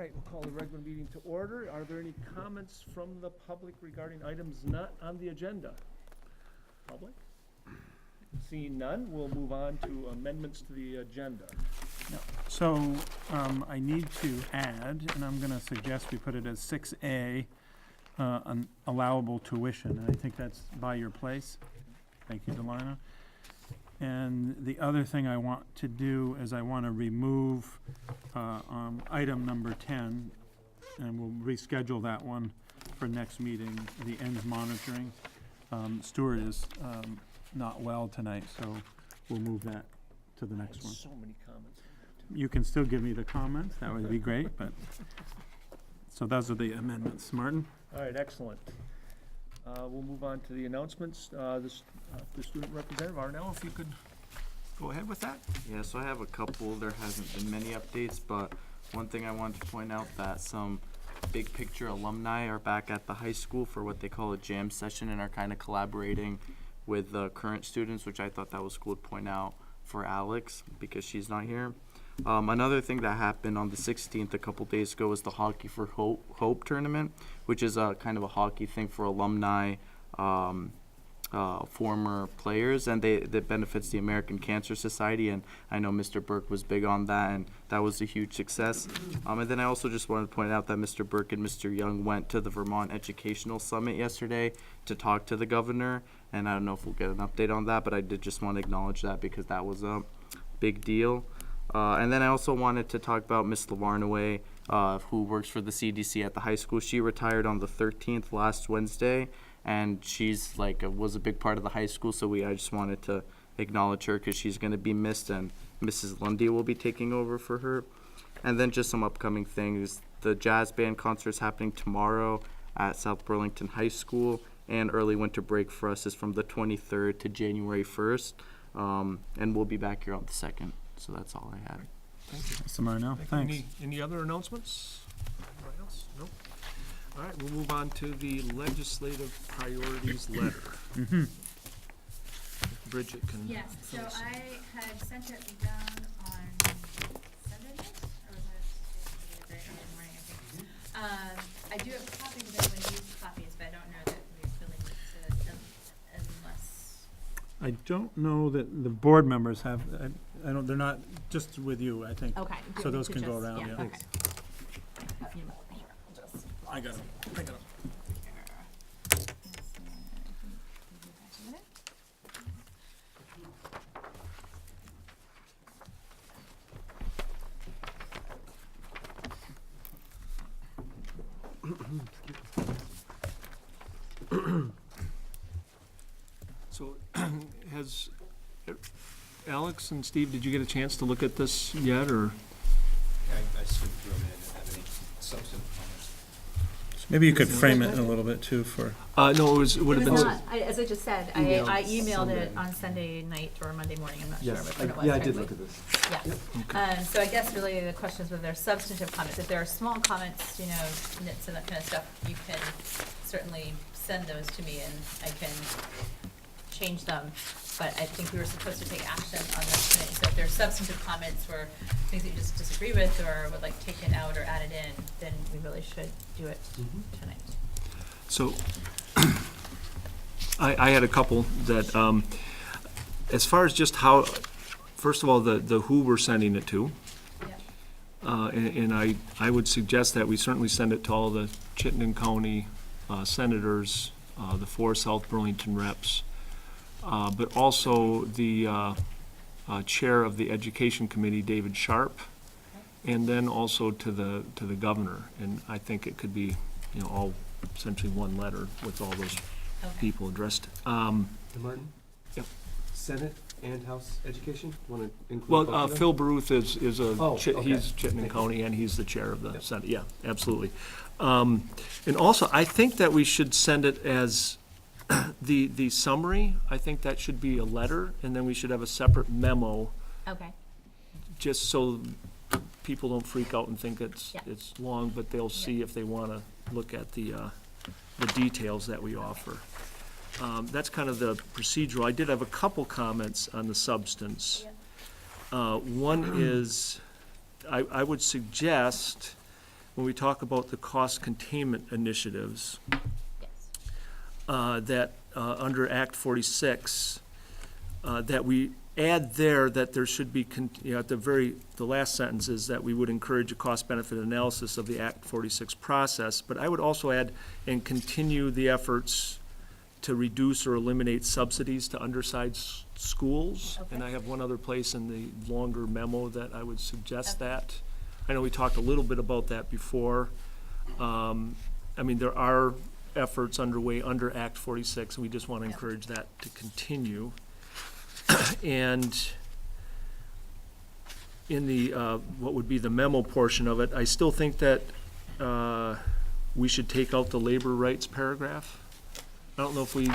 right, we'll call the regular meeting to order. Are there any comments from the public regarding items not on the agenda? Public? Seeing none, we'll move on to amendments to the agenda. So I need to add, and I'm going to suggest we put it as 6A, an allowable tuition, and I think that's by your place. Thank you, Delina. And the other thing I want to do is I want to remove item number 10, and we'll reschedule that one for next meeting, the ends monitoring. Stuart is not well tonight, so we'll move that to the next one. So many comments. You can still give me the comments, that would be great, but, so those are the amendments. Martin? All right, excellent. We'll move on to the announcements. The student representative, Arnell, if you could go ahead with that. Yeah, so I have a couple. There hasn't been many updates, but one thing I wanted to point out that some big picture alumni are back at the high school for what they call a jam session and are kind of collaborating with the current students, which I thought that was cool to point out for Alex because she's not here. Another thing that happened on the 16th a couple days ago was the Hockey for Hope tournament, which is a kind of a hockey thing for alumni, former players, and that benefits the American Cancer Society, and I know Mr. Burke was big on that, and that was a huge success. And then I also just wanted to point out that Mr. Burke and Mr. Young went to the Vermont Educational Summit yesterday to talk to the governor, and I don't know if we'll get an update on that, but I did just want to acknowledge that because that was a big deal. And then I also wanted to talk about Miss Lavarnaway, who works for the CDC at the high school. She retired on the 13th last Wednesday, and she's was a big part of the high school, so I just wanted to acknowledge her because she's going to be missed, and Mrs. Lundy will be taking over for her. And then just some upcoming things. The jazz band concert is happening tomorrow at South Burlington High School, and early winter break for us is from the 23rd to January 1st, and we'll be back here on the 2nd. So that's all I had. Thank you. Mr. Marnell, thanks. Any other announcements? Anybody else? Nope. All right, we'll move on to the legislative priorities letter. Bridget can. Yes, so fill us in. I had sent it down on Sunday night, or was it very early in the morning, I think. I do have copies of it when you use copies, but I don't know that we really need to, unless. I don't know that the board members have, I don't, they're not, just with you, I think. Okay. So those can go around, yeah. Okay. I got them. So, has Alex and Steve, did you get a chance to look at this yet, or? I skimmed through them and I didn't have any substantive comments. Maybe you could frame it a little bit too for. No, it would have It been. was not, as I just said, I emailed it Sunday. on Sunday night or Monday morning, I'm not sure Yes, which one it was. yeah, I did frankly. look at this. Yeah. So I guess really the question is whether there are substantive comments. If there are small comments, nits and that kind of stuff, you can certainly send those to me and I can change them. But I think we were supposed to take action on this tonight. So if there are substantive comments or things that you just disagree with or would like taken out or added in, then we really should do it tonight. So, I had a couple that, as far as just how, first of all, the who we're sending it to. Yeah. And I would suggest that we certainly send it to all the Chittenden County senators, the 4 South Burlington reps, but also the chair of the Education Committee, David Sharp, and then also to the governor. And I think it could be, all essentially one letter with all those people addressed. And Martin? Yep. Senate and House Education? Want to include Well, both of them? Phil Baruth is okay. he's Chittenden Thank you. County, and he's the chair of the Yep. Senate. Yeah, absolutely. And also, I think that we should send it as the summary. I think that should be a letter, and then we should have a separate memo, Okay. just so people don't freak out and think it's long, but they'll see if they want to look at the details that we offer. That's kind of the procedural. I did have a couple comments on the substance. One is, I would suggest when we talk about the cost containment initiatives, Yes. that under Act 46, that we add there that there should be, at the last sentence is that we would encourage a cost-benefit analysis of the Act 46 process, but I would also add, and continue the efforts to reduce or eliminate subsidies to undersized schools. Okay. And I have one other place in the longer memo that I would suggest that. I know we talked a little bit about that before. I mean, there are efforts underway under Act 46, and we just want to Yep. encourage that to continue. And in the, what would be the memo portion of it, I still think that we should take out the labor rights paragraph. I don't know if we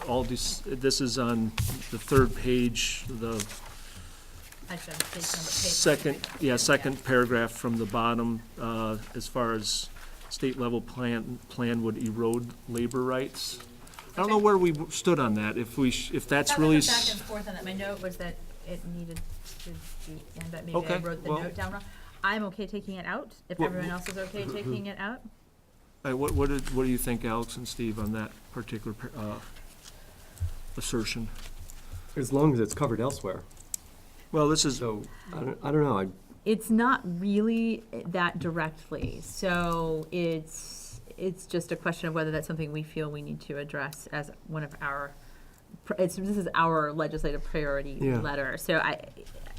all, this is on the third page, the I should have taken number page. second paragraph from the bottom, as far as state level plan would erode labor rights. I don't know Okay. where we stood on that, if that's That really. was a back and forth on that. My note was that it needed to be, and that maybe I Okay, wrote the well- note down wrong. I'm okay taking it out, if Well, everyone else is okay taking it out. What do you think, Alex and Steve, on that particular assertion? As long as it's covered elsewhere. Well, this is, So, I don't know, It's not really that directly, so it's just a question of whether that's something we feel we need to address as one of our, this is our legislative priority Yeah. letter. So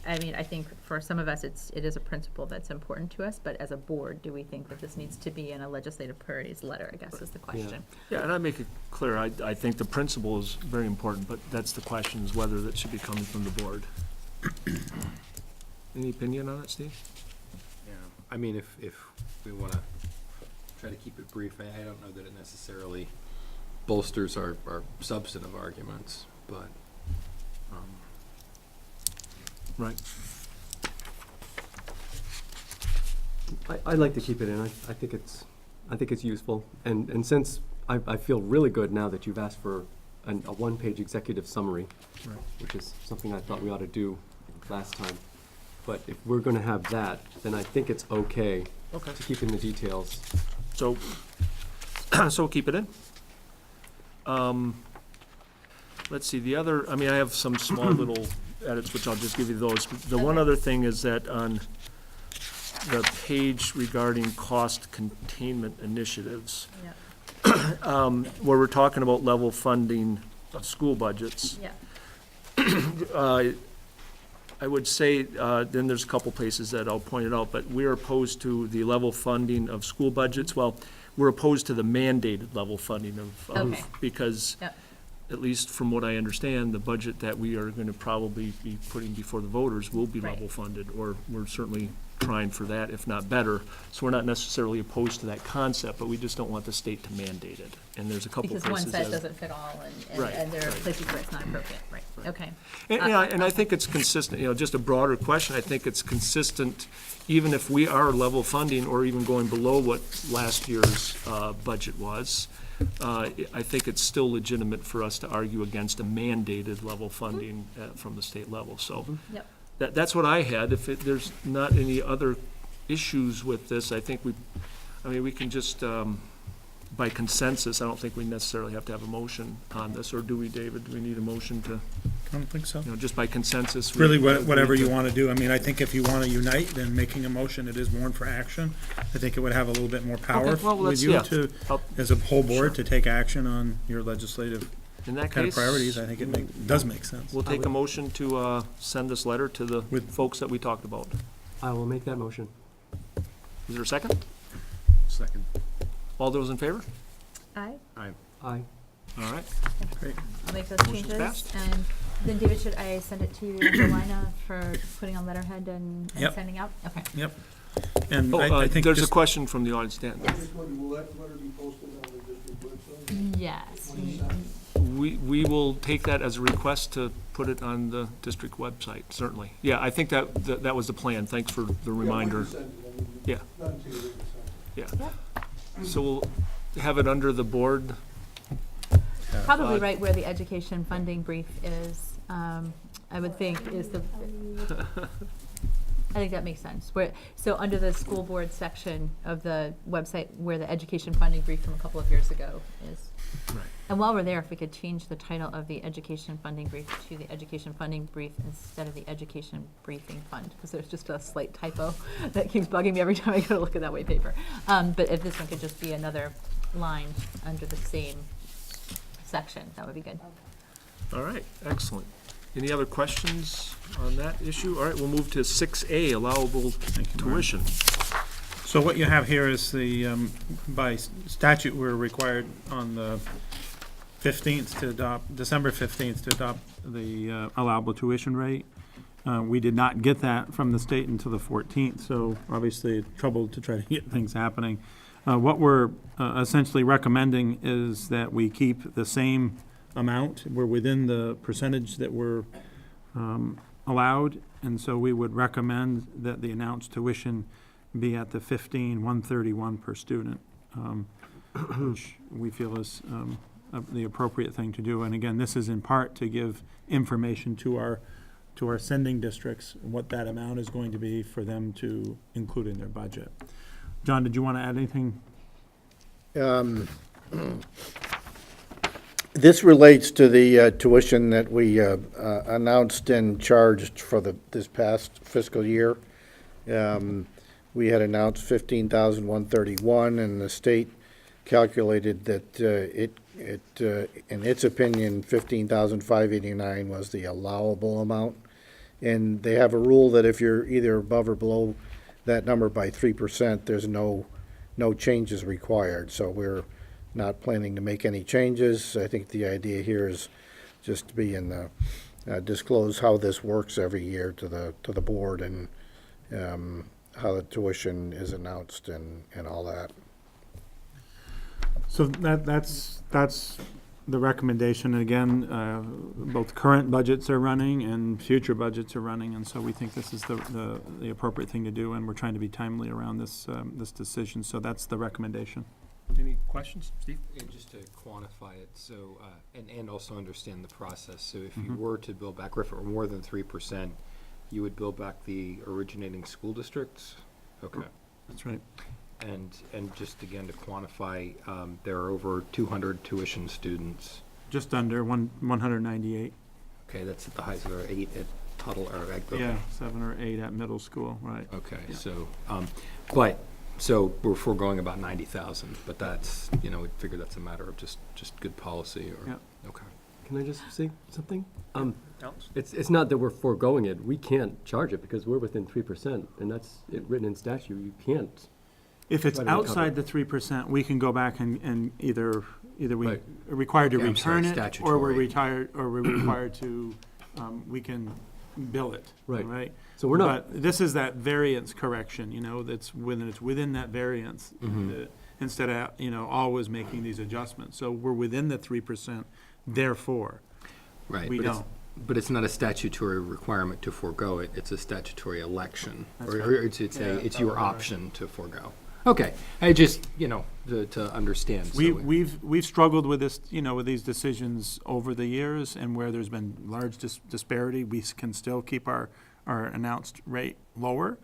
I mean, I think for some of us, it is a principle that's important to us, but as a board, do we think that this needs to be in a legislative priorities letter, I guess is the question. yeah, and I make it clear, I think the principle is very important, but that's the question, is whether that should be coming from the board. Any opinion on it, Steve? Yeah, I mean, if we want to try to keep it brief, I don't know that it necessarily bolsters our substantive arguments, but, Right. I'd like to keep it in. I think it's useful. And since I feel really good now that you've asked for a one-page executive summary, Right. which is something I thought we ought to do last time. But if we're gonna have that, then I think it's okay Okay. to keep in the details. So, so keep it in. Let's see, the other, I mean, I have some small little edits, which I'll just give you those. The one Okay. other thing is that on the page regarding cost containment initiatives, Yeah, where we're talking about level funding of school budgets, yeah, I would say, then there's a couple places that I'll point it out, but we're opposed to the level funding of school budgets. Well, we're opposed to the mandated level funding of, Okay. because Yep. at least from what I understand, the budget that we are going to probably be putting before the voters will be Right. level funded, or we're certainly trying for that, if not better. So we're not necessarily opposed to that concept, but we just don't want the state to mandate it. And there's a couple because places. one set that- doesn't fit all, Right, and there are right. places where it's not appropriate, right, okay. And I think it's consistent, just a broader question, I think it's consistent, even if we are level funding or even going below what last year's budget was, I think it's still legitimate for us to argue against a mandated level funding from the state level, so. Yep. That's what I had. If there's not any other issues with this, I think we can just, by consensus, I don't think we necessarily have to have a motion on this, or do we, David? Do we need a motion to, I don't think so. just by consensus? It's really we whatever agree you to- want to do. I mean, I think if you want to unite, then making a motion, it is warned for action. I think it would have a little bit more power Okay, well, with let's- you yeah. to, I'll- as a whole board, to take action on your legislative In that kind case, of priorities. I think does make sense. we'll take a motion to send this letter to the With- folks that we talked about. I will make that motion. Is there a second? second. All those in favor? Aye, Aye. All right. Great. I'll make those Motion's changes, passed. and then David, should I send it to you in Carolina for putting on letterhead and Yep. sending out? Okay. Yep. And Oh, I think there's a just, question from the audience, Dan. Just wondering, will that letter be posted on the district website? Yes. We will take that as a request to put it on the district website, certainly. Yeah, I think that was the plan. Thanks for the reminder. Yeah. Not until you send it. Yeah. So we'll have it under the board. Probably right where the education funding brief is, I would think is the, I think that makes sense. So under the school board section of the website where the education funding brief from a couple of years ago is. Right. And while we're there, if we could change the title of the education funding brief to the education funding brief instead of the education briefing fund, because there's just a slight typo that keeps bugging me every time I go to look at that white paper. But if this one could just be another line under the same section, that would be good. All right, excellent. Any other questions on that issue? All right, we'll move to 6A, allowable tuition. So what you have here is by statute, we're required on the 15th to adopt, December 15th to adopt the allowable tuition rate. We did not get that from the state until the 14th, so obviously trouble to try to get things happening. What we're essentially recommending is that we keep the same amount. We're within the percentage that we're allowed, and so we would recommend that the announced tuition be at the $15,131 per student, which we feel is the appropriate thing to do. And again, this is in part to give information to our sending districts, what that amount is going to be for them to include in their budget. John, did you want to add anything? This relates to the tuition that we announced and charged for this past fiscal year. We had announced $15,131, and the state calculated that in its opinion, $15,589 was the allowable amount. And they have a rule that if you're either above or below that number by 3%, there's no changes required. So we're not planning to make any changes. I think the idea here is just to be in the disclose how this works every year to the board, and how the tuition is announced and all that. So that's the recommendation. Again, both current budgets are running and future budgets are running, and so we think this is the appropriate thing to do, and we're trying to be timely around this decision. So that's the recommendation. Any questions, Steve? And just to quantify it, so, and also understand the process. So if you were to bill back, or if it were more than 3%, you would bill back the originating school districts? Okay. That's right. And just again to quantify, there are over 200 tuition students. Just under 198. Okay, that's at the highest, or 8 at Tuttle, or okay. Yeah, 7 or 8 at middle school, right. Okay, Yeah. so, so we're foregoing about 90,000, but that's, we figure that's a matter of just good policy, or, Yeah. okay. Can I just say something? Alex? It's not that we're foregoing it. We can't charge it because we're within 3%, and that's written in statute. You can't. If it's Try to recover. outside the 3%, we can go back and either we Right. are required to Yeah, I'm sorry, return it, or we're statutory. required to, we can bill it. Right. Right? So we're not. But this is that variance correction, it's within that variance, instead of, always making these adjustments. So we're within the 3%, therefore, Right. we but it's- don't. But it's not a statutory requirement to forego it, it's a statutory election. That's Or right. it's Yeah, it's that your would be right. option to forego. Okay, I just, to understand. so We've struggled with this, with these decisions over the years, and where there's been large disparity, we can still keep our announced rate lower.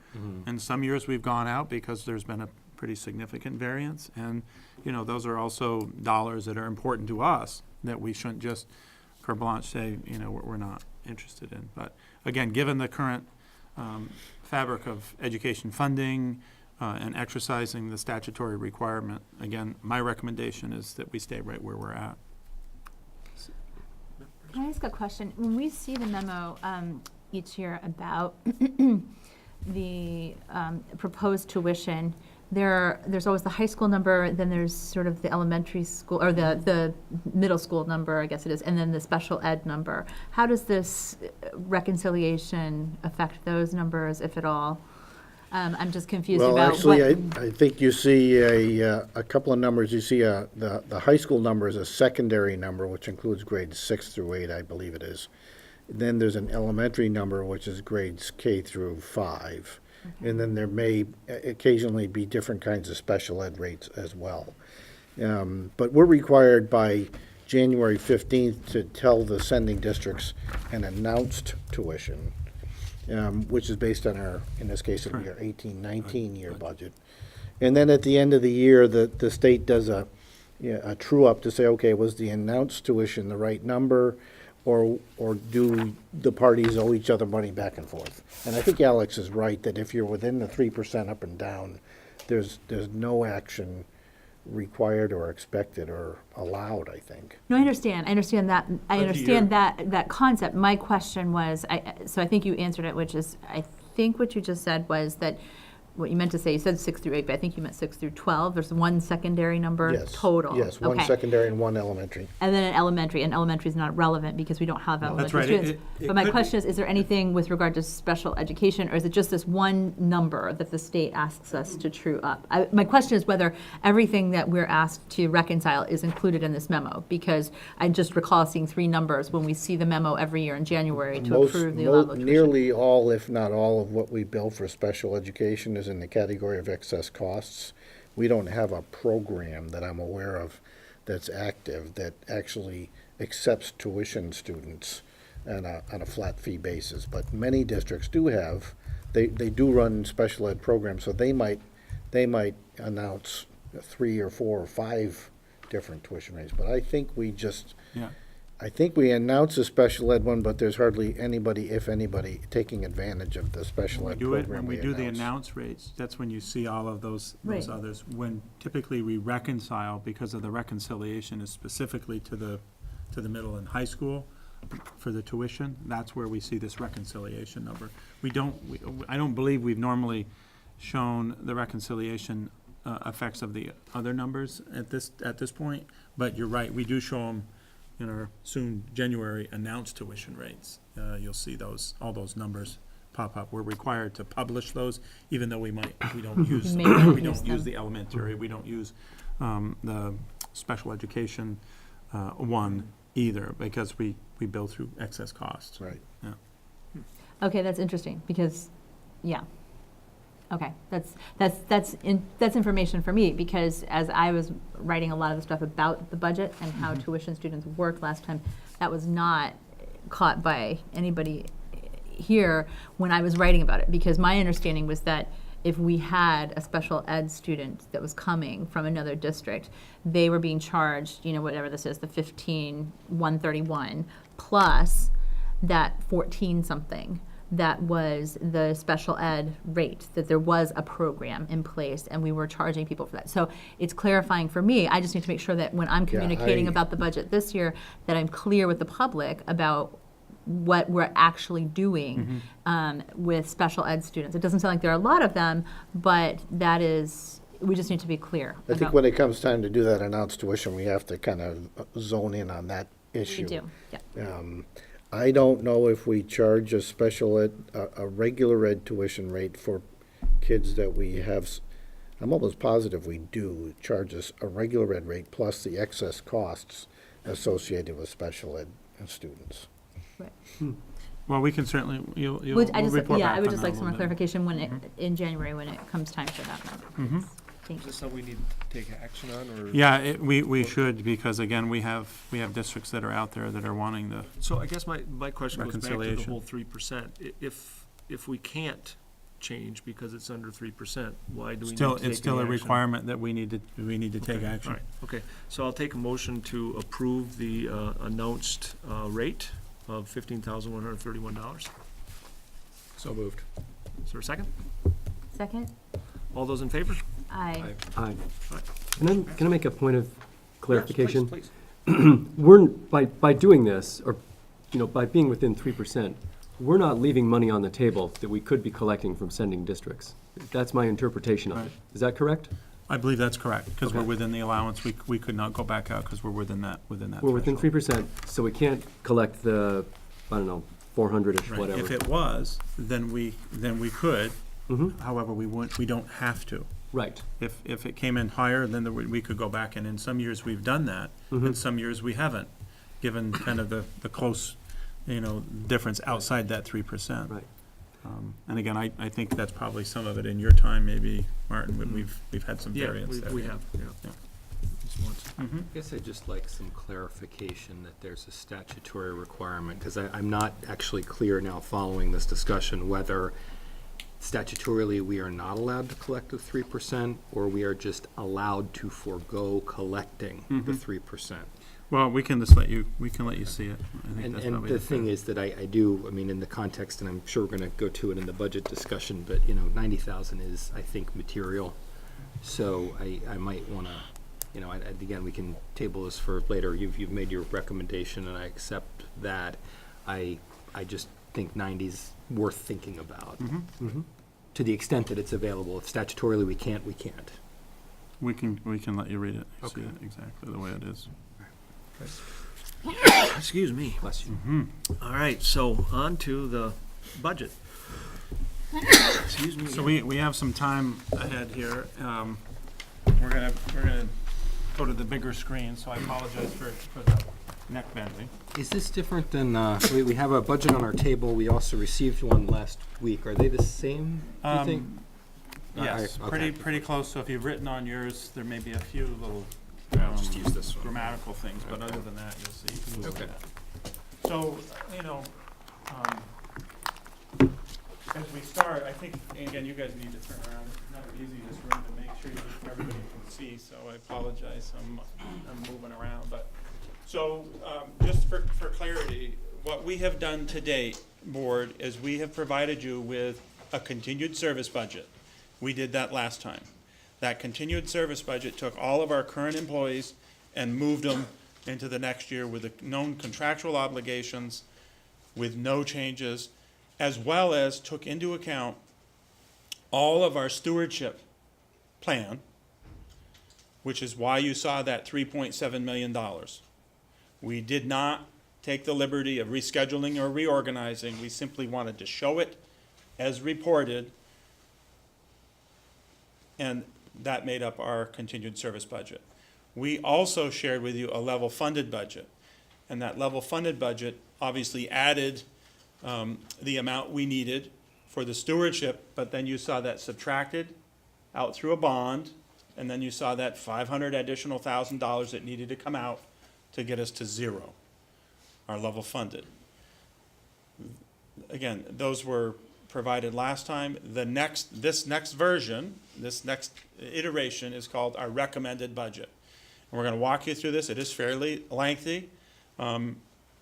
And some years we've gone out because there's been a pretty significant variance, and, those are also dollars that are important to us that we shouldn't just carte blanche say, we're not interested in. But again, given the current fabric of education funding, and exercising the statutory requirement, again, my recommendation is that we stay right where we're at. Can I ask a question? When we see the memo each year about the proposed tuition, there's always the high school number, then there's sort of the elementary school, or the middle school number, I guess it is, and then the special ed number. How does this reconciliation affect those numbers, if at all? I'm just confused Well, about actually, what. I think you see a couple of numbers. You see the high school number is a secondary number, which includes grades 6 through 8, I believe it is. Then there's an elementary number, which is grades K through 5. And then there may occasionally be different kinds of special ed rates as well. But we're required by January 15th to tell the sending districts an announced tuition. which is based on our, in this case, it'll be our Correct. 18-19 year budget. And then at the end of the year, the state does a true-up to say, okay, was the announced tuition the right number, or do the parties owe each other money back and forth? And I think Alex is right, that if you're within the 3% up and down, there's no action required or expected or allowed, I think. No, I understand that, I But understand that concept. My question was, so I think you answered it, which is, I think what you just said was that, what you meant to say, you said 6 through 8, but I think you meant 6 through 12. There's one secondary number Yes. total. Yes, one Okay. secondary and one elementary. And then an elementary, and elementary is not relevant because we don't have That's elementary right. students. It But my could question is there anything with regard to special education, or is it just this one number that the state asks us to true up? My question is whether everything that we're asked to reconcile is included in this memo, because I just recall seeing 3 numbers when we see the memo every year in January to approve the allowable tuition. Nearly all, if not all, of what we bill for special education is in the category of excess costs. We don't have a program that I'm aware of that's active that actually accepts tuition students on a flat fee basis. But many districts do have, they do run special ed programs, so they might announce 3 or 4 or 5 different tuition rates. But I think we just, Yeah. I think we announce a special ed one, but there's hardly anybody, if anybody, taking advantage of the special When ed we do it, program when we do the announce. announce rates, that's when you see all of those Right. others. When typically we reconcile, because of the reconciliation is specifically to the middle and high school for the tuition, that's where we see this reconciliation number. I don't believe we've normally shown the reconciliation effects of the other numbers at this point, but you're right, we do show them in our soon January announced tuition rates. You'll see all those numbers pop up. We're required to publish those, even though we don't use, May not we use don't use them. the elementary, we don't use the special education one either, because we bill through excess costs. Right. Okay, that's interesting, because, yeah. Okay, that's information for me, because as I was writing a lot of the stuff about the budget and how tuition students work last time, that was not caught by anybody here when I was writing about it, because my understanding was that if we had a special ed student that was coming from another district, they were being charged, whatever this is, the 15,131, plus that 14-something that was the special ed rate, that there was a program in place and we were charging people for that. So it's clarifying for me. I just need to make sure that when I'm communicating about the budget this year, that I'm clear with the public about what we're actually doing with special ed students. It doesn't sound like there are a lot of them, but we just need to be clear. I think when it comes time to do that announced tuition, we have to kind of zone in on that issue. We do, yeah. I don't know if we charge a special ed, a regular ed tuition rate for kids that we have. I'm almost positive we do charge us a regular ed rate plus the excess costs associated with special ed students. Well, we can certainly, we'll I just, report yeah, back I would on just that like a some little more bit. clarification in January when it comes time for that number. Thank Is you. this something we need to take action on, or? Yeah, we should, because again, we have districts that are out there that are wanting the, So I guess my question goes back to the Reconciliation. whole 3%. If we can't change because it's under 3%, why do we need to take any action? it's still a requirement that we need to take Okay, action. all right, okay. So I'll take a motion to approve the announced rate of $15,131. So moved. Is there a second? Second? All those in favor? Aye. Aye. Can I make a point of clarification? Yes, please. By doing this, or, by being within 3%, we're not leaving money on the table that we could be collecting from sending districts. That's my interpretation of it. Right. Is that correct? I believe that's correct, because we're Okay. within the allowance. We could not go back out because we're within that We're within threshold. 3%, so we can't collect the, 400-ish, Right. whatever. If it was, then we could. Mhm. However, we don't have to. Right. If it came in higher, then we could go back, and in some years we've done that, in some years we haven't, given kind of the close, difference outside that 3%. Right. And again, I think that's probably some of it in your time, maybe, Martin, we've had some Yeah, variance there. we have, yeah. Yeah. Just once. I guess I'd just like some clarification that there's a statutory requirement, because I'm not actually clear now following this discussion whether statutorily we are not allowed to collect the 3%, or we are just allowed to forego collecting the 3%. Well, we can just let you see it. I think that's And probably the thing is that I do, I mean, in the context, and I'm sure we're gonna go to it in the budget discussion, but, 90,000 is, I think, material. So I might wanna, again, we can table this for later. You've made your recommendation, and I accept that. I just think 90's worth thinking about. To the extent that it's available. If statutorily we can't, we can't. We can let you read it. You see Okay. it exactly the way it is. Excuse me. Bless you. All right, so on to the budget. Excuse me. So we have some time ahead here. We're gonna go to the bigger screen, so I apologize for the neck bending. Is this different than, we have a budget on our table, we also received one last week. Are they the same, do you think? Yes, okay. pretty close. So if you've written on yours, there may be a few little I'll just use this one. grammatical things, but other than that, you'll see. Okay. So, as we start, I think, and again, you guys need to turn around. It's never easy in this room to make sure everybody can see, so I apologize. I'm moving around, but, so, just for clarity, what we have done to date, board, is we have provided you with a continued service budget. We did that last time. That continued service budget took all of our current employees and moved them into the next year with the known contractual obligations, with no changes, as well as took into account all of our stewardship plan, which is why you saw that $3.7 million. We did not take the liberty of rescheduling or reorganizing. We simply wanted to show it as reported, and that made up our continued service budget. We also shared with you a level funded budget, and that level funded budget obviously added the amount we needed for the stewardship, but then you saw that subtracted out through a bond, and then you saw that $500 additional $1,000 that needed to come out to get us to zero, our level funded. Again, those were provided last time. This next version, this next iteration is called our recommended budget. And we're going to walk you through this. It is fairly lengthy. And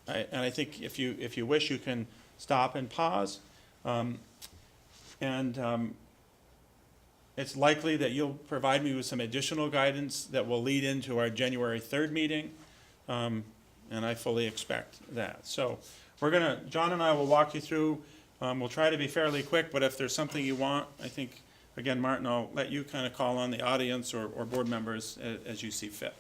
I think if you wish, you can stop and pause. It's likely that you'll provide me with some additional guidance that will lead into our January 3rd meeting. And I fully expect that. So John and I will walk you through. We'll try to be fairly quick, but if there's something you want, I think, again, Martin, I'll let you kind of call on the audience or board members as you see fit.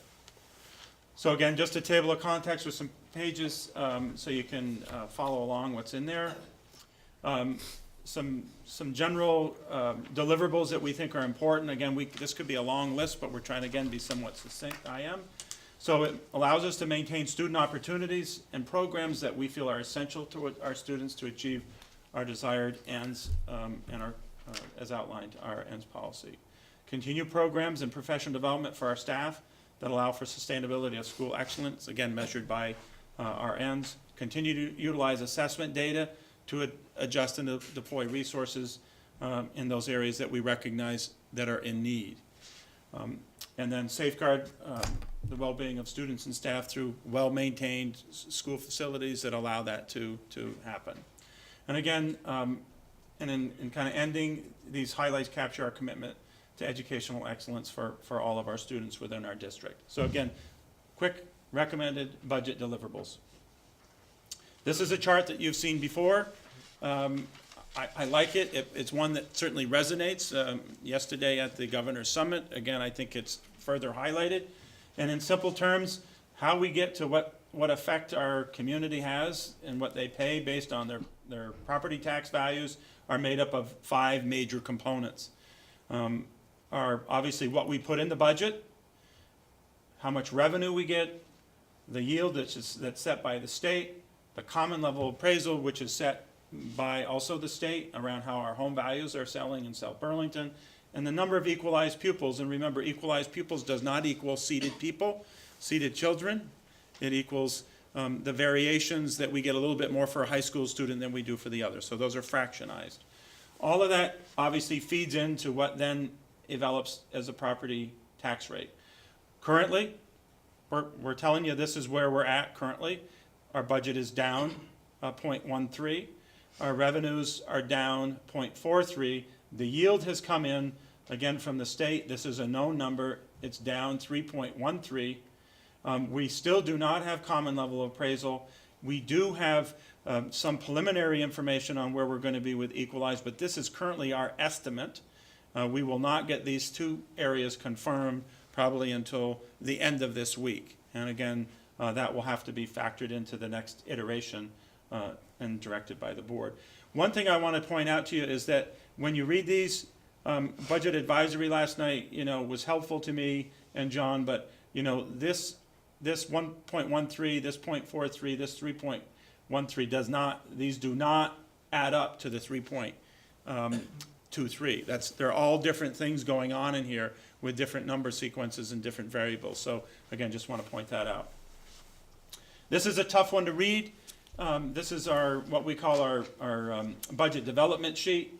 So again, just a table of contents with some pages so you can follow along what's in there. Some general deliverables that we think are important. Again, this could be a long list, but we're trying to, again, be somewhat succinct. I am. So it allows us to maintain student opportunities and programs that we feel are essential to our students to achieve our desired ends and our, as outlined, our ends policy. Continue programs and professional development for our staff that allow for sustainability of school excellence, again, measured by our ends. Continue to utilize assessment data to adjust and deploy resources in those areas that we recognize that are in need. And then safeguard the well-being of students and staff through well-maintained school facilities that allow that to happen. And again, and in kind of ending, these highlights capture our commitment to educational excellence for all of our students within our district. So again, quick recommended budget deliverables. This is a chart that you've seen before. I like it. It's one that certainly resonates. Yesterday at the Governor's Summit, again, I think it's further highlighted. And in simple terms, how we get to what effect our community has and what they pay based on their property tax values are made up of 5 major components. Are obviously what we put in the budget, how much revenue we get, the yield that's set by the state, the common level appraisal, which is set by also the state around how our home values are selling in South Burlington, and the number of equalized pupils. And remember, equalized pupils does not equal seated people. seated children. It equals the variations that we get a little bit more for a high school student than we do for the others. So those are fractionized. All of that obviously feeds into what then develops as a property tax rate. Currently, we're telling you this is where we're at currently. Our budget is down 0.13. Our revenues are down 0.43. The yield has come in, again, from the state. This is a known number. It's down 3.13. We still do not have common level appraisal. We do have some preliminary information on where we're going to be with equalized, but this is currently our estimate. We will not get these two areas confirmed probably until the end of this week. And again, that will have to be factored into the next iteration and directed by the board. One thing I want to point out to you is that when you read these, budget advisory last night, was helpful to me and John, but, this 1.13, this 0.43, this 3.13 these do not add up to the 3.23. They're all different things going on in here with different number sequences and different variables. So again, just want to point that out. This is a tough one to read. This is what we call our budget development sheet.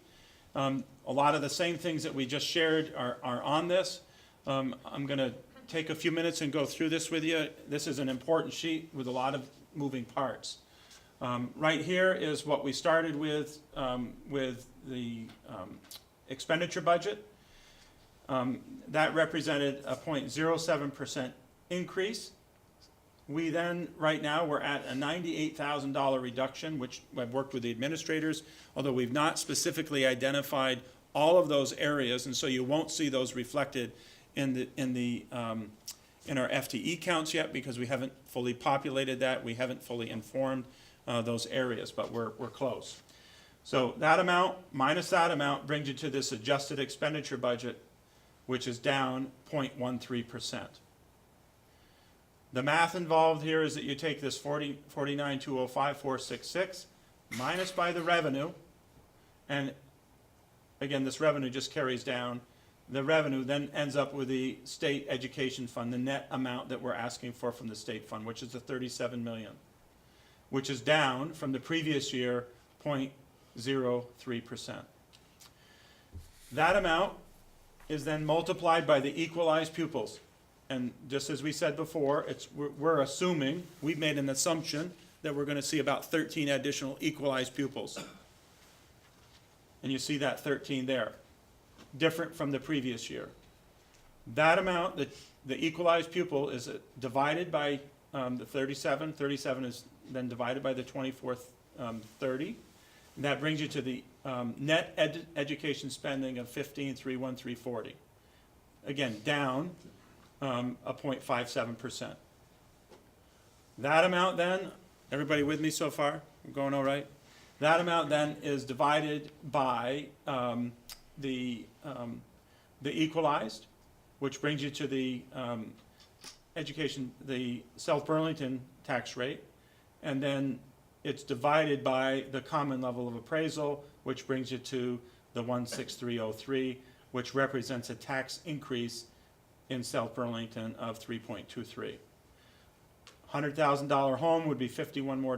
A lot of the same things that we just shared are on this. I'm going to take a few minutes and go through this with you. This is an important sheet with a lot of moving parts. Right here is what we started with the expenditure budget. That represented a 0.07% increase. We then, right now, we're at a $98,000 reduction, which I've worked with the administrators, although we've not specifically identified all of those areas, and so you won't see those reflected in our FTE counts yet because we haven't fully populated that. We haven't fully informed those areas, but we're close. So that amount minus that amount brings you to this adjusted expenditure budget, which is down 0.13%. The math involved here is that you take this 49,205,466 minus by the revenue, and again, this revenue just carries down. The revenue then ends up with the state education fund, the net amount that we're asking for from the state fund, which is the $37 million, which is down from the previous year 0.03%. That amount is then multiplied by the equalized pupils. And just as we said before, we're assuming, we've made an assumption that we're going to see about 13 additional equalized pupils. And you see that 13 there, different from the previous year. That amount, the equalized pupil, is divided by the 37. 37 is then divided by the 2430. And that brings you to the net education spending of 15,31340. Again, down a 0.57%. That amount then, everybody with me so far? We're going all right? That amount then is divided by the equalized, which brings you to the the South Burlington tax rate, and then it's divided by the common level of appraisal, which brings you to the 16303, which represents a tax increase in South Burlington of 3.23. $100,000 home would be $51 more.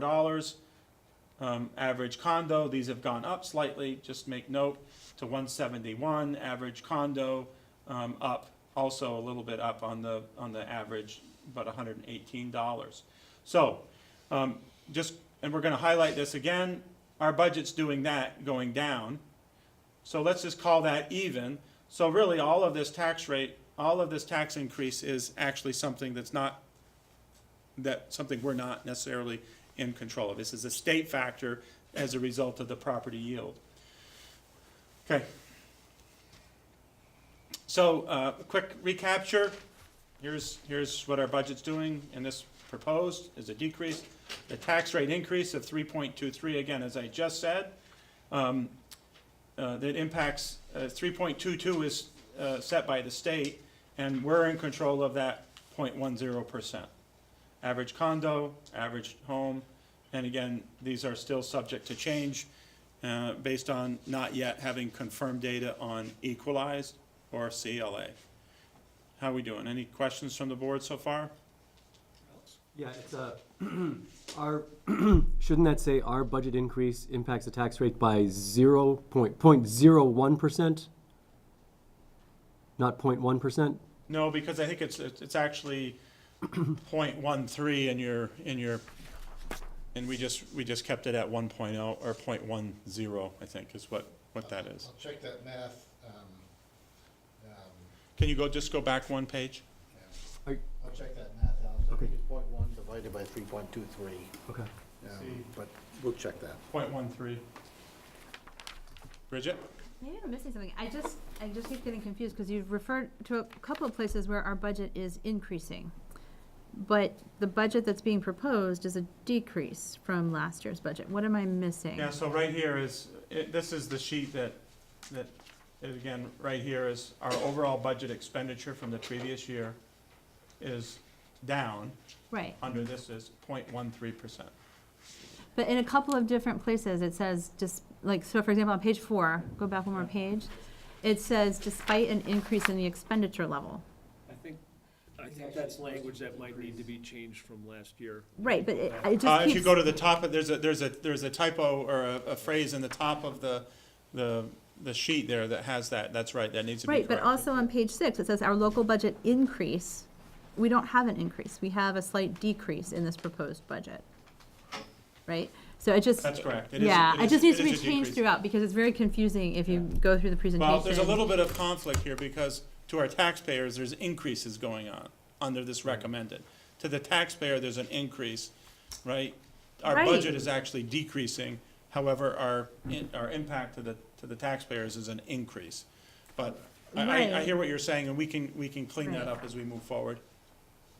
Average condo, these have gone up slightly, just make note, to 171. Average condo up, also a little bit up on the average, but $118. So and we're going to highlight this again, our budget's doing that, going down. So let's just call that even. So really all of this tax rate, all of this tax increase is actually something something we're not necessarily in control of. This is a state factor as a result of the property yield. Okay. So a quick recapture. Here's what our budget's doing, and this proposed is a decrease. The tax rate increase of 3.23, again, as I just said, that impacts 3.22 is set by the state, and we're in control of that 0.10%. Average condo, average home, and again, these are still subject to change based on not yet having confirmed data on equalized or CLA. How are we doing? Any questions from the board so far? Yeah, it's our, shouldn't that say our budget increase impacts the tax rate by 0.01%? Not 0.1%? No, because I think it's actually 0.13 and we just kept it at 1.0 or 0.10, I think is what that is. I'll check that math. Can you just go back one page? I'll check that math out. I Okay. think it's 0.1 divided by 3.23. Okay. But we'll check that. 0.13. Bridget? Maybe I'm missing something. I just keep getting confused because you've referred to a couple of places where our budget is increasing. But the budget that's being proposed is a decrease from last year's budget. What am I missing? Yeah, so right here this is the sheet that again, right here is our overall budget expenditure from the previous year is down. Right. Under this is 0.13%. But in a couple of different places, it says just, like, so for example, on page 4, go back one more page, it says despite an increase in the expenditure level. I think that's language that might need to be changed from last year. Right, but it just If you keeps, go to the top, there's a typo or a phrase in the top of the sheet there that has that. That's right, that needs to be right, but corrected. also on page 6, it says our local budget increase. We don't have an increase. We have a slight decrease in this proposed budget. Right? So it just. That's correct. It is- Yeah, it it is- just needs it to be is a changed decrease. throughout because it's very confusing if you go through the presentation. Well, there's a little bit of conflict here because to our taxpayers, there's increases going on under this recommended. To the taxpayer, there's an increase, right? Our Right. budget is actually decreasing, however, our impact to the taxpayers is an increase. But I Right. hear what you're saying, and we can clean that Right. up as we move forward.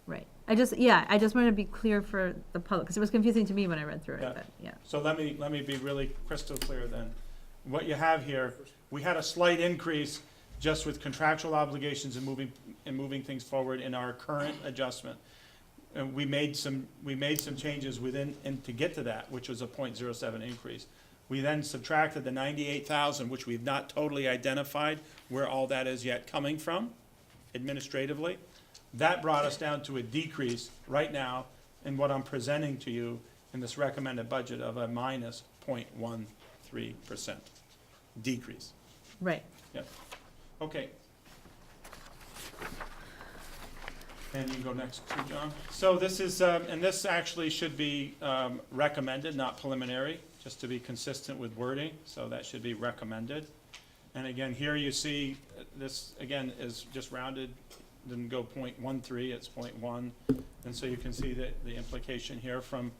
Right. I just wanted to be clear for the public, because it was confusing to me when I read through Yeah. it, but, yeah. So let me be really crystal clear then. What you have here, we had a slight increase just with contractual obligations and moving things forward in our current adjustment. And we made some changes within, and to get to that, which was a 0.07 increase. We then subtracted the 98,000, which we've not totally identified where all that is yet coming from administratively. That brought us down to a decrease right now in what I'm presenting to you in this recommended budget of a minus 0.13% decrease. Right. Yep. Okay. And you can go next to John. So this is, and this actually should be recommended, not preliminary, just to be consistent with wording, so that should be recommended. And again, here you see, this again is just rounded, didn't go 0.13, it's 0.1. And so you can see that the implication here from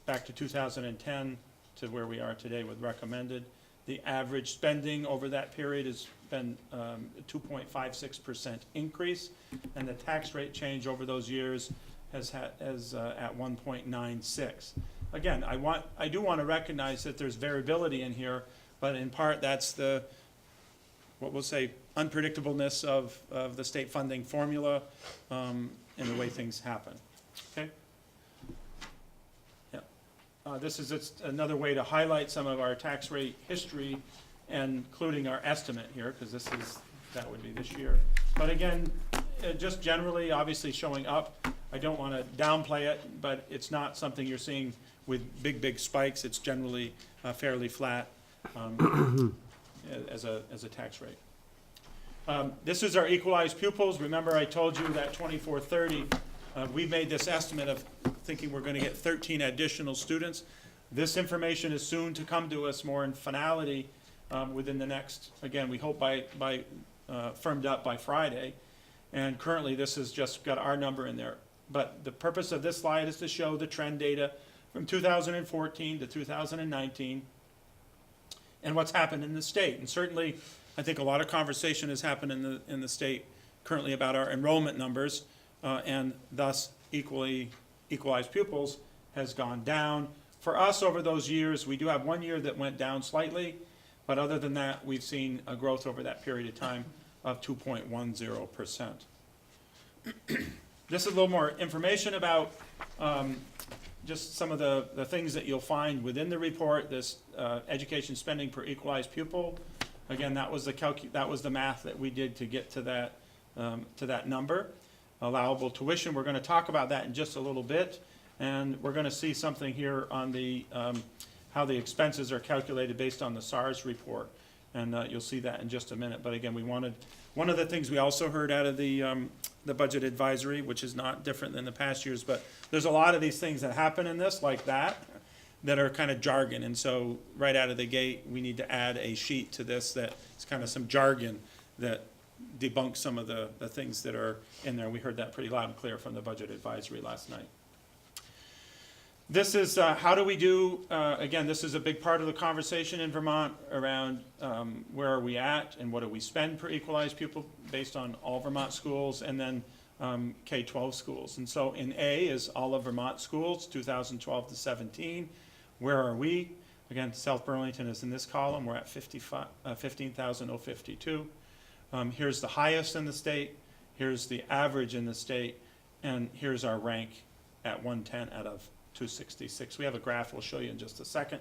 back to 2010 to where we are today with recommended. The average spending over that period has been a 2.56% increase, and the tax rate change over those years is at 1.96. Again, I do want to recognize that there's variability in here, but in part that's what we'll say unpredictableness of the state funding formula and the way things happen. Okay. This is just another way to highlight some of our tax rate history, and including our estimate here, because that would be this year. But again, just generally, obviously showing up. I don't want to downplay it, but it's not something you're seeing with big spikes. It's generally fairly flat as a tax rate. This is our equalized pupils. Remember, I told you that 2430. We made this estimate of thinking we're going to get 13 additional students. This information is soon to come to us more in finality within the next, again, we hope by firmed up by Friday. And currently, this has just got our number in there. But the purpose of this slide is to show the trend data from 2014 to 2019 and what's happened in the state. And certainly, I think a lot of conversation has happened in the state currently about our enrollment numbers. And thus equalized pupils has gone down. For us, over those years, we do have 1 year that went down slightly, but other than that, we've seen a growth over that period of time of 2.10%. This is a little more information about just some of the things that you'll find within the report. This education spending per equalized pupil. Again, that was the math that we did to get to that number. allowable tuition. We're going to talk about that in just a little bit, and we're going to see something here on the how the expenses are calculated based on the SARS report, and you'll see that in just a minute. But again, we wanted, one of the things we also heard out of the budget advisory, which is not different than the past years, but there's a lot of these things that happen in this, like that are kind of jargon, and so right out of the gate, we need to add a sheet to this that is kind of some jargon that debunks some of the things that are in there. We heard that pretty loud and clear from the budget advisory last night. This is, how do we do, again, this is a big part of the conversation in Vermont around where are we at and what do we spend per equalized pupil based on all Vermont schools, and then K-12 schools. And so in A is all of Vermont schools, 2012 to 17. Where are we? Again, South Burlington is in this column. We're at 15,052. Here's the highest in the state. Here's the average in the state. And here's our rank at 110 out of 266. We have a graph we'll show you in just a second.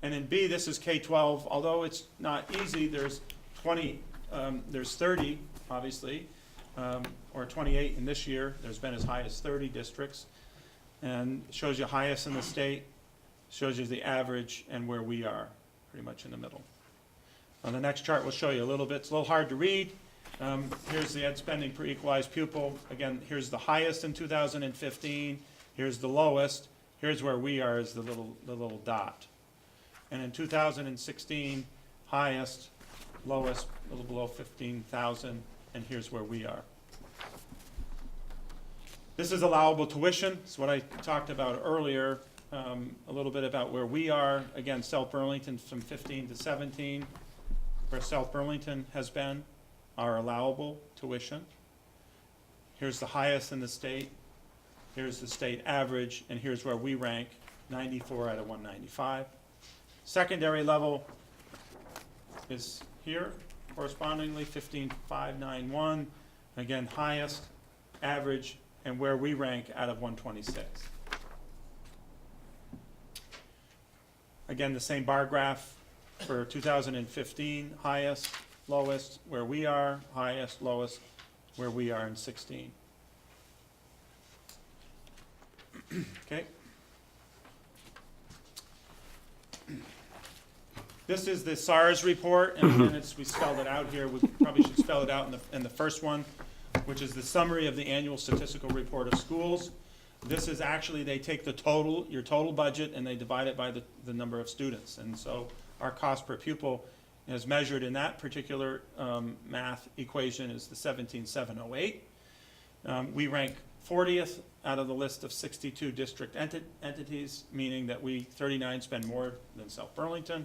And in B, this is K-12. Although it's not easy, there's 30, obviously, or 28 in this year. There's been as high as 30 districts. And it shows you highest in the state, shows you the average, and where we are, pretty much in the middle. On the next chart, we'll show you a little bit. It's a little hard to read. Here's the ed spending per equalized pupil. Again, here's the highest in 2015. Here's the lowest. Here's where we are, is the little dot. And in 2016, highest, lowest, a little below 15,000, and here's where we are. This is allowable tuition. It's what I talked about earlier. A little bit about where we are. Again, South Burlington from 15 to 17, where South Burlington has been, our allowable tuition. Here's the highest in the state. Here's the state average, and here's where we rank, 94 out of 195. Secondary level is here, correspondingly, 15,591. Again, highest, average, and where we rank out of 126. Again, the same bar graph for 2015, highest, lowest, where we are, highest, lowest, where we are in 16. Okay. This is the SARS report, and again, we spelled it out here. We probably should spell it out in the first one, which is the summary of the annual statistical report of schools. This is actually, they take the total, your total budget, and they divide it by the number of students. And so our cost per pupil as measured in that particular math equation is the 17,708. We rank 40th out of the list of 62 district entities, meaning that we, 39, spend more than South Burlington.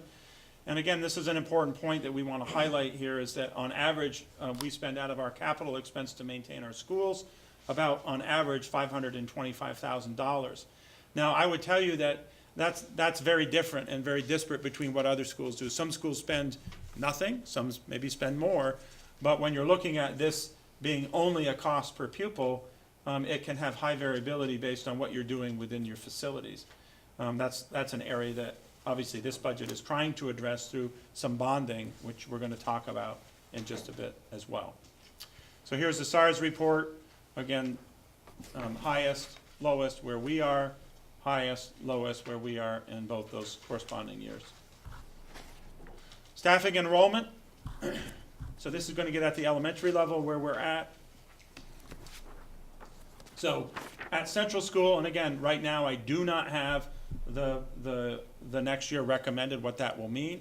And again, this is an important point that we want to highlight here, is that on average, we spend out of our capital expense to maintain our schools about, on average, $525,000. Now, I would tell you that that's very different and very disparate between what other schools do. Some schools spend nothing, some maybe spend more, but when you're looking at this being only a cost per pupil, it can have high variability based on what you're doing within your facilities. That's an area that obviously this budget is trying to address through some bonding, which we're going to talk about in just a bit as well. So here's the SARS report. Again, highest, lowest where we are, highest, lowest where we are in both those corresponding years. Staffing enrollment. So this is going to get at the elementary level where we're at. So at Central School, and again, right now I do not have the next year recommended what that will mean.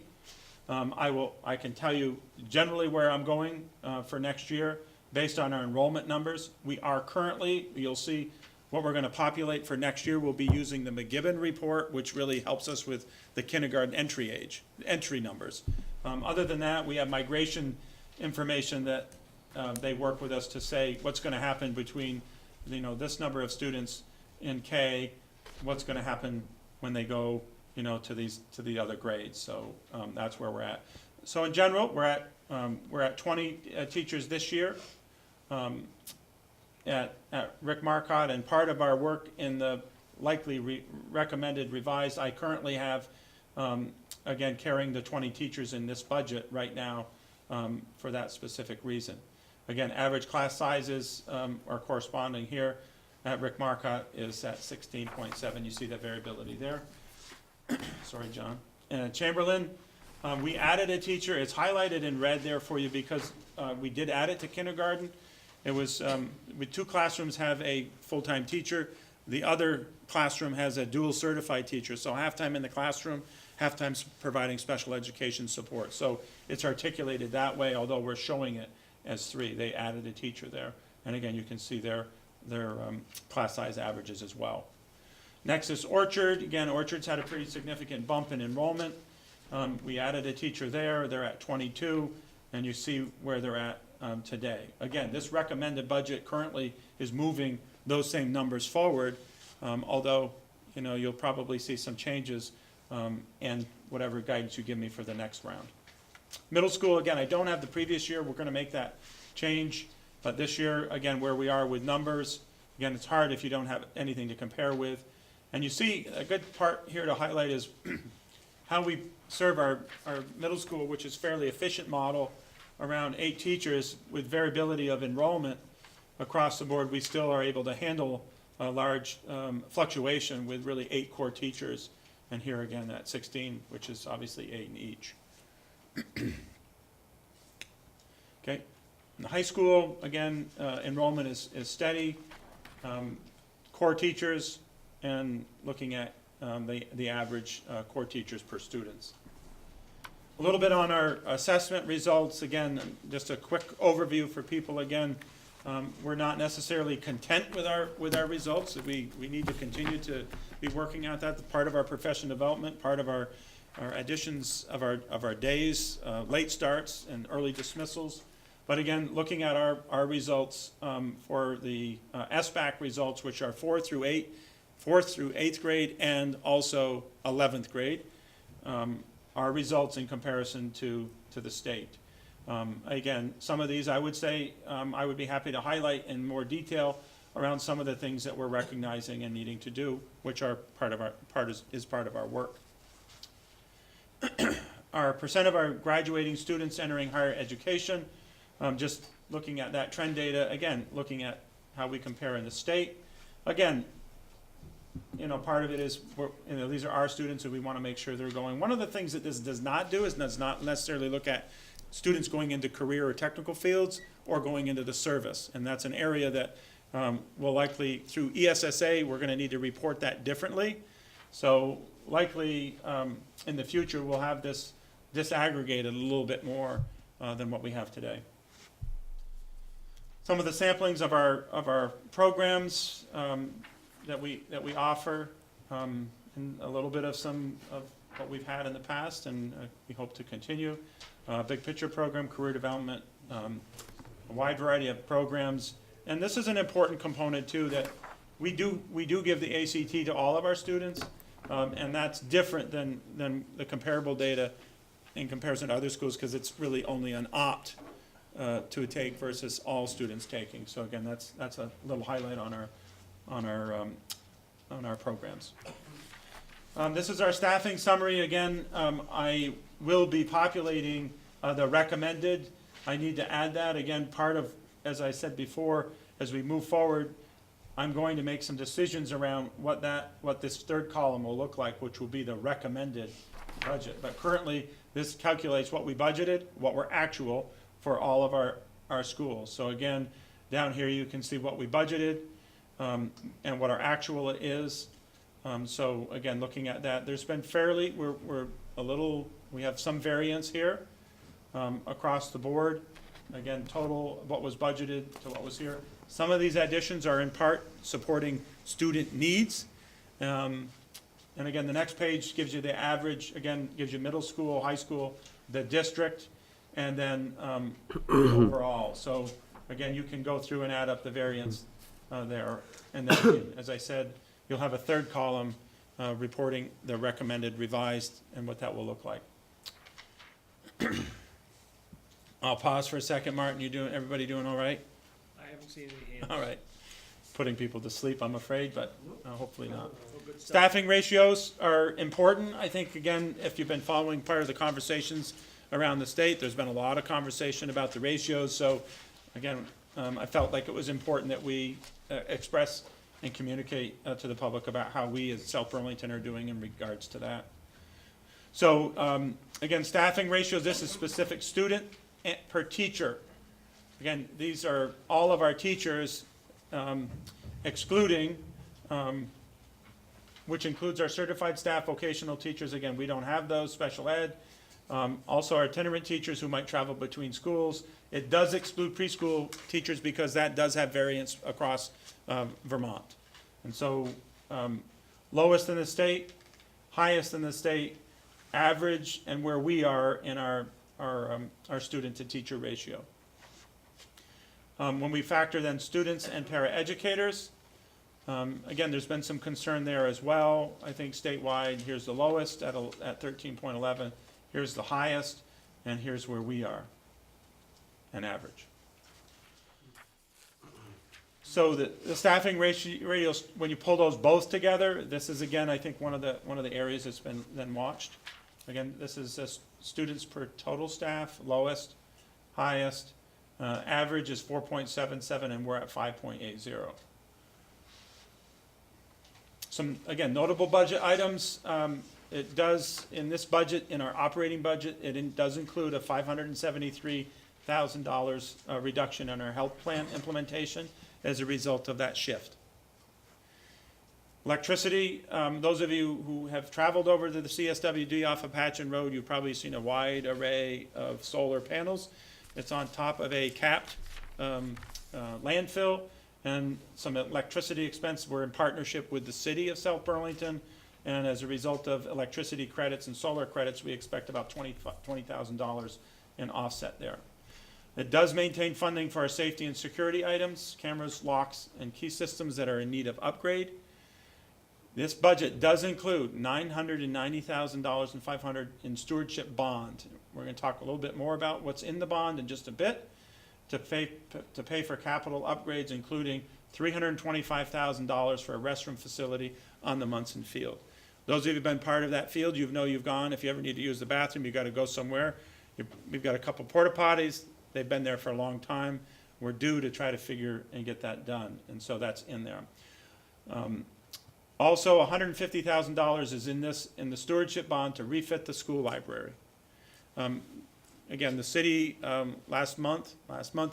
I can tell you generally where I'm going for next year based on our enrollment numbers. We are currently, you'll see what we're going to populate for next year. We'll be using the McGibbon report, which really helps us with the kindergarten entry numbers. Other than that, we have migration information that they work with us to say what's going to happen between this number of students in K, what's going to happen when they go to the other grades. So that's where we're at. So in general, we're at 20 teachers this year at Rick Marcotte, and part of our work in the likely recommended revised, I currently have again carrying the 20 teachers in this budget right now for that specific reason. Again, average class sizes are corresponding here. At Rick Marcotte is at 16.7. You see that variability there. Sorry, John. And at Chamberlain, we added a teacher. It's highlighted in red there for you because we did add it to kindergarten. It was, with 2 classrooms have a full-time teacher. The other classroom has a dual certified teacher. So half-time in the classroom, half-time providing special education support. So it's articulated that way, although we're showing it as 3. They added a teacher there. And again, you can see their class size averages as well. Next is Orchard. Again, Orchard's had a pretty significant bump in enrollment. We added a teacher there. They're at 22, and you see where they're at today. Again, this recommended budget currently is moving those same numbers forward, although, you know, you'll probably see some changes and whatever guidance you give me for the next round. Middle school, again, I don't have the previous year. We're going to make that change. But this year, again, where we are with numbers, again, it's hard if you don't have anything to compare with. And you see a good part here to highlight is how we serve our middle school, which is fairly efficient model, around 8 teachers with variability of enrollment across the board. We still are able to handle a large fluctuation with really 8 core teachers. And here again, at 16, which is obviously 8 in each. Okay. In the high school, again, enrollment is steady. Core teachers, and looking at the average core teachers per students. A little bit on our assessment results. Again, just a quick overview for people. Again, we're not necessarily content with our results. We need to continue to be working at that. Part of our professional development, part of our additions of our days, late starts and early dismissals. But again, looking at our results for the SBAC results, which are 4th through 8th grade, and also 11th grade, our results in comparison to the state. Again, some of these I would say I would be happy to highlight in more detail around some of the things that we're recognizing and needing to do, which are part of our work. Our percent of our graduating students entering higher education. Just looking at that trend data, again, looking at how we compare in the state. Again, you know, part of it is, you know, these are our students and we want to make sure they're going. One of the things that this does not do is does not necessarily look at students going into career or technical fields or going into the service. And that's an area that will likely, through ESSA, we're going to need to report that differently. So likely in the future, we'll have this disaggregated a little bit more than what we have today. Some of the samplings of our programs that we offer, and a little bit of some of what we've had in the past, and we hope to continue. Big picture program, career development, a wide variety of programs, and this is an important component too, that we do give the ACT to all of our students, and that's different than the comparable data in comparison to other schools, because it's really only an opt to take versus all students taking. So again, that's a little highlight on our programs. This is our staffing summary. Again, I will be populating the recommended. I need to add that. Again, part of, as I said before, as we move forward, I'm going to make some decisions around what this 3rd column will look like, which will be the recommended budget. But currently, this calculates what we budgeted, what we're actual for all of our schools. So again, down here you can see what we budgeted and what our actual is. So again, looking at that, there's been fairly, we have some variance here across the board. Again, total what was budgeted to what was here. Some of these additions are in part supporting student needs. And again, the next page gives you the average, again, gives you middle school, high school, the district, and then overall. So again, you can go through and add up the variance there. And then, as I said, you'll have a 3rd column reporting the recommended revised and what that will look like. I'll pause for a second. Martin, everybody doing all right? I haven't seen any hands. All right. Putting people to sleep, I'm afraid, but hopefully not. Staffing ratios are important. I think, again, if you've been following part of the conversations around the state, there's been a lot of conversation about the ratios. So again, I felt like it was important that we express and communicate to the public about how we as South Burlington are doing in regards to that. So, again, staffing ratios, this is specific student per teacher. Again, these are all of our teachers, excluding, which includes our certified staff, vocational teachers. Again, we don't have those, special ed. Also our itinerant teachers who might travel between schools. It does exclude preschool teachers because that does have variance across Vermont. And so lowest in the state, highest in the state, average, and where we are in our student to teacher ratio. When we factor then students and paraeducators, again, there's been some concern there as well. I think statewide, here's the lowest at 13.11, here's the highest, and here's where we are, an average. So the staffing ratios, when you pull those both together, this is again, I think one of the areas that's been then watched. Again, this is students per total staff, lowest, highest. Average is 4.77, and we're at 5.80. Some, again, notable budget items. It does, in this budget, in our operating budget, it does include a $573,000 reduction in our health plan implementation as a result of that shift. Electricity, those of you who have traveled over to the CSWD off of Patchen Road, you've probably seen a wide array of solar panels. It's on top of a capped landfill, and some electricity expense. We're in partnership with the city of South Burlington, and as a result of electricity credits and solar credits, we expect about $20,000 in offset there. It does maintain funding for our safety and security items, cameras, locks, and key systems that are in need of upgrade. This budget does include $990,000 and $500 in stewardship bond. We're going to talk a little bit more about what's in the bond in just a bit to pay for capital upgrades, including $325,000 for a restroom facility on the Munson Field. Those of you who've been part of that field, you know you've gone. If you ever need to use the bathroom, you've got to go somewhere. We've got a couple porta potties. They've been there for a long time. We're due to try to figure and get that done, and so that's in there. Also, $150,000 is in the stewardship bond to refit the school library. Again, the city last month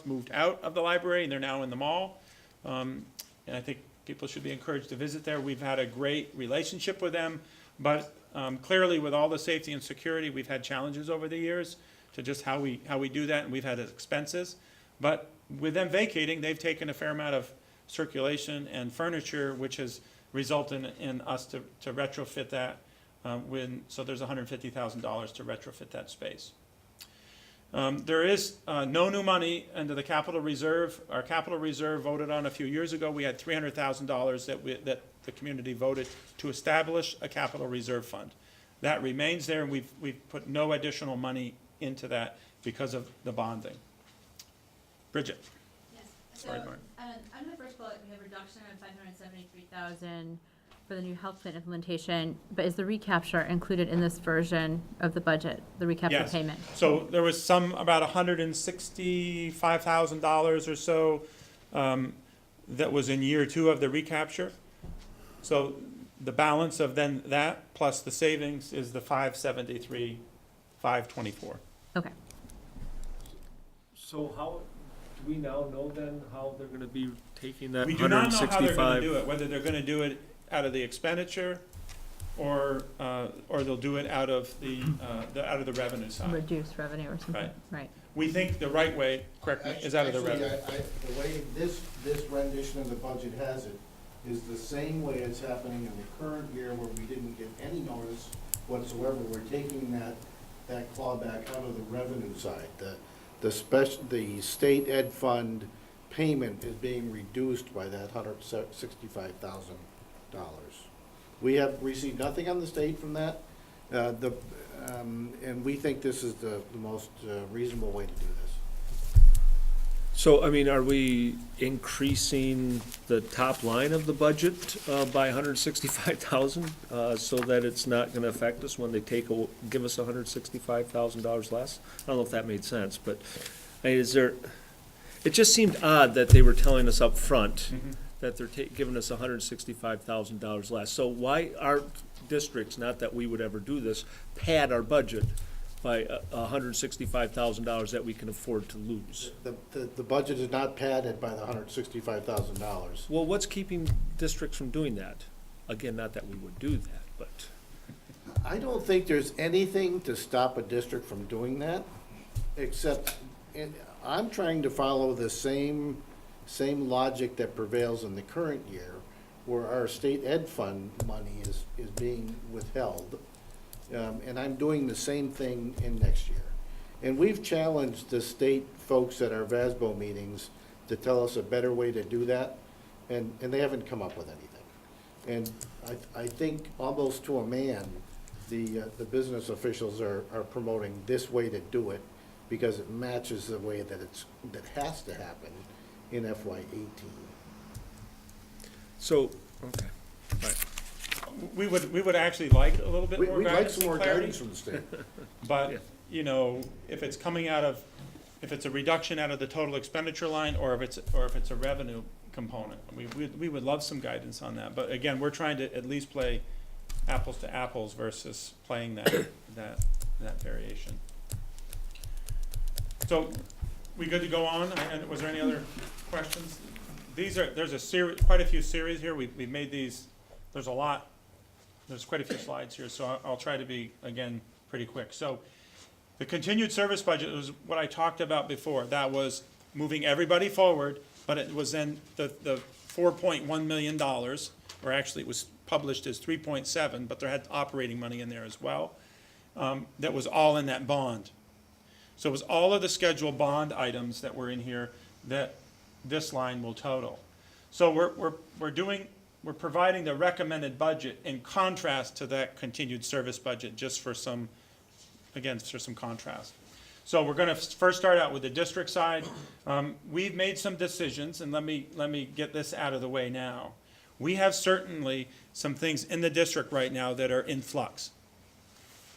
moved out of the library, and they're now in the mall. And I think people should be encouraged to visit there. We've had a great relationship with them, but clearly with all the safety and security, we've had challenges over the years to just how we do that, and we've had expenses. But with them vacating, they've taken a fair amount of circulation and furniture, which has resulted in us to retrofit that. So there's $150,000 to retrofit that space. There is no new money into the capital reserve. Our capital reserve voted on a few years ago. We had $300,000 that the community voted to establish a capital reserve fund. That remains there, and we've put no additional money into that because of the bonding. Bridget. Yes. Sorry, So, Martin. under the first bullet, we have reduction of $573,000 for the new health plan implementation, but is the recapture included in this version of the budget, the recapture Yes. payment? So there was about $165,000 or so that was in year 2 of the recapture. So the balance of then that plus the savings is the 573,524. Okay. So how, do we now know then how they're gonna be taking that We do not know how they're gonna 165? do it, whether they're gonna do it out of the expenditure or they'll do it out of the revenue side. Reduce revenue or something, Right. right? We think the right way, correct me, is out of the Actually, revenue. the way this rendition of the budget has it is the same way it's happening in the current year where we didn't get any notice whatsoever. We're taking that clawback out of the revenue side. The state ed fund payment is being reduced by that $165,000. We have received nothing on the state from that, and we think this is the most reasonable way to do this. So, I mean, are we increasing the top line of the budget by 165,000 so that it's not gonna affect us when they give us $165,000 less? I don't know if that made sense, but is there, It just seemed odd that they were telling us up front Mhm. that they're giving us $165,000 less. So why our districts, not that we would ever do this, pad our budget by $165,000 that we can afford to lose? The budget is not padded by the $165,000. Well, what's keeping districts from doing that? Again, not that we would do that, but. I don't think there's anything to stop a district from doing that, except, I'm trying to follow the same logic that prevails in the current year, where our state ed fund money is being withheld. And I'm doing the same thing in next year. And we've challenged the state folks at our VASBO meetings to tell us a better way to do that, and they haven't come up with anything. And I think almost to a man, the business officials are promoting this way to do it because it matches the way that that has to happen in FY18. So, okay. We would actually like a little bit more We'd like guidance some and more clarity, guidance from the state. Yeah. but, you know, if it's coming out of, if it's a reduction out of the total expenditure line, or if it's a revenue component, we would love some guidance on that. But again, we're trying to at least play apples to apples versus playing that variation. So, we good to go on? And was there any other questions? There's a series, quite a few series here. We've made these, there's a lot, there's quite a few slides here, so I'll try to be, again, pretty quick. So, the continued service budget was what I talked about before. That was moving everybody forward, but it was then the $4.1 million, or actually it was published as 3.7, but there had operating money in there as well. That was all in that bond. So it was all of the scheduled bond items that were in here that this line will total. So we're providing the recommended budget in contrast to that continued service budget, just for some, again, for some contrast. So we're gonna first start out with the district side. We've made some decisions, and let me get this out of the way now. We have certainly some things in the district right now that are in flux.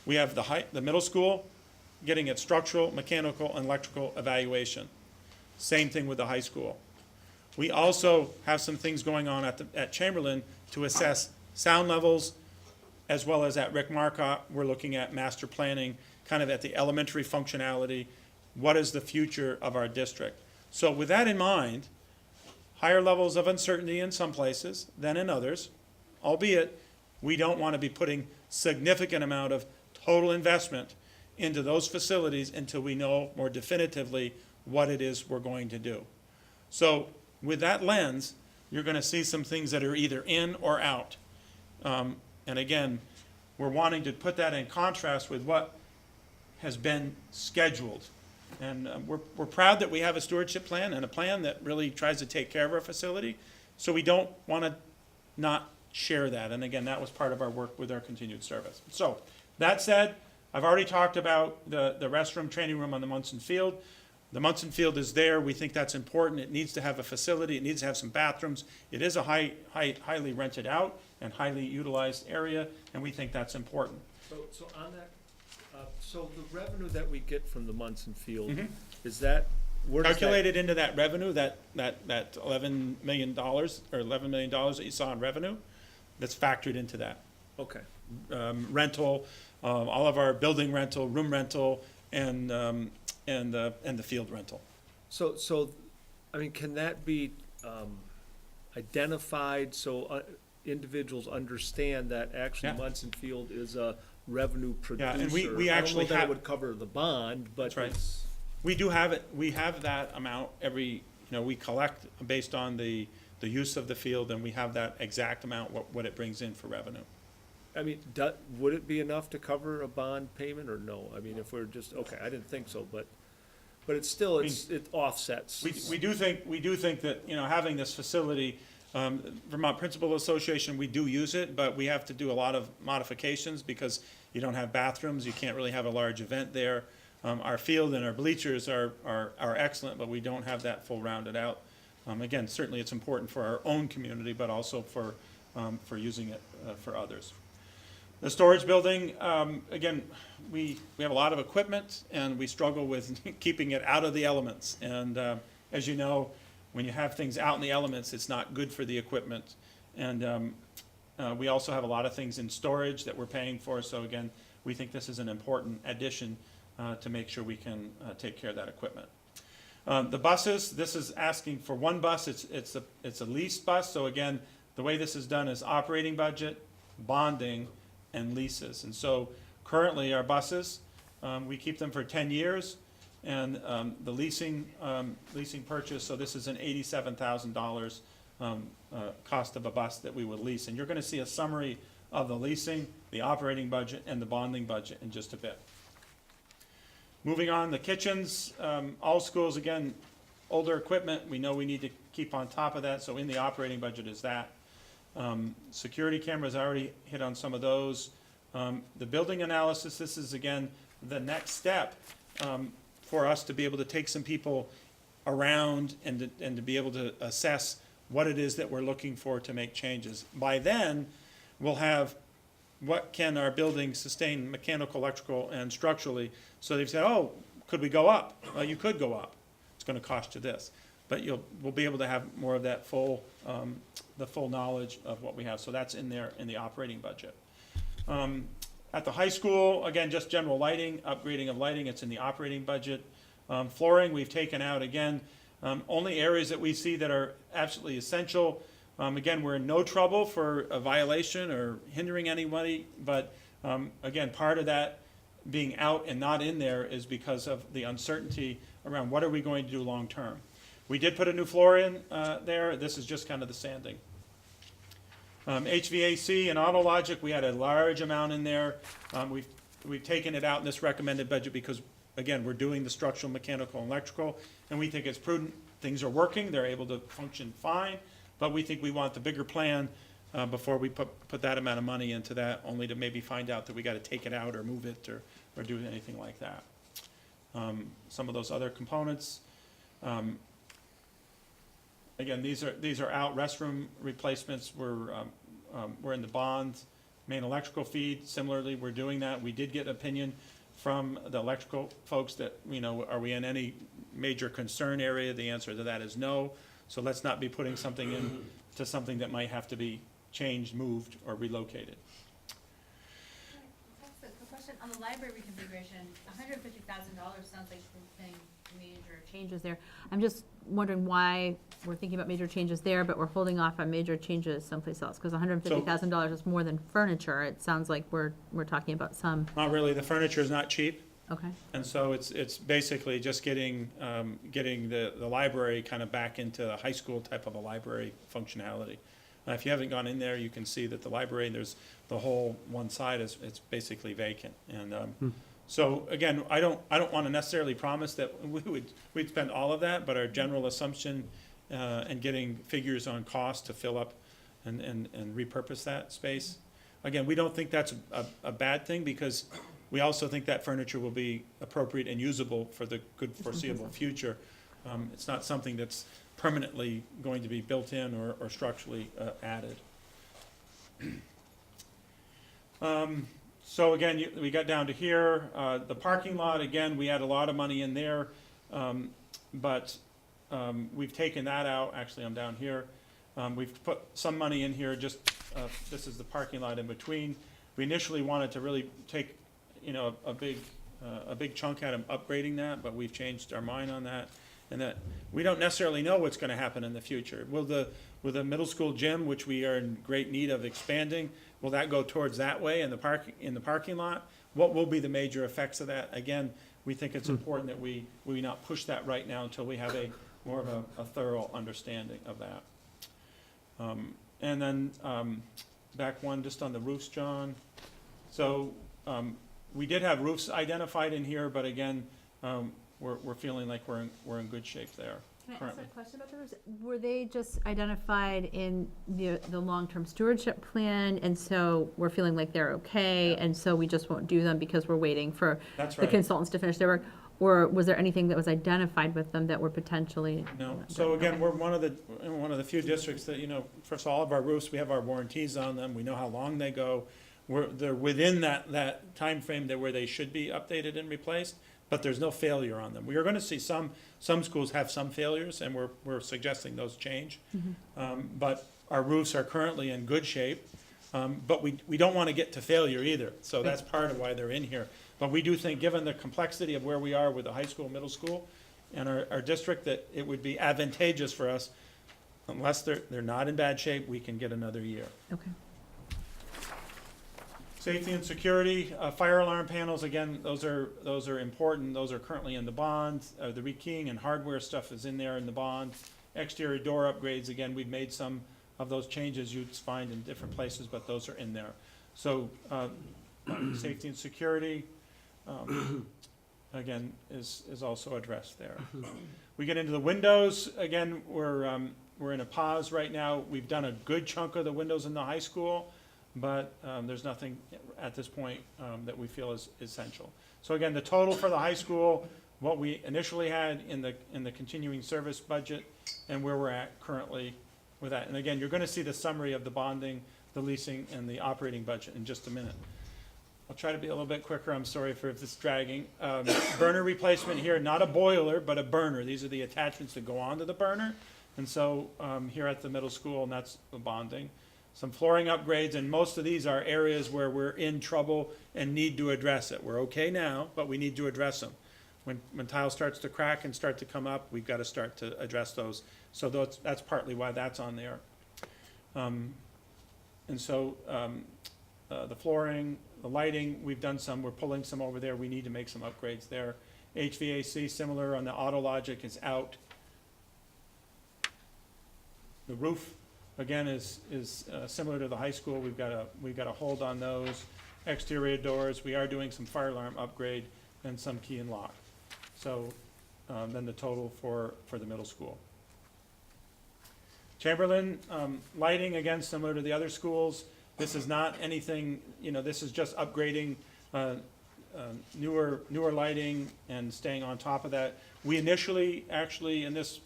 We have the middle school getting its structural, mechanical, and electrical evaluation. Same thing with the high school. We also have some things going on at Chamberlain to assess sound levels, as well as at Rick Marcotte, we're looking at master planning, kind of at the elementary functionality. What is the future of our district? So with that in mind, higher levels of uncertainty in some places than in others, albeit we don't want to be putting significant amount of total investment into those facilities until we know more definitively what it is we're going to do. So with that lens, you're going to see some things that are either in or out. And again, we're wanting to put that in contrast with what has been scheduled. And we're proud that we have a stewardship plan and a plan that really tries to take care of our facility. So we don't want to not share that. And again, that was part of our work with our continued service. So that said, I've already talked about the restroom training room on the Munson Field. The Munson Field is there. We think that's important. It needs to have a facility. It needs to have some bathrooms. It is a highly rented out and highly utilized area, and we think that's important. So on that, so the revenue that we get from the Munson Field, Mhm. is that, where does that? Calculated into that revenue, that $11 million, or $11 million that you saw in revenue, that's factored into that. Okay. Rental, all of our building rental, room rental, and the field rental. So, I mean, can that be identified so individuals understand that actually Yeah. Munson Field is a revenue producer? Yeah, and we I don't know actually that it have- would cover the bond, but That's right. it's, We do have it, we have that amount we collect based on the use of the field, and we have that exact amount, what it brings in for revenue. I mean, would it be enough to cover a bond payment or no? I mean, if we're just, okay, I didn't think so, but it's still, it offsets. We do think that, having this facility, Vermont Principal Association, we do use it, but we have to do a lot of modifications because you don't have bathrooms, you can't really have a large event there. Our field and our bleachers are excellent, but we don't have that full rounded out. Again, certainly it's important for our own community, but also for using it for others. The storage building, again, we have a lot of equipment and we struggle with keeping it out of the elements. And as you know, when you have things out in the elements, it's not good for the equipment. And we also have a lot of things in storage that we're paying for, so again, we think this is an important addition to make sure we can take care of that equipment. The buses, this is asking for one bus, it's a leased bus, so again, the way this is done is operating budget, bonding, and leases. And so currently our buses, we keep them for 10 years, and the leasing purchase, so this is an $87,000 cost of a bus that we would lease. And you're gonna see a summary of the leasing, the operating budget, and the bonding budget in just a bit. Moving on, the kitchens, all schools, again, older equipment, we know we need to keep on top of that, so in the operating budget is that. Security cameras, I already hit on some of those. The building analysis, this is again, the next step for us to be able to take some people around and to be able to assess what it is that we're looking for to make changes. By then, we'll have what can our building sustain mechanical, electrical, and structurally. So they've said, oh, could we go up? Well, you could go up. It's gonna cost you this. But we'll be able to have more of that the full knowledge of what we have. So that's in there in the operating budget. At the high school, again, just general lighting, upgrading of lighting, it's in the operating budget. Flooring, we've taken out, again, only areas that we see that are absolutely essential. Again, we're in no trouble for a violation or hindering anybody, but again, part of that being out and not in there is because of the uncertainty around what are we going to do long-term. We did put a new floor in there. This is just kind of the sanding. HVAC and AutoLogic, we had a large amount in there. We've taken it out in this recommended budget because, again, we're doing the structural, mechanical, and electrical, and we think it's prudent. Things are working. They're able to function fine, but we think we want the bigger plan before we put that amount of money into that, only to maybe find out that we got to take it out or move it or do anything like that. Some of those other components. Again, these are out. Restroom replacements, we're in the bonds. Main electrical feed, similarly, we're doing that. We did get opinion from the electrical folks that, are we in any major concern area? The answer to that is no. So let's not be putting something in to something that might have to be changed, moved, or relocated. That's a quick question. On the library reconfiguration, $150,000 sounds like we're paying major changes there. I'm just wondering why we're thinking about major changes there, but we're holding off on major changes someplace else, because $150,000 is more than furniture. It sounds like we're talking about some. Not really. The furniture is not cheap. Okay. And so it's basically just getting the library kind of back into a high school type of a library functionality. If you haven't gone in there, you can see that the library, there's the whole one side it's basically vacant. And so again, I don't want to necessarily promise that we'd spend all of that, but our general assumption and getting figures on cost to fill up and repurpose that space. Again, we don't think that's a bad thing, because we also think that furniture will be appropriate and usable for the good foreseeable future. It's not something that's permanently going to be built in or structurally added. So again, we got down to here. The parking lot, again, we had a lot of money in there, but we've taken that out. Actually, I'm down here. We've put some money in here, just this is the parking lot in between. We initially wanted to really take a big chunk out of upgrading that, but we've changed our mind on that, and that we don't necessarily know what's going to happen in the future. Will the middle school gym, which we are in great need of expanding, will that go towards that way in the parking lot? What will be the major effects of that? Again, we think it's important that we not push that right now until we have more of a thorough understanding of that. And then back one, just on the roofs, John. So we did have roofs identified in here, but again, we're feeling like we're in good shape there. Can I ask currently. a question about those? Were they just identified in the long-term stewardship plan, and so we're feeling like they're okay, and so we just won't do them because we're waiting for That's the right. consultants to finish their work? Or was there anything that was identified with them that were potentially? No. So again, we're one of the few districts that, first all of our roofs, we have our warranties on them. We know how long they go. They're within that time frame where they should be updated and replaced. but there's no failure on them. We are gonna see some schools have some failures, and we're suggesting those change. But our roofs are currently in good shape, but we don't wanna get to failure either, so that's part of why they're in here. But we do think, given the complexity of where we are with the high school, middle school, and our district, that it would be advantageous for us, unless they're not in bad shape, we can get another year. Okay. Safety and security, fire alarm panels, again, those are important. Those are currently in the bond. The rekeying and hardware stuff is in there in the bond. Exterior door upgrades, again, we've made some of those changes you'd find in different places, but those are in there. So, safety and security, again, is also addressed there. We get into the windows, again, we're in a pause right now. We've done a good chunk of the windows in the high school, but there's nothing at this point that we feel is essential. So again, the total for the high school, what we initially had in the continuing service budget, and where we're at currently with that. And again, you're gonna see the summary of the bonding, the leasing, and the operating budget in just a minute. I'll try to be a little bit quicker, I'm sorry for if this is dragging. Burner replacement here, not a boiler, but a burner. These are the attachments that go onto the burner. And so here at the middle school, and that's the bonding. Some flooring upgrades, and most of these are areas where we're in trouble and need to address it. We're okay now, but we need to address them. When tile starts to crack and start to come up, we've got to start to address those. So that's partly why that's on there. And so the flooring, the lighting, we're pulling some over there. We need to make some upgrades there. HVAC, similar on the AutoLogic, is out. The roof, again, is similar to the high school. We've got a hold on those. Exterior doors, we are doing some fire alarm upgrade and some key and lock. So then the total for the middle school. Chamberlain, lighting, again, similar to the other schools. This is not anything, this is just upgrading newer lighting and staying on top of that. We initially, actually, in this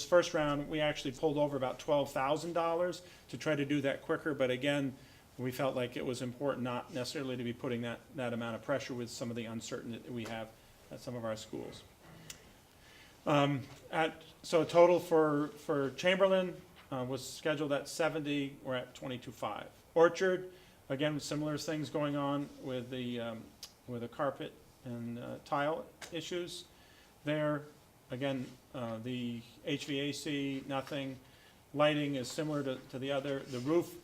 first round, we actually pulled over about $12,000 to try to do that quicker, but again, we felt like it was important not necessarily to be putting that amount of pressure with some of the uncertainty that we have at some of our schools. So a total for Chamberlain was scheduled at 70, we're at 22.5. Orchard, again, similar things going on with the carpet and tile issues there. Again, the HVAC, nothing. Lighting is similar to the other. The roof,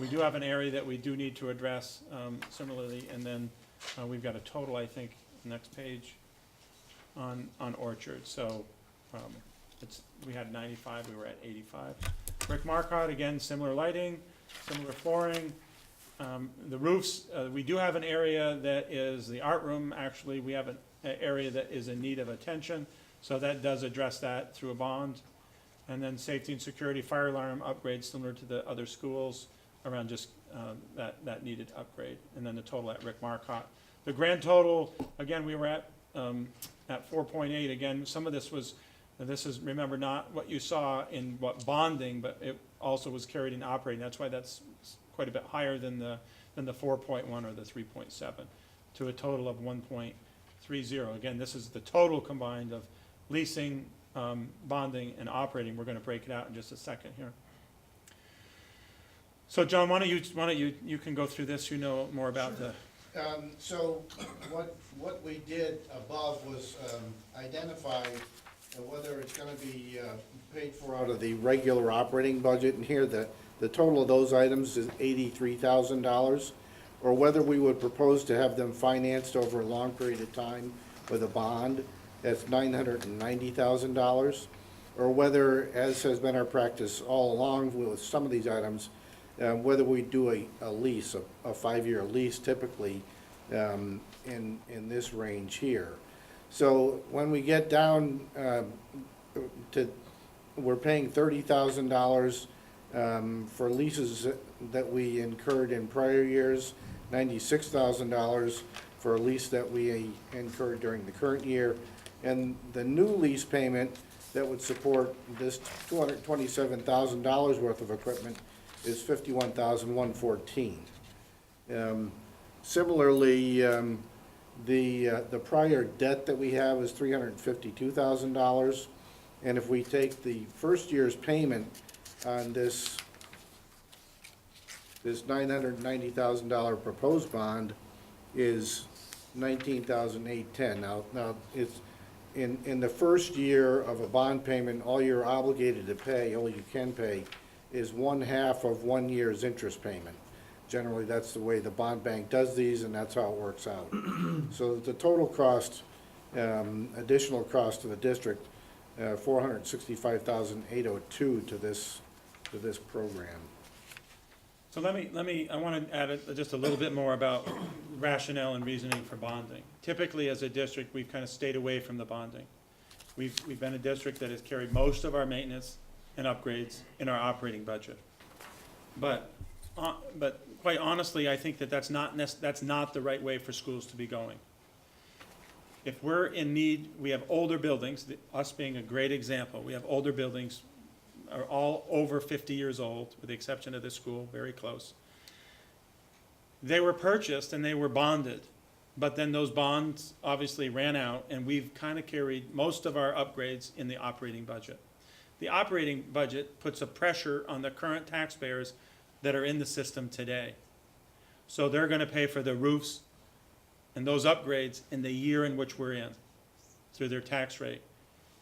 we do have an area that we do need to address similarly, and then we've got a total, I think, next page, on Orchard. So we had 95, we were at 85. Rick Marcotte, again, similar lighting, similar flooring. The roofs, we do have an area that is the art room. Actually, we have an area that is in need of attention. So that does address that through a bond. And then safety and security, fire alarm upgrades similar to the other schools around just that needed upgrade. And then the total at Rick Marcotte. The grand total, again, we were at 4.8. Again, some of this is, remember, not what you saw in what bonding, but it also was carried in operating. That's why that's quite a bit higher than the 4.1 or the 3.7 to a total of 1.30. Again, this is the total combined of leasing, bonding, and operating. We're going to break it out in just a second here. So, John, why don't you can go through this. You know more about Sure. So what we did above was identify whether it's going to be paid for out of the regular operating budget, and here the total of those items is $83,000, or whether we would propose to have them financed over a long period of time with a bond. That's $990,000, or whether, as has been our practice all along with some of these items, whether we do a lease, a 5-year lease typically in this range here. So when we get down we're paying $30,000 for leases that we incurred in prior years, $96,000 for a lease that we incurred during the current year, and the new lease payment that would support this $227,000 worth of equipment is $51,114. Similarly, The prior debt that we have is $352,000. And if we take the first year's payment on this $990,000 proposed bond is $19,810. Now, it's, in the first year of a bond payment, all you're obligated to pay, all you can pay, is 1/2 of 1 year's interest payment. Generally, that's the way the bond bank does these, and that's how it works out. So the total cost, additional cost to the district, $465,802 to this program. So I want to add just a little bit more about rationale and reasoning for bonding. Typically, as a district, we've kind of stayed away from the bonding. We've been a district that has carried most of our maintenance and upgrades in our operating budget. But quite honestly, I think that's not the right way for schools to be going. If we're in need, we have older buildings, us being a great example, we have older buildings, are all over 50 years old, with the exception of this school, very close. They were purchased and they were bonded, but then those bonds obviously ran out, and we've kind of carried most of our upgrades in the operating budget. The operating budget puts a pressure on the current taxpayers that are in the system today. So they're going to pay for the roofs and those upgrades in the year in which we're in, through their tax rate.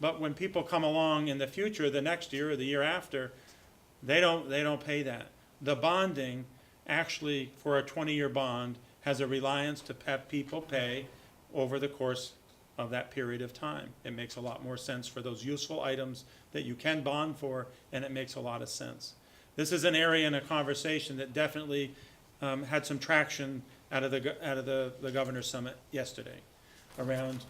But when people come along in the future, the next year or the year after, they don't pay that. The bonding, actually, for a 20-year bond, has a reliance to have people pay over the course of that period of time. It makes a lot more sense for those useful items that you can bond for, and it makes a lot of sense. This is an area in a conversation that definitely had some traction out of the governor's summit yesterday around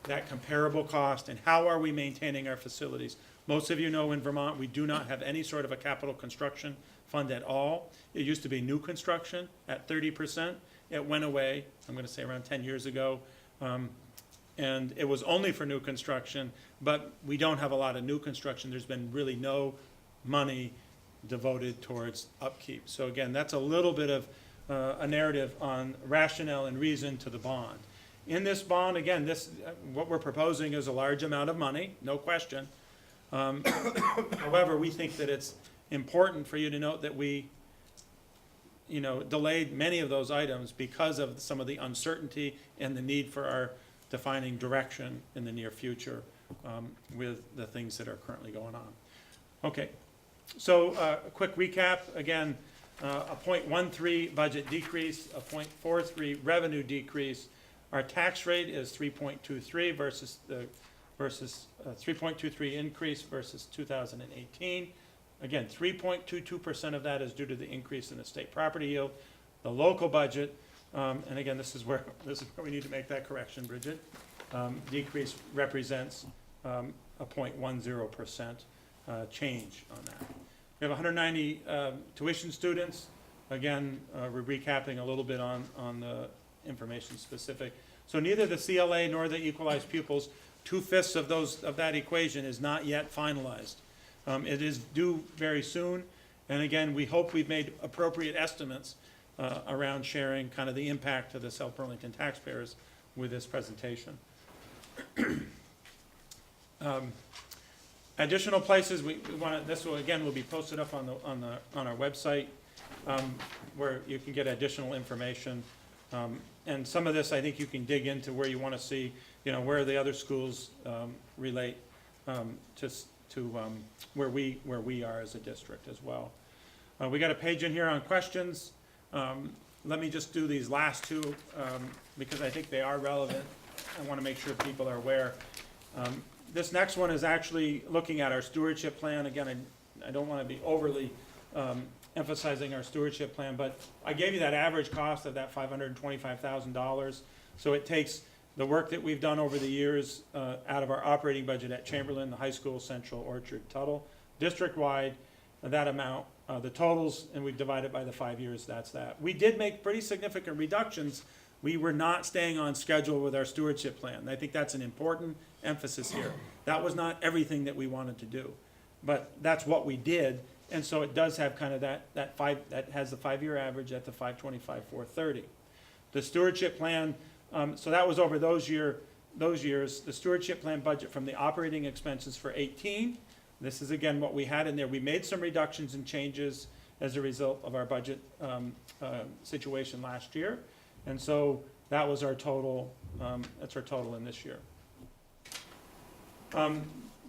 that comparable cost and how are we maintaining our facilities. Most of you know in Vermont, we do not have any sort of a capital construction fund at all. It used to be new construction at 30%. It went away, I'm going to say around 10 years ago, and it was only for new construction, but we don't have a lot of new construction. There's been really no money devoted towards upkeep. So again, that's a little bit of a narrative on rationale and reason to the bond. In this bond, again, what we're proposing is a large amount of money, no question. However, we think that it's important for you to note that we, delayed many of those items because of some of the uncertainty and the need for our defining direction in the near future with the things that are currently going on. Okay, so a quick recap. Again, a 0.13 budget decrease, a 0.43 revenue decrease. Our tax rate is 3.23 versus 3.23 increase versus 2018. Again, 3.22% of that is due to the increase in the state property yield. The local budget, and again, this is where we need to make that correction, Bridget. Decrease represents a 0.10% change on that. We have 190 tuition students. Again, we're recapping a little bit on the information specific. So neither the CLA nor the equalized pupils, 2/5 of that equation is not yet finalized. It is due very soon, and again, we hope we've made appropriate estimates around sharing kind of the impact to the South Burlington taxpayers with this presentation. Additional places we want to, this will again will be posted up on our website where you can get additional information. And some of this, I think you can dig into where you want to see, where the other schools relate to where we are as a district as well. We got a page in here on questions. Let me just do these last two because I think they are relevant. I want to make sure people are aware. This next one is actually looking at our stewardship plan. Again, I don't want to be overly emphasizing our stewardship plan, but I gave you that average cost of that $525,000. So it takes the work that we've done over the years out of our operating budget at Chamberlain, the high school, Central, Orchard, Tuttle, district-wide, that amount, the totals, and we've divided by the 5 years, that's that. We did make pretty significant reductions. We were not staying on schedule with our stewardship plan. I think that's an important emphasis here. That was not everything that we wanted to do, but that's what we did. And so it does have kind of that has the 5-year average at the 525, 430. The stewardship plan So that was over those years. The stewardship plan budget from the operating expenses for 18. This is again what we had in there. We made some reductions and changes as a result of our budget situation last year. And so that was our total, that's our total in this year.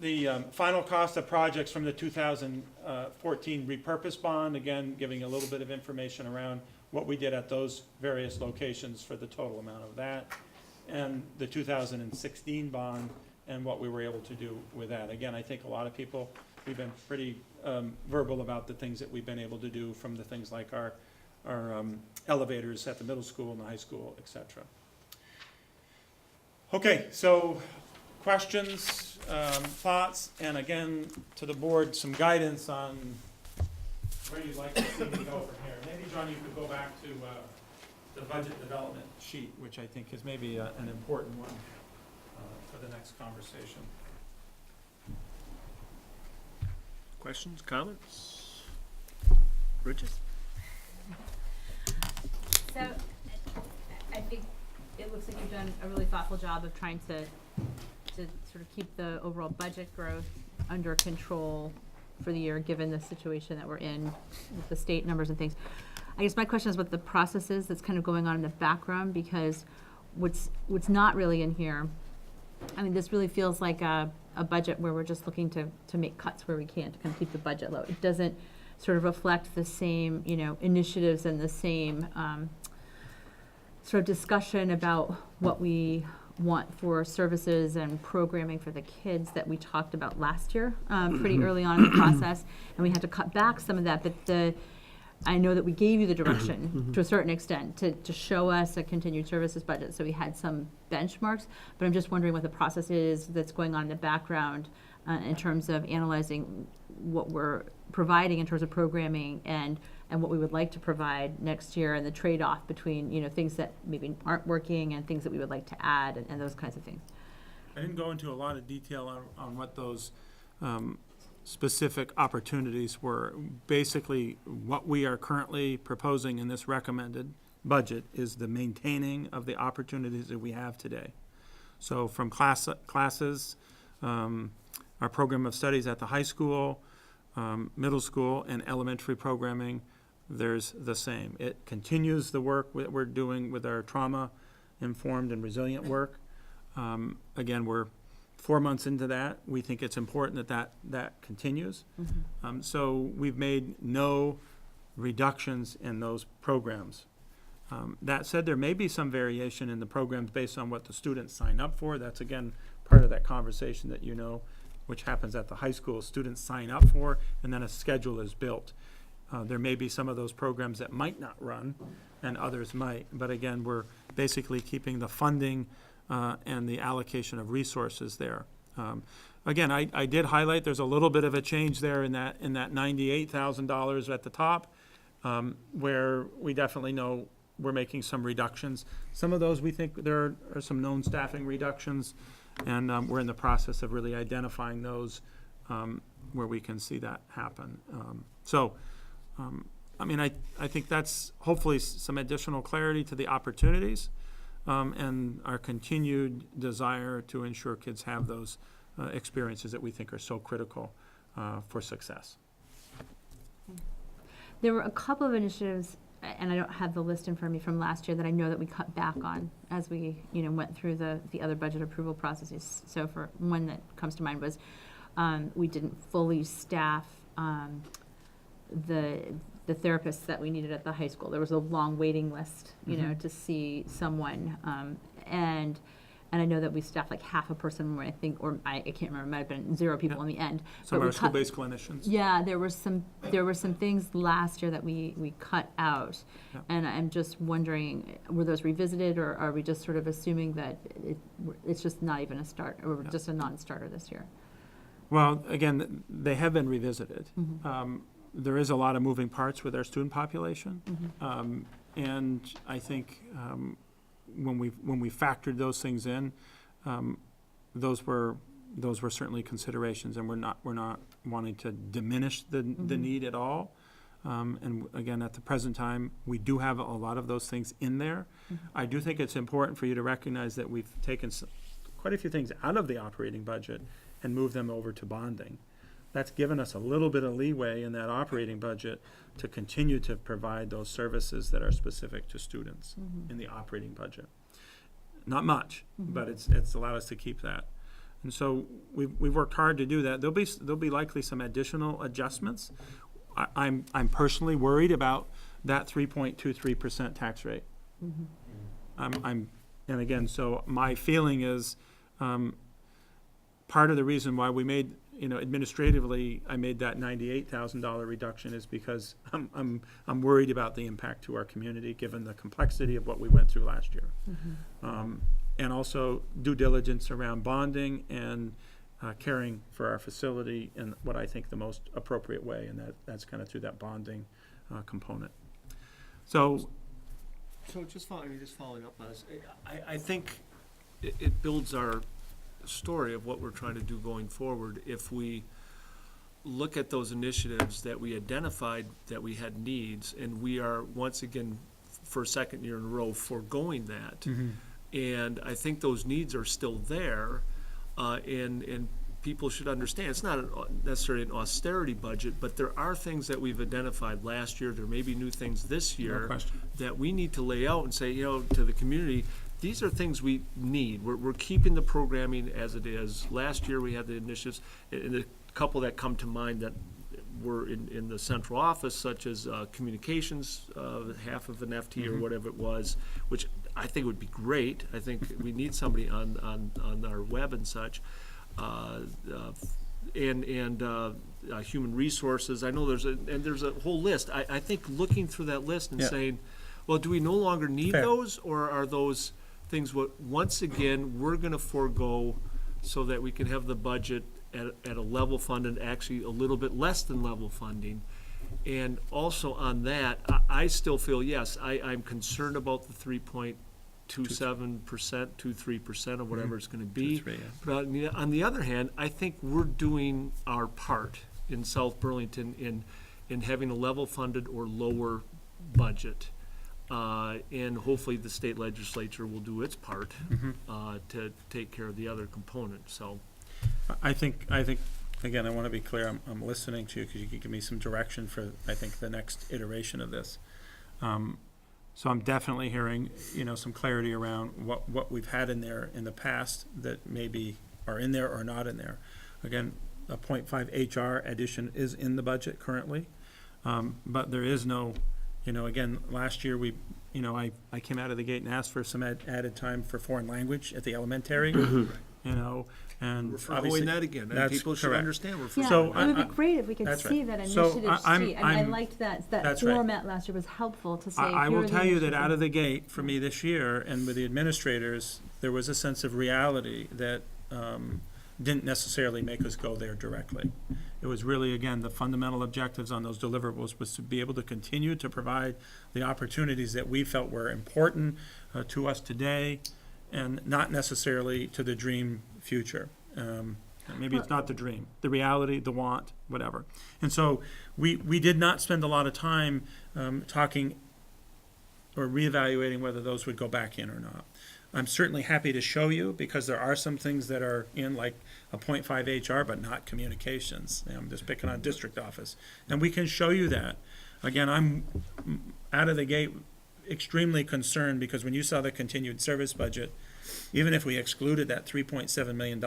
The final cost of projects from the 2014 repurpose bond, again, giving a little bit of information around what we did at those various locations for the total amount of that. And the 2016 bond and what we were able to do with that. Again, I think a lot of people, we've been pretty verbal about the things that we've been able to do, from the things like our elevators at the middle school and the high school, et cetera. Okay, so questions, thoughts, and again, to the board, some guidance on where you'd like to see me go from here. Maybe, John, you could go back to the budget development sheet, which I think is maybe an important one for the next conversation. Questions, comments? Bridget? So, I think it looks like you've done a really thoughtful job of trying to sort of keep the overall budget growth under control for the year, given the situation that we're in with the state numbers and things. I guess my question is what the process is that's kind of going on in the background, because what's not really in here, I mean, this really feels like a budget where we're just looking to make cuts where we can to kind of keep the budget low. It doesn't sort of reflect the same, initiatives and the same sort of discussion about what we want for services and programming for the kids that we talked about last year, pretty early on in the process, and we had to cut back some of that. But I know that we gave you the direction to a certain extent to show us a continued services budget, so we had some benchmarks. But I'm just wondering what the process is that's going on in the background in terms of analyzing what we're providing in terms of programming and what we would like to provide next year, and the trade-off between things that maybe aren't working and things that we would like to add, and those kinds of things. I didn't go into a lot of detail on what those specific opportunities were. Basically, what we are currently proposing in this recommended budget is the maintaining of the opportunities that we have today. So from classes, our program of studies at the high school, middle school, and elementary programming, there's the same. It continues the work that we're doing with our trauma-informed and resilient work. Again, we're 4 months into that. We think it's important that continues. So we've made no reductions in those programs. That said, there may be some variation in the programs based on what the students sign up for. That's, again, part of that conversation that which happens at the high school. Students sign up for, and then a schedule is built. There may be some of those programs that might not run, and others might. But again, we're basically keeping the funding and the allocation of resources there. Again, I did highlight there's a little bit of a change there in that $98,000 at the top, where we definitely know we're making some reductions. Some of those we think there are some known staffing reductions, and we're in the process of really identifying those where we can see that happen. I think that's hopefully some additional clarity to the opportunities and our continued desire to ensure kids have those experiences that we think are so critical for success. There were a couple of initiatives, and I don't have the list in front of me, from last year that I know that we cut back on as we went through the other budget approval processes. So for one that comes to mind was we didn't fully staff the therapists that we needed at the high school. There was a long waiting list, to see someone, and I know that we staffed like half a person, I think, or I can't remember, it might have been 0 people in the end. Some of our school-based clinicians. Yeah, there were some things last year that we cut out, and I'm just wondering, were those revisited, or are we just sort of assuming that it's just not even a start, or just a non-starter this year? Well, again, they have been revisited. There is a lot of moving parts with our student population, and I think when we factored those things in, those were certainly considerations, and we're not wanting to diminish the need at all. And again, at the present time, we do have a lot of those things in there. I do think it's important for you to recognize that we've taken quite a few things out of the operating budget and moved them over to bonding. That's given us a little bit of leeway in that operating budget to continue to provide those services that are specific to students in the operating budget. Not much, but it's allowed us to keep that. And so we've worked hard to do that. There'll be likely some additional adjustments. I'm personally worried about that 3.23% tax rate. And again, so my feeling is, part of the reason why we made, administratively, I made that $98,000 reduction is because I'm worried about the impact to our community, given the complexity of what we went through last year. And also due diligence around bonding and caring for our facility in what I think the most appropriate way, and that's kind of through that bonding component. So just following up on this, I think it builds our story of what we're trying to do going forward if we look at those initiatives that we identified that we had needs, and we are once again for a second year in a row foregoing that. And I think those needs are still there, and people should understand it's not necessarily an austerity budget, but there are things that we've identified last year. There may be new things this year that we need to lay out and say, to the community, these are things we need. We're keeping the programming as it is. Last year we had the initiatives, and a couple that come to mind that were in the central office, such as communications, half of an FT or whatever it was, which I think would be great. I think we need somebody on our web and such. Human resources. I know there's a whole list. I think looking through that list and saying, well, do we no longer need those, or are those things what once again we're going to forego so that we can have the budget at a level funded, actually a little bit less than level funding. And also on that, I still feel, yes, I'm concerned about the 3.27%, 23% or whatever it's going to be. But on the other hand, I think we're doing our part in South Burlington in having a level funded or lower budget. And hopefully the state legislature will do its part to take care of the other component. So I think again, I want to be clear, I'm listening to you because you can give me some direction for, I think, the next iteration of this. So I'm definitely hearing, some clarity around what we've had in there in the past that maybe are in there or not in there. Again, a 0.5 HR addition is in the budget currently, but there is no, again, last year I came out of the gate and asked for some added time for foreign language at the elementary, and we're obviously foregoing that again, and that's people should correct. understand we're Yeah, So it would be great if we could that's see right. that So initiative sheet. I liked that that's right. format last year was helpful to say. I here will are the tell you that initiatives. out of the gate, for me this year, and with the administrators, there was a sense of reality that didn't necessarily make us go there directly. It was really, again, the fundamental objectives on those deliverables was to be able to continue to provide the opportunities that we felt were important to us today, and not necessarily to the dream future. Maybe it's not the dream, the reality, the want, whatever. And so we did not spend a lot of time talking or reevaluating whether those would go back in or not. I'm certainly happy to show you, because there are some things that are in, like a 0.5 HR, but not communications. I'm just picking on district office. And we can show you that. Again, I'm out of the gate extremely concerned, because when you saw the continued service budget, even if we excluded that $3.7 million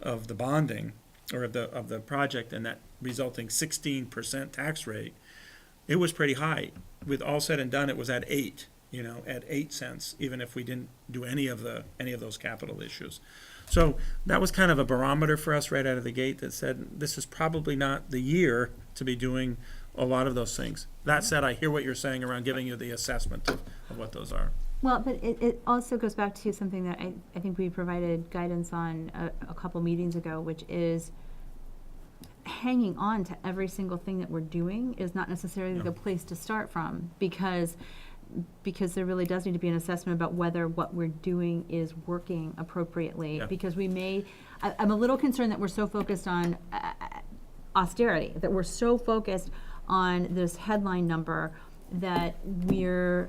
of the bonding, or of the project, and that resulting 16% tax rate, it was pretty high. With all said and done, it was at 8, at 8 cents, even if we didn't do any of those capital issues. So that was kind of a barometer for us right out of the gate that said, this is probably not the year to be doing a lot of those things. That said, I hear what you're saying around giving you the assessment of what those are. Well, but it also goes back to something that I think we provided guidance on a couple meetings ago, which is hanging on to every single thing that we're doing is not necessarily the place to start from, because there really does need to be an assessment about whether what we're doing is working appropriately. Yeah. Because I'm a little concerned that we're so focused on austerity, that we're so focused on this headline number that we're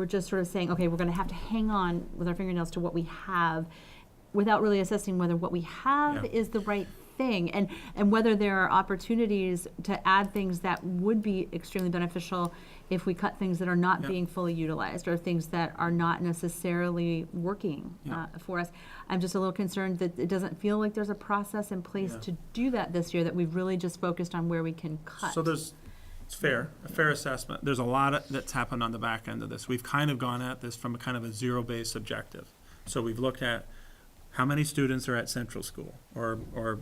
just sort of saying, okay, we're gonna have to hang on with our fingernails to what we have without really assessing whether what we have Yeah. is the right thing, and whether there are opportunities to add things that would be extremely beneficial if we cut things that are not Yeah. being fully utilized, or things that are not necessarily working Yeah. for us. I'm just a little concerned that it doesn't feel like there's a process in place Yeah. to do that this year, that we've really just focused on where we can cut. So it's a fair assessment. There's a lot that's happened on the back end of this. We've kind of gone at this from a kind of a zero-based objective. So we've looked at how many students are at Central School, or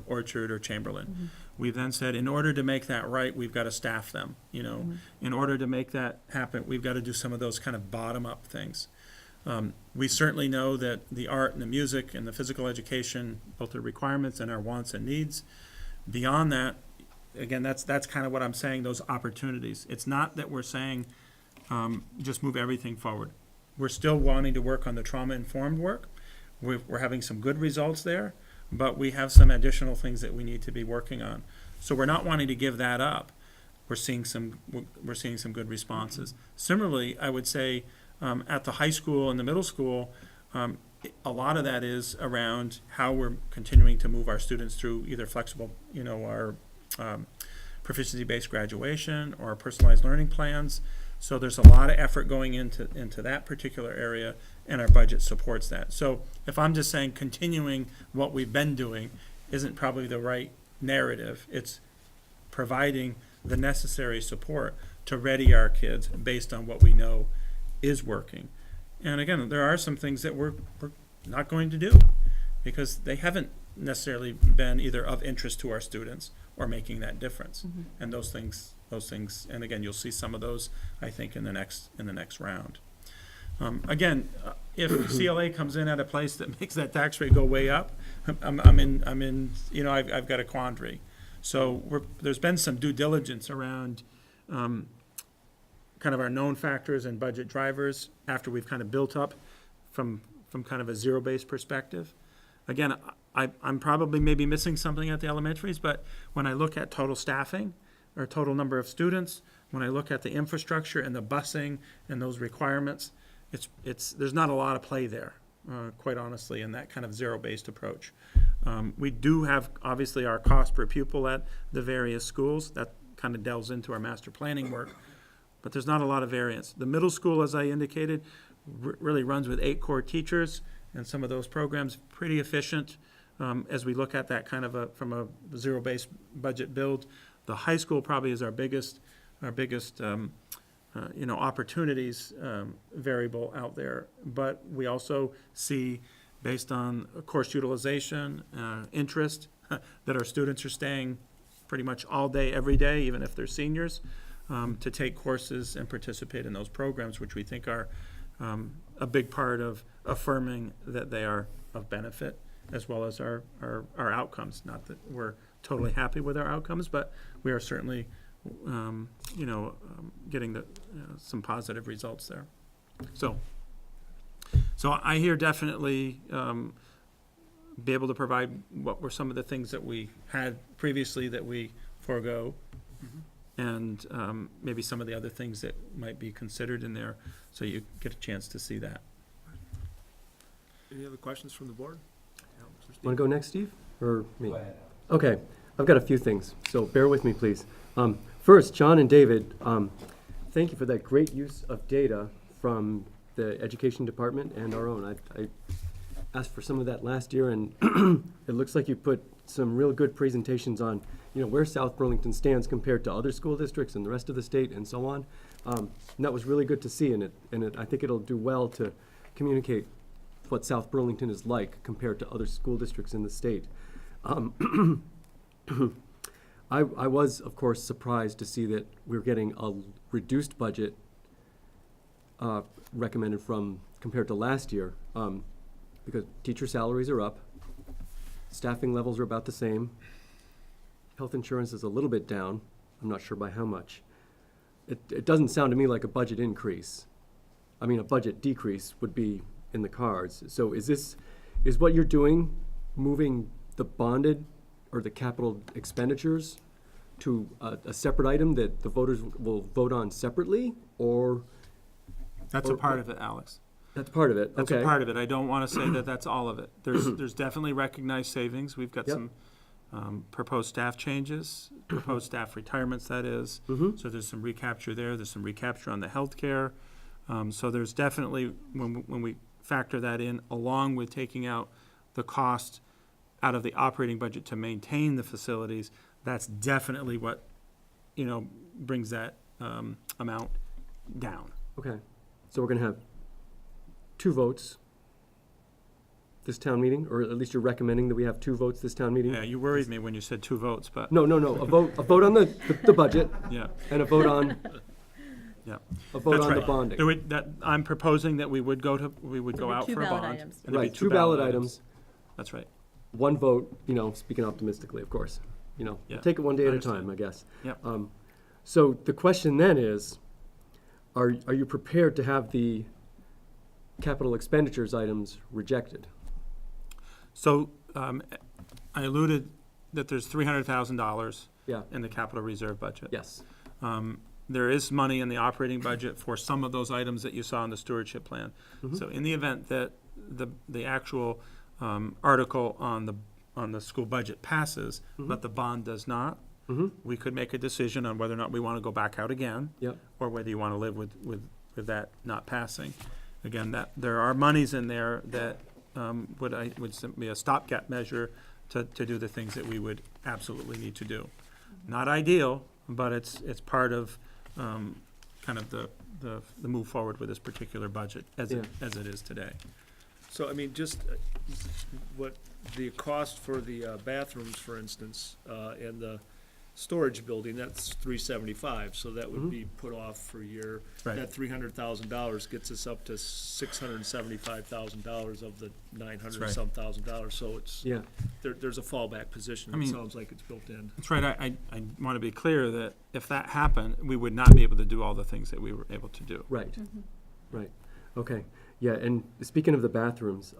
Orchard, or Chamberlain. We've then said, in order to make that right, we've got to staff them, you know. In order to make that happen, we've got to do some of those kind of bottom-up things. We certainly know that the art and the music and the physical education, both the requirements and our wants and needs. Beyond that, again, that's kind of what I'm saying, those opportunities. It's not that we're saying, just move everything forward. We're still wanting to work on the trauma-informed work. We're having some good results there, but we have some additional things that we need to be working on. So we're not wanting to give that up. We're seeing some good responses. Similarly, I would say, at the high school and the middle school, a lot of that is around how we're continuing to move our students through either flexible, you know, our proficiency-based graduation or personalized learning plans. So there's a lot of effort going into that particular area, and our budget supports that. So if I'm just saying continuing what we've been doing isn't probably the right narrative, it's providing the necessary support to ready our kids based on what we know is working. And again, there are some things that we're not going to do because they haven't necessarily been either of interest to our students or making that difference. And those things, and again, you'll see some of those, I think, in the next round. Again, if CLA comes in at a place that makes that tax rate go way up, I'm in, you know, I've got a quandary. So there's been some due diligence around kind of our known factors and budget drivers after we've kind of built up from kind of a zero-based perspective. Again, I'm probably maybe missing something at the elementaries, but when I look at total staffing or total number of students, when I look at the infrastructure and the busing and those requirements, there's not a lot of play there, quite honestly, in that kind of zero-based approach. We do have, obviously, our cost per pupil at the various schools. That kind of delves into our master planning work, but there's not a lot of variance. The middle school, as I indicated, really runs with 8 core teachers, and some of those programs pretty efficient as we look at that kind of from a zero-based budget build. The high school probably is our biggest you know, opportunities variable out there. But we also see, based on course utilization, interest, that our students are staying pretty much all day, every day, even if they're seniors, to take courses and participate in those programs, which we think are a big part of affirming that they are of benefit, as well as our outcomes. Not that we're totally happy with our outcomes, but we are certainly you know, getting some positive results there. So I hear definitely be able to provide what were some of the things that we had previously that we forego, and maybe some of the other things that might be considered in there, so you get a chance to see that. Any other questions from the board? Want to go next, Steve, or me? Okay, I've got a few things, so bear with me, please. First, John and David, thank you for that great use of data from the education department and our own. I asked for some of that last year, and it looks like you put some real good presentations on, you know, where South Burlington stands compared to other school districts and the rest of the state and so on. And that was really good to see, and I think it'll do well to communicate what South Burlington is like compared to other school districts in the state. I was, of course, surprised to see that we're getting a reduced budget recommended compared to last year, because teacher salaries are up, staffing levels are about the same, health insurance is a little bit down, I'm not sure by how much. It doesn't sound to me like a budget increase. I mean, a budget decrease would be in the cards. So is what you're doing moving the bonded or the capital expenditures to a separate item that the voters will vote on separately, or That's a part of it, Alex. that's part of it? That's Okay. a part of it. I don't want to say that that's all of it. There's definitely recognized savings. We've got Yep. some proposed staff changes, proposed staff retirements, that is. Mhm. So there's some recapture there. There's some recapture on the healthcare. So there's definitely, when we factor that in, along with taking out the cost out of the operating budget to maintain the facilities, that's definitely what, brings that amount down. Okay, so we're gonna have 2 votes this town meeting, or at least you're recommending that we have 2 votes this town meeting? Yeah, you worried me when you said 2 votes, but, No, a vote on the budget, yeah, and a vote on, yeah. a vote That's on the right. bonding. I'm proposing that we would go There'd out be for a two ballot bond. items. and there'd be Right, 2 ballot items, That's right. 1 vote, speaking optimistically, of course. Yeah, Take it one day at a understood. time, I guess. Yep. So the question then is, are you prepared to have the capital expenditures items rejected? So, I alluded that there's $300,000 Yeah, in the capital reserve budget. yes. There is money in the operating budget for some of those items that you saw in the stewardship plan. Mhm. So in the event that the actual article on the school budget passes, Mhm. but the bond does not, Mm-hmm, we could make a decision on whether or not we want to go back out again, yep, or whether you want to live with that not passing. Again, that, there are monies in there that would simply be a stopgap measure to do the things that we would absolutely need to do. Not ideal, but it's part of kind of the move forward with this particular budget as it is today. So, I mean, just what the cost for the bathrooms, for instance, and the storage building, that's $375, so that would Mhm. be put off for a year. Right. That $300,000 gets us up to $675,000 of the 900 right. some thousand dollars, so it's, yeah, there's a fallback position, I it mean- sounds like it's built in. That's right. I want to be clear that if that happened, we would not be able to do all the things that we were able to do. right, right. Okay, yeah, and speaking of the bathrooms,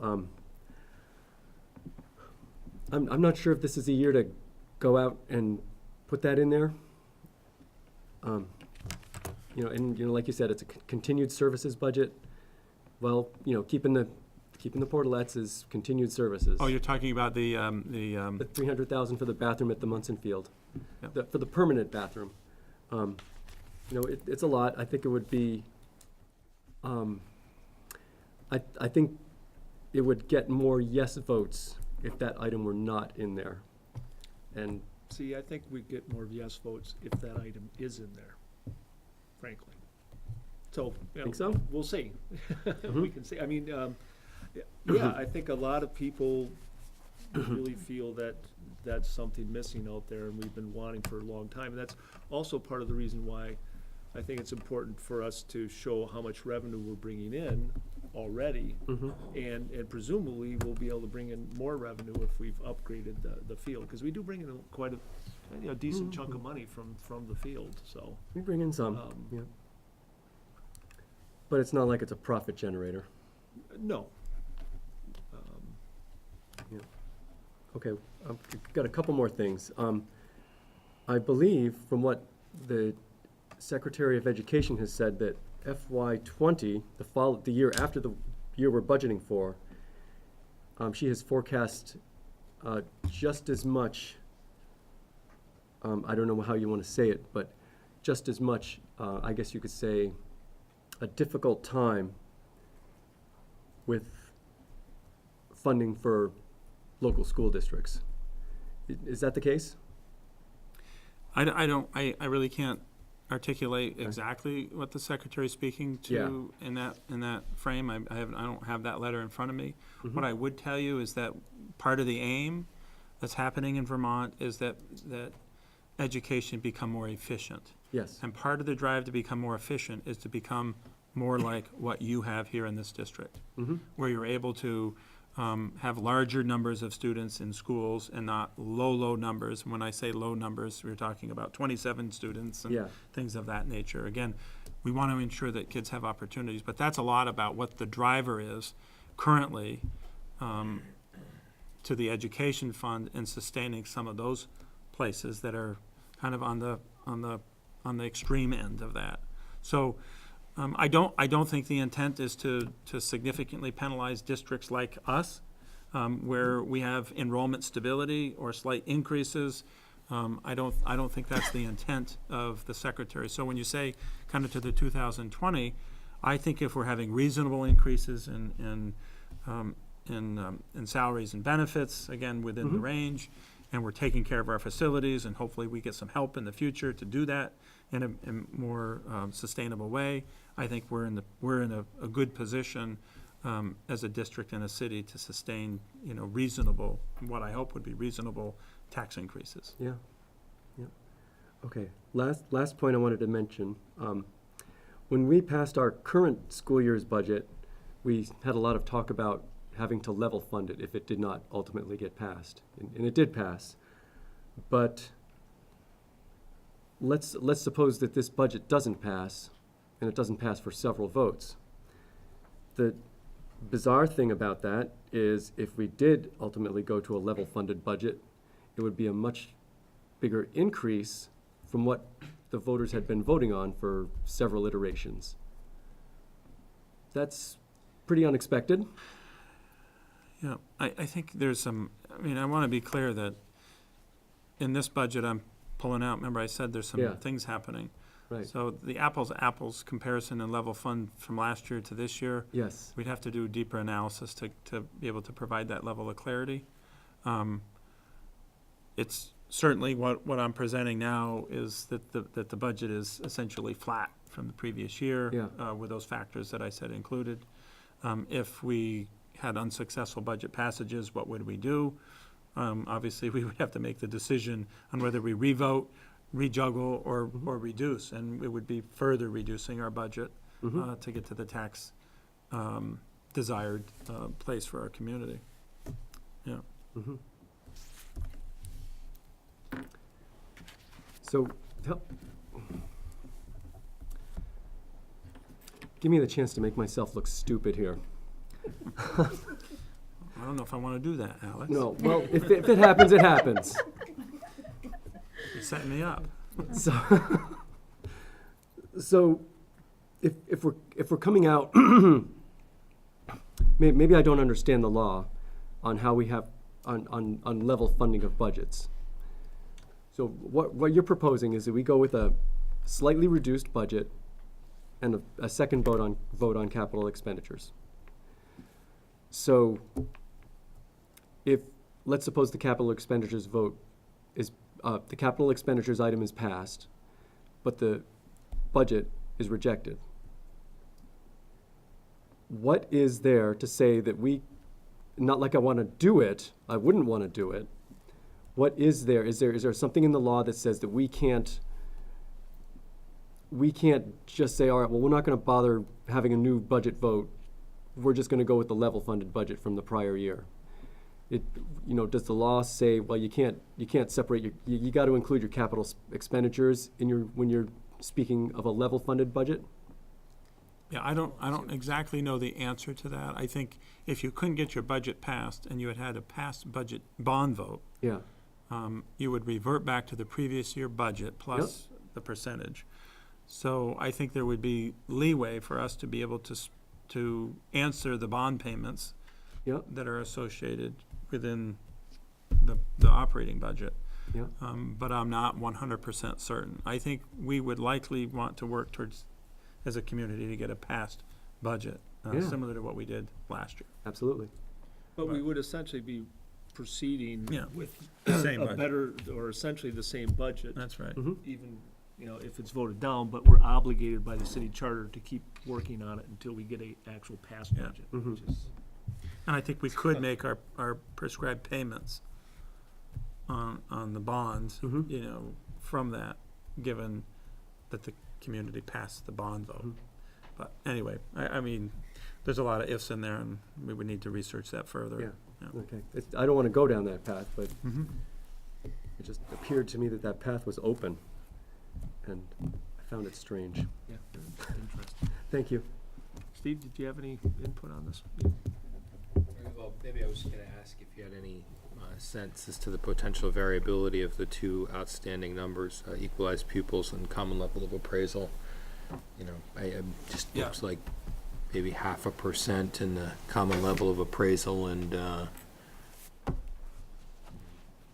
I'm not sure if this is a year to go out and put that in there. And, like you said, it's a continued services budget. Well, keeping the portalettes is continued services. Oh, you're talking about the The 300,000 for the bathroom at the Munson Field, Yep. for the permanent bathroom. It's a lot. I think it would be, I think it would get more yes votes if that item were not in there. And, See, I think we get more yes votes if that item is in there, frankly. So, think so? we'll see. Mhm. We can see, I mean, yeah, I think a lot of people really feel that that's something missing out there, and we've been wanting for a long time. And that's also part of the reason why I think it's important for us to show how much revenue we're bringing in already, mhm. and presumably we'll be able to bring in more revenue if we've upgraded the field, because we do bring in quite a decent chunk of money from the field, so. We bring in some, Um, yeah. But it's not like it's a profit generator. No. Okay, I've got a couple more things. I believe from what the Secretary of Education has said, that FY '20, the year after the year we're budgeting for, she has forecast just as much, I don't know how you want to say it, but just as much, I guess you could say, a difficult time with funding for local school districts. Is that the case? I really can't articulate exactly what the secretary's speaking to in that frame. I don't have that letter in front of me. Mhm. What I would tell you is that part of the aim that's happening in Vermont is that education become more efficient. Yes. And part of the drive to become more efficient is to become more like what you have here in this district, Mm-hmm. where you're able to have larger numbers of students in schools and not low numbers. When I say low numbers, we're talking about 27 students and Yeah. things of that nature. Again, we want to ensure that kids have opportunities, but that's a lot about what the driver is currently to the education fund and sustaining some of those places that are kind of on the extreme end of that. So, I don't think the intent is to significantly penalize districts like us, where we have enrollment stability or slight increases. I don't think that's the intent of the secretary. So when you say kind of to the 2020, I think if we're having reasonable increases in salaries and benefits, again, within the range, and we're taking care of our facilities, and hopefully we get some help in the future to do that in a more sustainable way, I think we're in a good position as a district and a city to sustain, reasonable, what I hope would be reasonable tax increases. Yeah, yeah. Okay, last point I wanted to mention. When we passed our current school year's budget, we had a lot of talk about having to level fund it if it did not ultimately get passed. And it did pass. But let's suppose that this budget doesn't pass, and it doesn't pass for several votes. The bizarre thing about that is if we did ultimately go to a level funded budget, it would be a much bigger increase from what the voters had been voting on for several iterations. That's pretty unexpected. Yeah, I think there's some, I want to be clear that in this budget I'm pulling out, remember I said there's Yeah. some things happening. Right. So the apples comparison and level fund from last year to this year, Yes. we'd have to do deeper analysis to be able to provide that level of clarity. It's certainly what I'm presenting now is that the budget is essentially flat from the previous year. Yeah. With those factors that I said included. If we had unsuccessful budget passages, what would we do? Obviously, we would have to make the decision on whether we revote, rejuggle, or reduce, and it would be further reducing our budget to get to the tax desired place for our community. Yeah. Mm-hmm. So, give me the chance to make myself look stupid here. I don't know if I want to do that, Alex. No, well, if it happens, it happens. You're setting me up. So if we're coming out, maybe I don't understand the law on how we have on level funding of budgets. So what you're proposing is that we go with a slightly reduced budget and a second vote on capital expenditures. So let's suppose the capital expenditures vote is, the capital expenditures item is passed, but the budget is rejected. What is there to say that we, not like I want to do it, I wouldn't want to do it. What is there? Is there something in the law that says that we can't just say, all right, well, we're not going to bother having a new budget vote. We're just going to go with the level funded budget from the prior year. Does the law say, well, you can't separate you got to include your capital expenditures when you're speaking of a level funded budget? Yeah, I don't exactly know the answer to that. I think if you couldn't get your budget passed and you had a passed budget bond vote, Yeah. You would revert back to the previous year budget plus the percentage. So I think there would be leeway for us to be able to answer the bond payments Yep. that are associated within the operating budget. Yeah. But I'm not 100% certain. I think we would likely want to work towards, as a community, to get a passed budget, Yeah. similar to what we did last year. Absolutely. But we would essentially be proceeding Yeah. with Same a budget. better, or essentially the same budget. That's right. Mhm. Even, if it's voted down, but we're obligated by the city charter to keep working on it until we get a actual passed Yeah. budget. Mhm. Which is, And I think we could make our prescribed payments on the bonds, Mhm. from that, given that the community passed the bond vote. Mhm. But anyway, I mean, there's a lot of ifs in there, and we would need to research that further. Yeah. Yeah. Okay. I don't want to go down that path, but Mhm. it just appeared to me that path was open, and I found it strange. yeah, interesting. Thank you. Steve, did you have any input on this? Well, maybe I was gonna ask if you had any sense as to the potential variability of the two outstanding numbers, equalized pupils and common level of appraisal. You know, it just Yeah. looks like maybe 0.5% in the common level of appraisal and,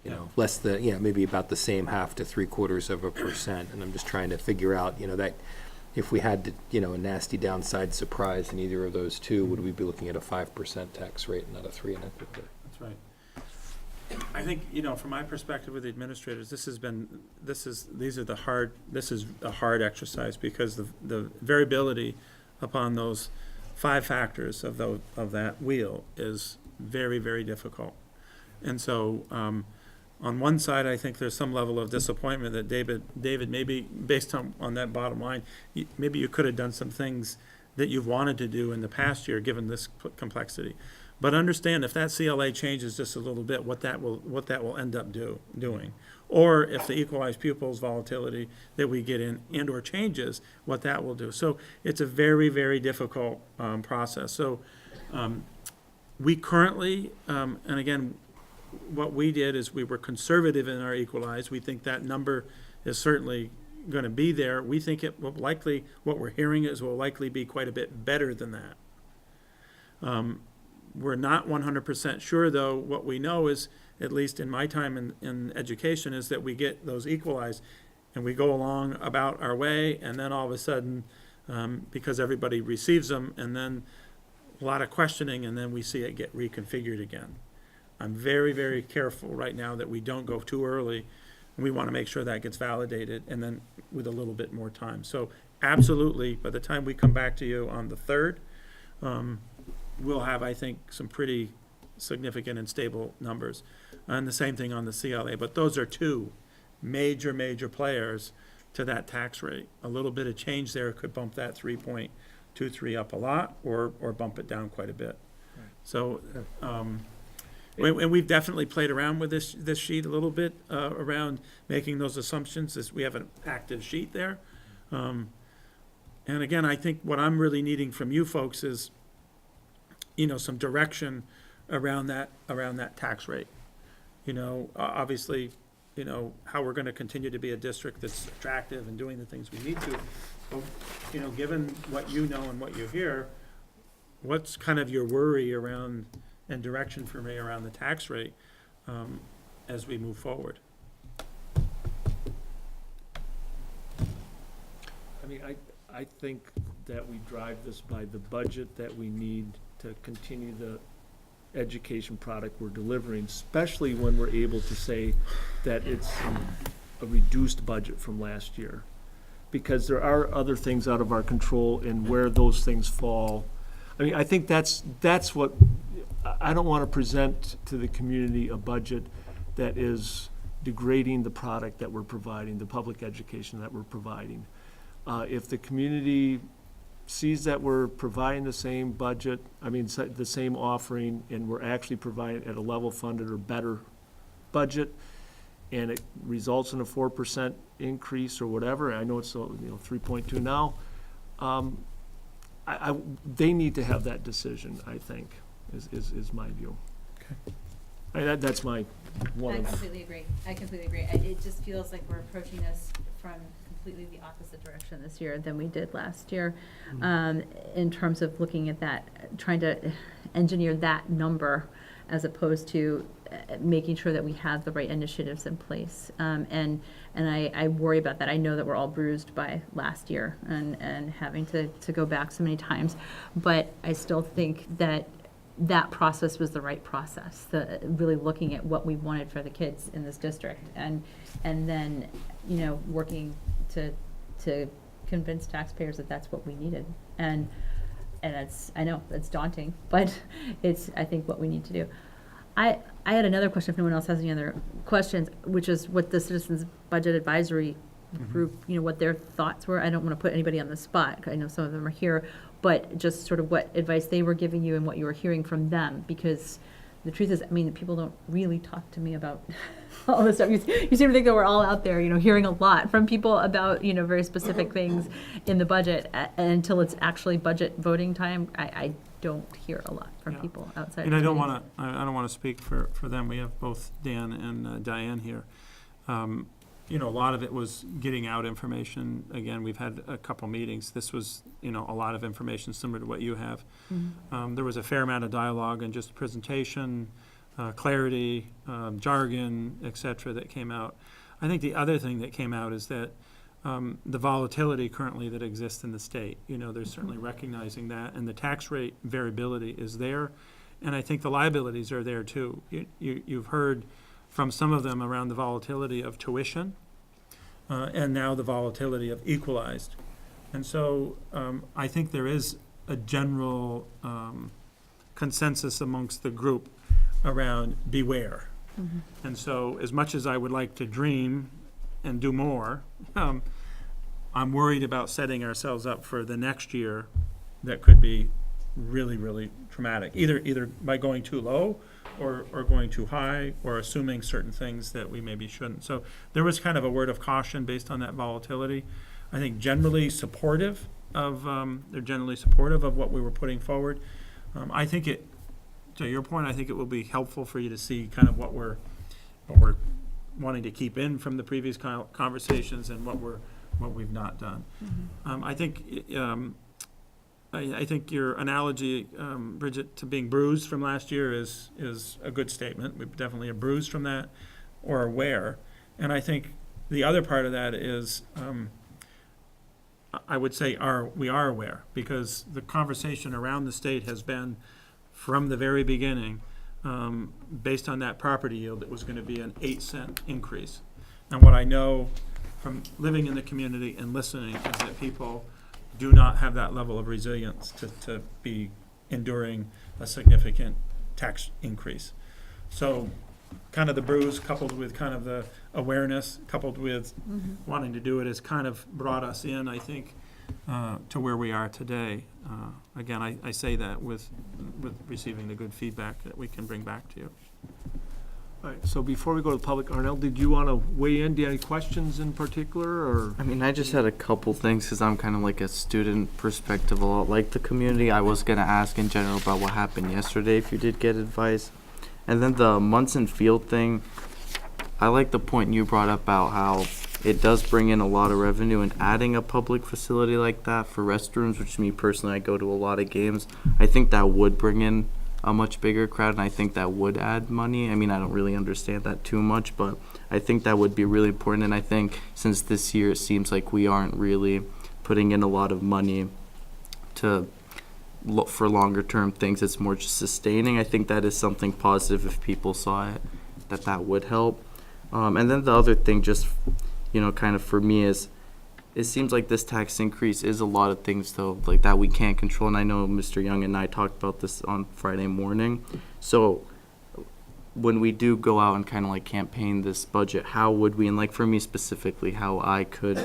you know, less than, maybe about the same 0.5 to 0.75%. And I'm just trying to figure out, that if we had, a nasty downside surprise in either of those two, would we be looking at a 5% tax rate and not a 3.25%? That's right. I think, from my perspective with the administrators, this is a hard exercise because the variability upon those 5 factors of that wheel is very, very difficult. And so, on one side, I think there's some level of disappointment that David, maybe based on that bottom line, maybe you could have done some things that you've wanted to do in the past year, given this complexity. But understand, if that CLA changes just a little bit, what that will end up doing. Or if the equalized pupils volatility that we get in and/or changes, what that will do. So it's a very, very difficult process. So we currently, and again, what we did is we were conservative in our equalized. We think that number is certainly going to be there. We think it will likely, what we're hearing is will likely be quite a bit better than that. We're not 100% sure, though. What we know is, at least in my time in education, is that we get those equalized and we go along about our way, and then all of a sudden, because everybody receives them, and then a lot of questioning, and then we see it get reconfigured again. I'm very, very careful right now that we don't go too early, and we want to make sure that gets validated, and then with a little bit more time. So absolutely, by the time we come back to you on the 3rd, we'll have, I think, some pretty significant and stable numbers. And the same thing on the CLA, but those are 2 major, major players to that tax rate. A little bit of change there could bump that 3.23 up a lot, or bump it down quite a bit. So, and we've definitely played around with this sheet a little bit, around making those assumptions. We have an active sheet there. And again, I think what I'm really needing from you folks is, some direction around that tax rate. Obviously, how we're gonna continue to be a district that's attractive and doing the things we need to. But, given what you know and what you hear, what's kind of your worry around and direction for me around the tax rate as we move forward? I mean, I think that we drive this by the budget that we need to continue the education product we're delivering, especially when we're able to say that it's a reduced budget from last year. Because there are other things out of our control, and where those things fall. I mean, I think that's what, I don't want to present to the community a budget that is degrading the product that we're providing, the public education that we're providing. If the community sees that we're providing the same budget, the same offering, and we're actually providing at a level funded or better budget, and it results in a 4% increase or whatever, I know it's 3.2 now, they need to have that decision, I think, is my view. Okay. That's my one I of. completely agree. It just feels like we're approaching this from completely the opposite direction this year than we did last year, in terms of looking at that, trying to engineer that number as opposed to making sure that we have the right initiatives in place. And I worry about that. I know that we're all bruised by last year and having to go back so many times, but I still think that process was the right process, really looking at what we wanted for the kids in this district, and then, working to convince taxpayers that that's what we needed. And I know it's daunting, but it's, I think, what we need to do. I had another question, if no one else has any other questions, which is what the Citizens Budget Advisory Group, what their thoughts were. I don't want to put anybody on the spot, 'cause I know some of them are here, but just sort of what advice they were giving you and what you were hearing from them, because the truth is, people don't really talk to me about all this stuff. You seem to think that we're all out there, hearing a lot from people about, very specific things in the budget, until it's actually budget voting time. I don't hear a lot from Yeah. people outside. And I don't committees. I don't wanna speak for them, we have both Dan and Diane here. You know, a lot of it was getting out information, again, we've had a couple meetings, this was, you know, a lot of information similar to what you have. There was a fair amount of dialogue and just presentation, clarity, jargon, et cetera, that came out. I think the other thing that came out is that the volatility currently that exists in the state, you know, they're certainly recognizing that, and the tax rate variability is there, and I think the liabilities are there too. You've heard from some of them around the volatility of tuition, and now the volatility of equalized. And so I think there is a general consensus amongst the group around beware. And so as much as I would like to dream and do more, I'm worried about setting ourselves up for the next year that could be really, really traumatic, either by going too low or going too high, or assuming certain things that we maybe shouldn't. So there was kind of a word of caution based on that volatility. I think generally supportive of, they're generally supportive of what we were putting forward. I think it, to your point, I think it will be helpful for you to see kind of what we're wanting to keep in from the previous conversations and what we've not done. I think your analogy, Bridget, to being bruised from last year is a good statement. We definitely are bruised from that, or aware. And I think the other part of that is, I would say we are aware, because the conversation around the state has been, from the very beginning, based on that property yield, it was going to be an 8-cent increase. And what I know from living in the community and listening is that people do not have that level of resilience to be enduring a significant tax increase. So kind of the bruise coupled with kind of the awareness, coupled with wanting to do it, has kind of brought us in, I think, to where we are today. Again, I say that with receiving the good feedback that we can bring back to you. All right, so before we go to the public, Arnell, did you want to weigh in? Do you have any questions in particular, or? I mean, I just had a couple things because I'm kind of like a student perspective, a lot like the community. I was going to ask in general about what happened yesterday, if you did get advice. And then the Munson Field thing, I like the point you brought up about how it does bring in a lot of revenue, and adding a public facility like that for restrooms, which me personally, I go to a lot of games, I think that would bring in a much bigger crowd, and I think that would add money. I mean, I don't really understand that too much, but I think that would be really important. And I think since this year it seems like we aren't really putting in a lot of money to look for longer term things, it's more just sustaining. I think that is something positive if people saw it, that would help. And then the other thing, just, you know, kind of for me is, it seems like this tax increase is a lot of things, though, like that we can't control. And I know Mr. Young and I talked about this on Friday morning. So when we do go out and kind of like campaign this budget, how would we, and like for me specifically, how I could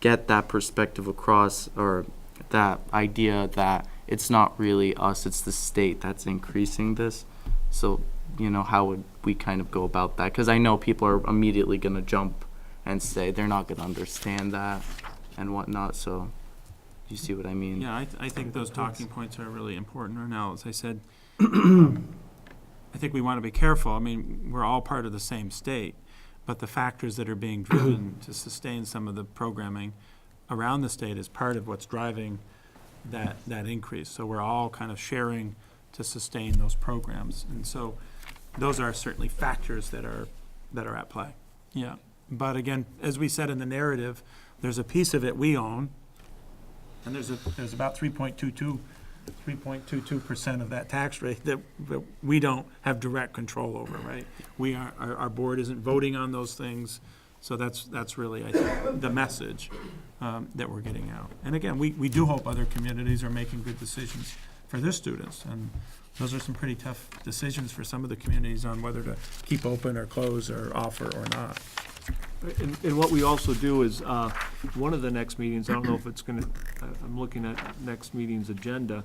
get that perspective across, or that idea that it's not really us, it's the state that's increasing this. So, you know, how would we kind of go about that? Because I know people are immediately going to jump and say they're not going to understand that and whatnot. So you see what I mean? Yeah, I think those talking points are really important right now. As I said, I think we want to be careful. I mean, we're all part of the same state, but the factors that are being driven to sustain some of the programming around the state is part of what's driving that increase. So we're all kind of sharing to sustain those programs. And so those are certainly factors that are at play. Yeah. But again, as we said in the narrative, there's a piece of it we own, and there's about 3.22% of that tax rate that we don't have direct control over, right? Our board isn't voting on those things, so that's really, I think, the message that we're getting out. And again, we do hope other communities are making good decisions for their students, and those are some pretty tough decisions for some of the communities on whether to keep open or close or offer or not. And what we also do is, one of the next meetings, I don't know if it's gonna, I'm looking at next meeting's agenda,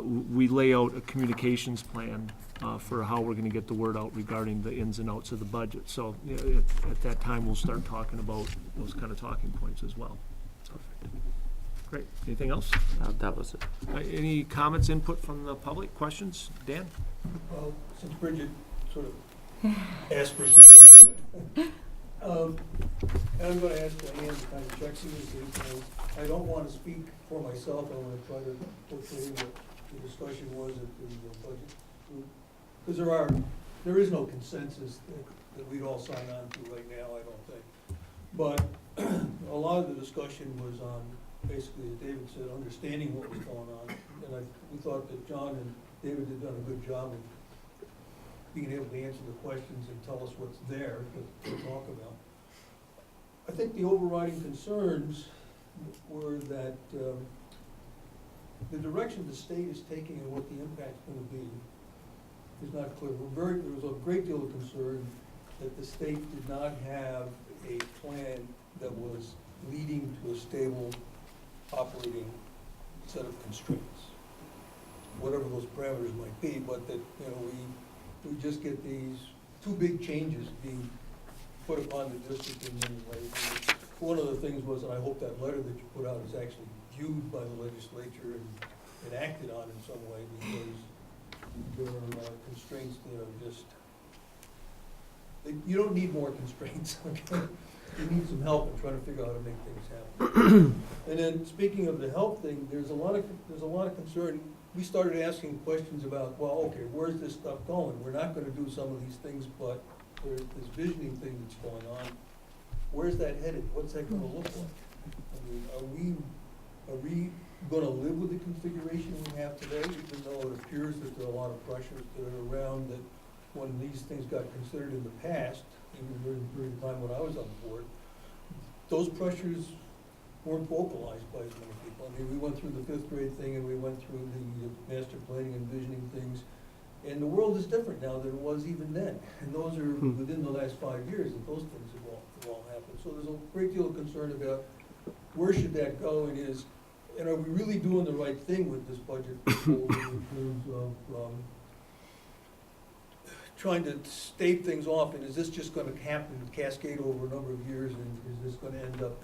we lay out a communications plan for how we're gonna get the word out regarding the ins and outs of the budget. So, you know, at that time, we'll start talking about those kind of talking points as well. Great. Anything else? That was it. Any comments, input from the public? Questions? Dan? Well, since Bridget sort of asked for some input, and I'm gonna ask Diane to kind of check some of these things. I don't wanna speak for myself, I wanna try to portray what the discussion was at the budget group. Because there is no consensus that we'd all sign on to right now, I don't think. But a lot of the discussion was on, basically, as David said, understanding what was going on. And we thought that John and David had done a good job of being able to answer the questions and tell us what's there to talk about. I think the overriding concerns were that the direction the state is taking and what the impact's gonna be is not clear. There was a great deal of concern that the state did not have a plan that was leading to a stable operating set of constraints, whatever those parameters might be, but that, you know, we just get these two big changes being put upon the district in many ways. And one of the things was, and I hope that letter that you put out is actually viewed by the legislature and acted on in some way, because there are constraints that are just, you don't need more constraints, okay? You need some help in trying to figure out how to make things happen. And then, speaking of the help thing, there's a lot of concern. We started asking questions about, well, okay, where's this stuff going? We're not gonna do some of these things, but there's this visioning thing that's going on. Where's that headed? What's that gonna look like? I mean, are we gonna live with the configuration we have today, even though it appears that there are a lot of pressures that are around that when these things got considered in the past, even during the period of time when I was on the board, those pressures weren't vocalized by as many people. I mean, we went through the 5th grade thing, and we went through the master planning and visioning things, and the world is different now than it was even then. And those are within the last 5 years that those things have all happened. So there's a great deal of concern about where should that go, and are we really doing the right thing with this budget proposal in terms of trying to stave things off, and is this just gonna happen, cascade over a number of years, and is this gonna end up,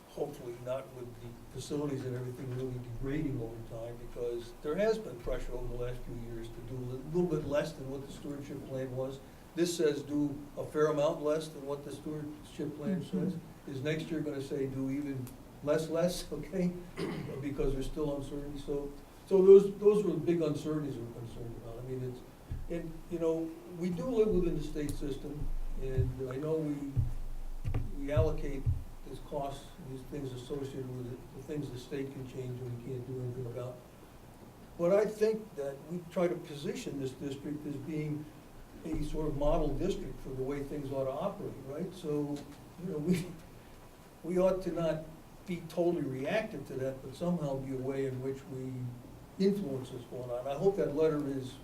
hopefully not with the facilities and everything really degrading over time, because there has been pressure over the last few years to do a little bit less than what the stewardship plan was. This says do a fair amount less than what the stewardship plan says. Is next year gonna say do even less, okay? Because there's still uncertainty, so those were the big uncertainties we're concerned about. I mean, and, you know, we do live within the state system, and I know we allocate these costs, these things associated with it, the things the state can change and we can't do anything about. But I think that we try to position this district as being a sort of model district for the way things ought to operate, right? So, you know, we ought to not be totally reactive to that, but somehow be a way in which we influence what's going on. I hope that letter is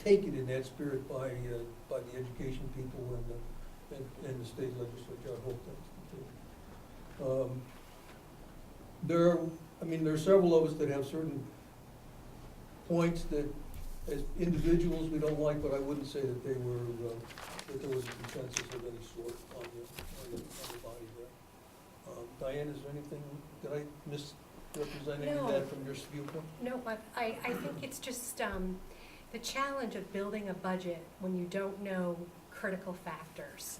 taken in that spirit by the education people and the state legislature. I hope that's the case. There are several of us that have certain points that, as individuals, we don't like, but I wouldn't say that there was a consensus of any sort on the body there. Diane, is there anything, did I misrepresent any of that from your viewpoint? No, but I think it's just the challenge of building a budget when you don't know critical factors.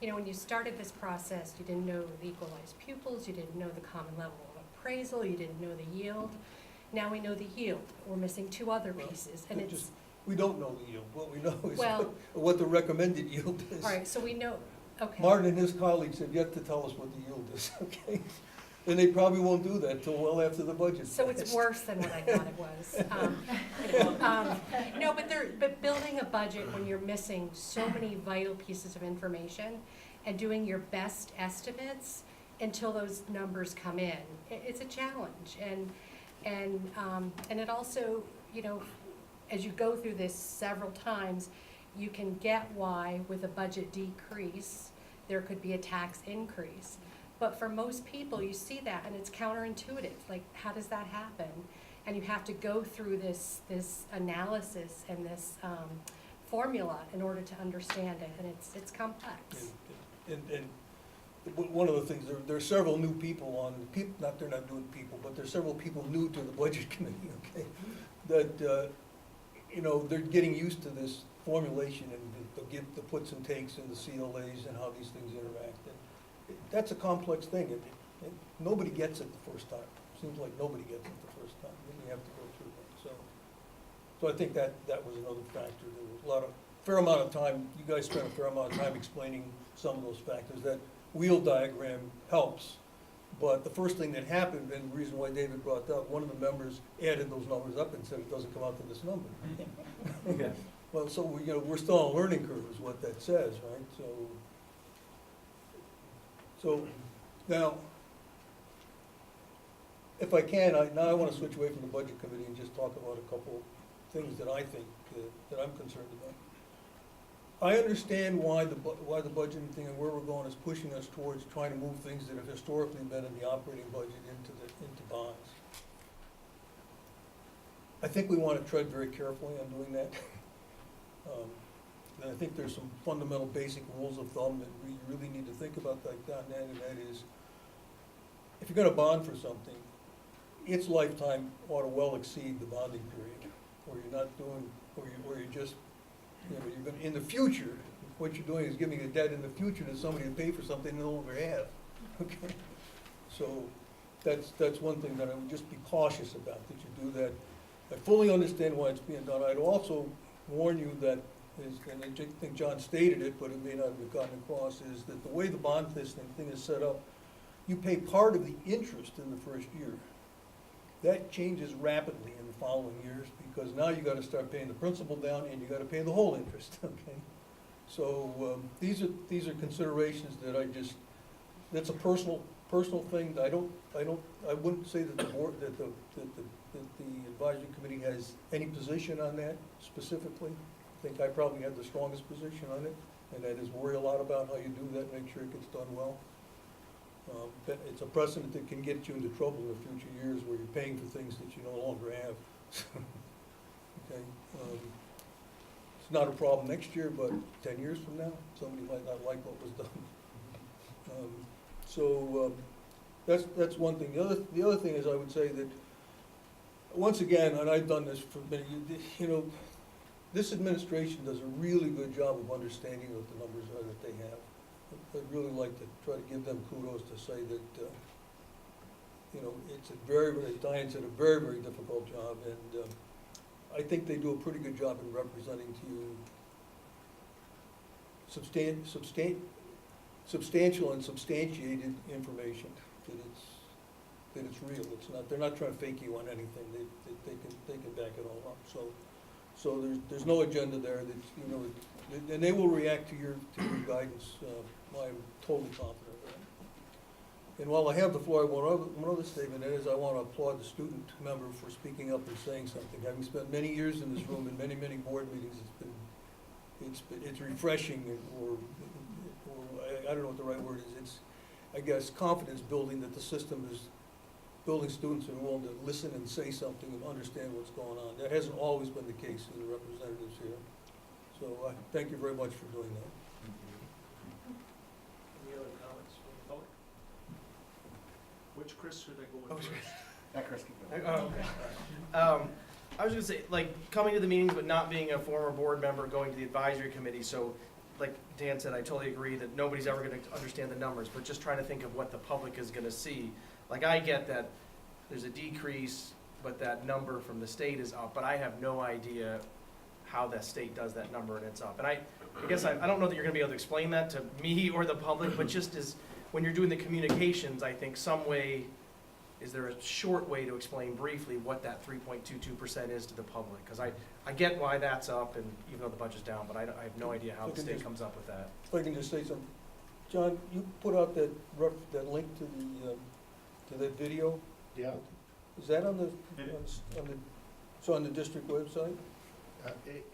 You know, when you started this process, you didn't know the equalized pupils, you didn't know the common level of appraisal, you didn't know the yield. Now we know the yield. We're missing 2 other pieces, and it's... We don't know the yield. What we know is well, what the recommended yield is. All right, so we know, okay. Martin and his colleagues have yet to tell us what the yield is, okay? And they probably won't do that till well after the budget. So it's worse than what I thought it was. No, but building a budget when you're missing so many vital pieces of information and doing your best estimates until those numbers come in, it's a challenge. And it also, you know, as you go through this several times, you can get why with a budget decrease, there could be a tax increase. But for most people, you see that and it's counterintuitive. Like, how does that happen? And you have to go through this analysis and this formula in order to understand it, and it's complex. And one of the things, there are several new people on, not they're not new people, but there's several people new to the budget committee, okay? That, you know, they're getting used to this formulation and the puts and takes and the CLAs and how these things interact. And that's a complex thing. Nobody gets it the first time. Seems like nobody gets it the first time. Then you have to go through it. So I think that was another factor. There was fair amount of time, you guys spent a fair amount of time explaining some of those factors. That wheel diagram helps, but the first thing that happened, and the reason why David brought up, one of the members added those numbers up and said it doesn't come out to this number. Okay. Well, so we're still on a learning curve is what that says, right? So now, if I can, now I want to switch away from the budget committee and just talk about a couple things that I think, that I'm concerned about. I understand why the budgeting thing and where we're going is pushing us towards trying to move things that have historically been in the operating budget into bonds. I think we want to tread very carefully on doing that. And I think there's some fundamental basic rules of thumb that we really need to think about like that, and that is, if you're gonna bond for something, its lifetime ought to well exceed the bonding period, or you're not doing, or you're just, you know, you're gonna, in the future, what you're doing is giving a debt in the future to somebody to pay for something they no longer have, okay? So, that's one thing that I would just be cautious about, that you do that. I fully understand why it's being done. I'd also warn you that, and I think John stated it, but it may not have gotten across, is that the way the bond thing is set up, you pay part of the interest in the first year. That changes rapidly in the following years, because now you gotta start paying the principal down and you gotta pay the whole interest, okay? So, these are considerations that that's a personal thing. I wouldn't say that the board, that the advisory committee has any position on that specifically. I think I probably have the strongest position on it, and that is worry a lot about how you do that, make sure it gets done well. But it's a precedent that can get you into trouble in the future years where you're paying for things that you no longer have. Okay, it's not a problem next year, but 10 years from now, somebody might not like what was done. That's one thing. The other thing is, I would say that, once again, and I've done this for many years, you know, this administration does a really good job of understanding what the numbers are that they have. I'd really like to try to give them kudos to say that, you know, it's Diane said, a very, very difficult job, and I think they do a pretty good job in representing to you substantial and substantiated information, that it's real. It's not, they're not trying to fake you on anything. They can back it all up. So there's no agenda there. That, you know, and they will react to your guidance. I'm totally confident of that. And while I have the floor, one other statement is I want to applaud the student member for speaking up and saying something. Having spent many years in this room and many board meetings, it's refreshing, or I don't know what the right word is. It's, I guess, confidence building that the system is building students who are willing to listen and say something and understand what's going on. That hasn't always been the case in the representatives here. So I thank you very much for doing that. Any other comments from the public? Which Chris should I go with first? That Chris can go. I was gonna say, like, coming to the meetings but not being a former board member, going to the advisory committee, so, like Dan said, I totally agree that nobody's ever gonna understand the numbers, but just trying to think of what the public is gonna see. Like, I get that there's a decrease, but that number from the state is up, but I have no idea how the state does that number and it's up. And I guess I don't know that you're gonna be able to explain that to me or the public, but just as, when you're doing the communications, I think some way, is there a short way to explain briefly what that 3.22% is to the public? Because I get why that's up, and even though the budget's down, but I have no idea how the state comes up with that. If I can just say something. John, you put out that link to that video? Yeah. Is that on the district website?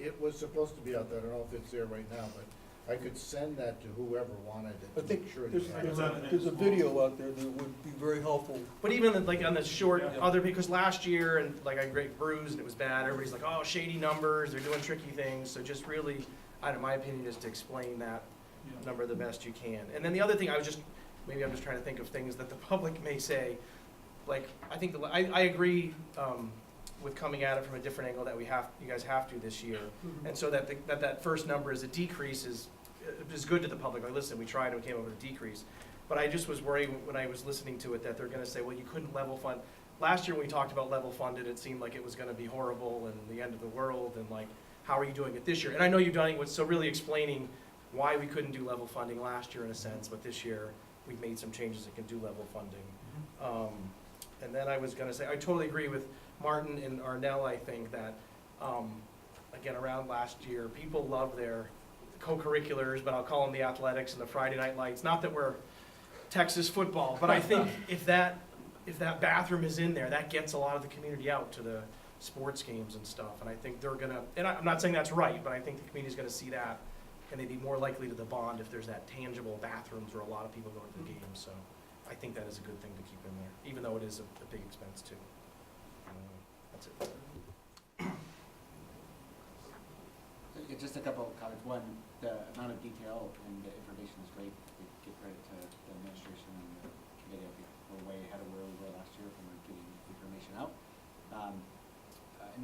It was supposed to be out there. I don't know if it's there right now, but I could send that to whoever wanted it. I think sure there's a video out there that would be very helpful. But even like on the short Yeah. other, because last year, and like I got bruised and it was bad, everybody's like, oh, shady numbers, they're doing tricky things. So just really, I don't know, my opinion is to explain that number the best you can. And then the other thing, maybe I'm just trying to think of things that the public may say. Like, I think, I agree, with coming at it from a different angle that you guys have to this year. And so that first number is a decrease is good to the public. Like, listen, we tried and we came up with a decrease. But I just was worried when I was listening to it that they're gonna say, well, you couldn't level fund. Last year when we talked about level funded, it seemed like it was gonna be horrible and the end of the world, and like, how are you doing it this year? And I know you've done it, so really explaining why we couldn't do level funding last year in a sense, but this year we've made some changes that can do level funding. And then I was gonna say, I totally agree with Martin and Arnell. I think that, again, around last year, people love their co-curriculars, but I'll call them the athletics and the Friday night lights. Not that we're Texas football, but I think if that bathroom is in there, that gets a lot of the community out to the sports games and stuff. And I think they're gonna, and I'm not saying that's right, but I think the community's gonna see that, and they'd be more likely to the bond if there's that tangible bathrooms where a lot of people go to the games. So I think that is a good thing to keep in there, even though it is a big expense too. That's it. Just a couple of comments. One, the amount of detail and the information is great. We give credit to the administration and the committee. I think we're way ahead of where we were last year from getting information out. And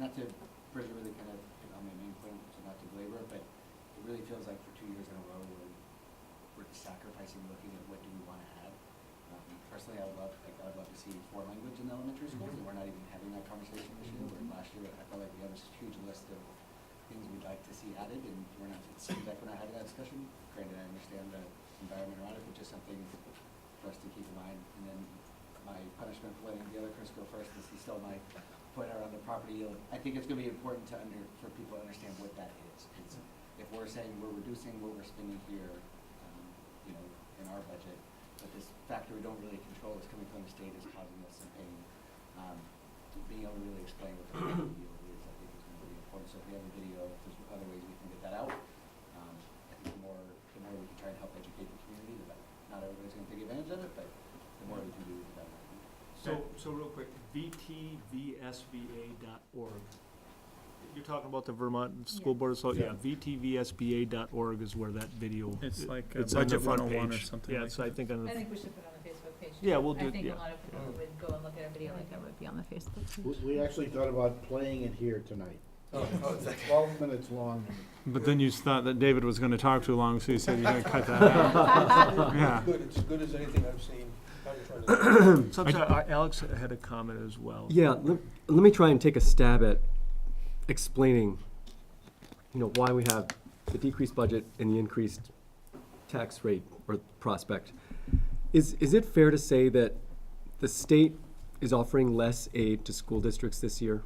not to really kind of hit on my main point, so not to belabor it, but it really feels like for 2 years in a row we're sacrificing looking at what do we want to add. Personally, I'd love to see 4 language in the elementary schools, and we're not even having that conversation this year. Where last year I felt like we had this huge list of things we'd like to see added, and it seems like we're not having that discussion. Granted, I understand the environment around it, but just something for us to keep in mind. And then my punishment for letting the other Chris go first is he stole my point around the property yield. I think it's going to be important for people to understand what that is. If we're saying we're reducing what we're spending here, in our budget, but this factor we don't really control is coming from the state is causing us some pain. Being able to really explain what the yield is, I think, is going to be important. So if we have a video, if there's other ways we can get that out, I think the more we can try and help educate the community, the better. Not everybody's going to take advantage of it, but the more we can do, the better. So real quick, vtvsba.org. You're talking about the Vermont School Board of vtvsba.org is where that video. It's like it's on the Budget front 101 or page. something Yeah, like it's, I think on the. I think we should put it on the Facebook page. Yeah, we'll do- I think yeah. a lot of people who would go and look at a video like that would be on the Facebook page. We actually thought about playing it here tonight. Oh, exactly. 12 minutes long. But then you thought that David was going to talk too long, so you said you're going to cut that out. Yeah. It's as good as anything I've seen. I'm trying to- Alex had a comment as well. Yeah, let me try and take a stab at explaining, why we have the decreased budget and the increased tax rate or prospect. Is it fair to say that the state is offering less aid to school districts this year?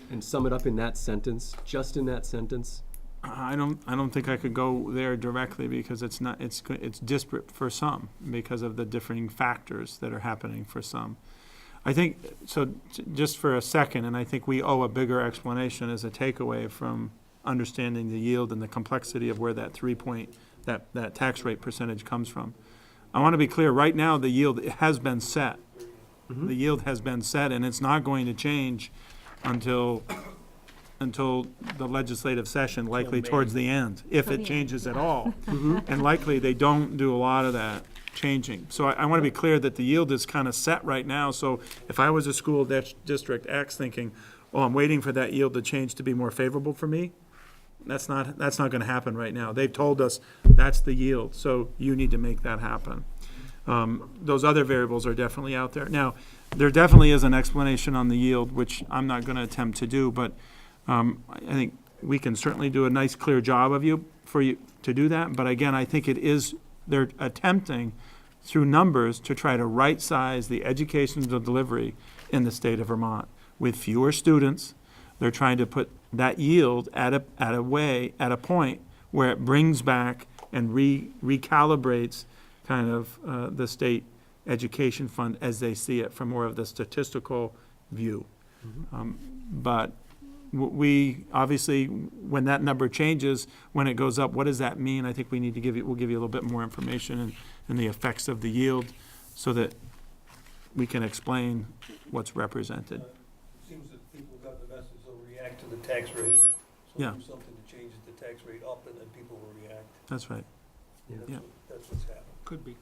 And sum it up in that sentence, just in that sentence? I don't think I could go there directly because it's disparate for some because of the differing factors that are happening for some. I think, so just for a second, and I think we owe a bigger explanation as a takeaway from understanding the yield and the complexity of where that that tax rate percentage comes from. I want to be clear, right now the yield has been set. Mm-hmm. The yield has been set and it's not going to change until the legislative session, likely towards the end, if it changes at all. And likely they don't do a lot of that changing. So I want to be clear that the yield is kind of set right now. So if I was a school district X thinking, oh, I'm waiting for that yield to change to be more favorable for me, that's not going to happen right now. They've told us that's the yield, so you need to make that happen. Those other variables are definitely out there. Now, there definitely is an explanation on the yield, which I'm not going to attempt to do, but I think we can certainly do a nice, clear job for you to do that. But again, I think they're attempting through numbers to try to right-size the educational delivery in the state of Vermont. With fewer students, they're trying to put that yield at a point where it brings back and recalibrates kind of the state education fund as they see it from more of the statistical view. But we obviously, when that number changes, when it goes up, what does that mean? I think we'll give you a little bit more information and the effects of the yield so that we can explain what's represented. It seems that people got the message, they'll react to the tax rate. So Yeah. do something to change the tax rate up and then people will react. That's right. Yeah. Yeah. That's what's happened. Could be.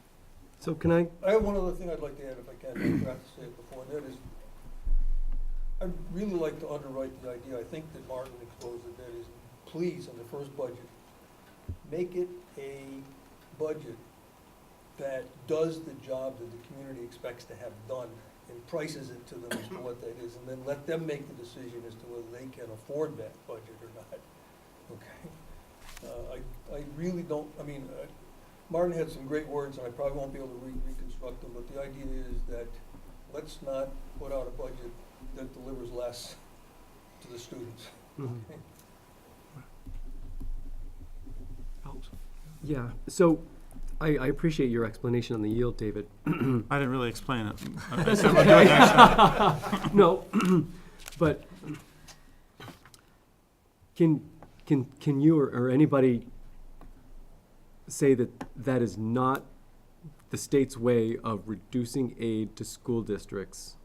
So can I, I have one other thing I'd like to add, if I can, I forgot to say it before, and that is, I'd really like to underwrite the idea, I think that Martin exposed it, that is, please, in the first budget, make it a budget that does the job that the community expects to have done, and prices it to them as to what that is, and then let them make the decision as to whether they can afford that budget or not, okay? I really don't, I mean, Martin had some great words, and I probably won't be able to reconstruct them, but the idea is that let's not put out a budget that delivers less to the students. Mhm. Okay? Helps. yeah, so I appreciate your explanation on the yield, David. I didn't really explain it. I said we'll do it next time. No, but can you or anybody say that that is not the state's way of reducing aid to school districts?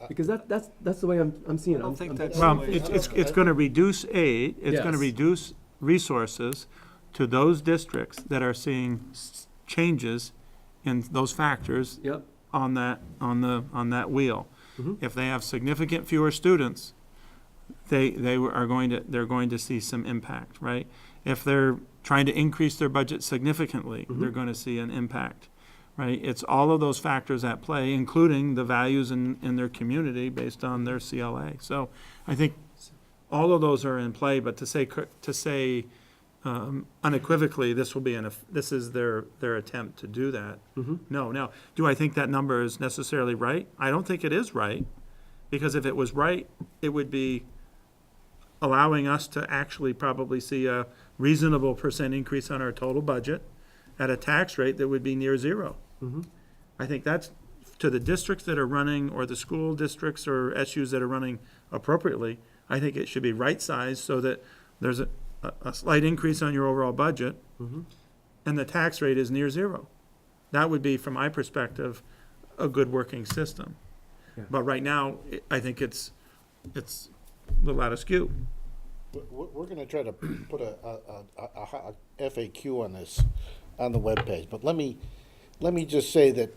Because that's the way I'm seeing it. I don't think that's Well, the way- it's gonna reduce aid, it's gonna Yes. reduce resources to those districts that are seeing changes in those factors Yep. on that wheel. Mhm. If they have significant fewer students, they're going to see some impact, right? If they're trying to increase their budget significantly, Mhm. they're gonna see an impact, right? It's all of those factors at play, including the values in their community based on their CLA. So I think all of those are in play, but to say unequivocally, this is their attempt to do that. Mm-hmm. No. Now, do I think that number is necessarily right? I don't think it is right, because if it was right, it would be allowing us to actually probably see a reasonable percent increase on our total budget at a tax rate that would be near zero. Mm-hmm. I think that's, to the districts that are running, or the school districts or SUs that are running appropriately, I think it should be right-sized so that there's a slight increase on your overall budget, Mm-hmm. and the tax rate is near zero. That would be, from my perspective, a good working system. Yeah. But right now, I think it's a little out of skew. We're gonna try to put a FAQ on this, on the webpage, but let me just say that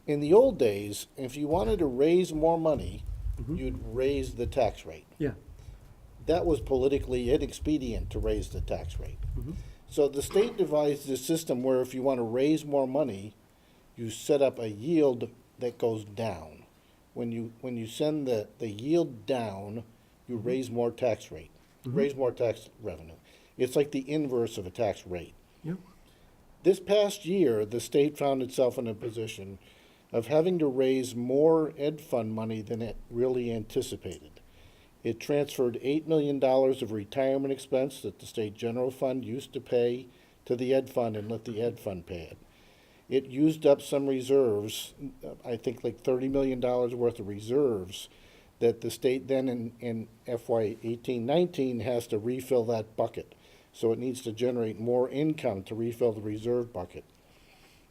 in the old days, if you wanted to raise more money, Mhm. you'd raise the tax rate. Yeah. That was politically inexpedient to raise the tax rate. Mhm. So the state devised a system where if you want to raise more money, you set up a yield that goes down. When you send the yield down, you raise more tax rate, raise more tax revenue. It's like the inverse of a tax rate. Yep. This past year, the state found itself in a position of having to raise more ed fund money than it really anticipated. It transferred $8 million of retirement expense that the state general fund used to pay to the ed fund and let the ed fund pay it. It used up some reserves, I think like $30 million worth of reserves, that the state then in FY 18-19 has to refill that bucket. So it needs to generate more income to refill the reserve bucket.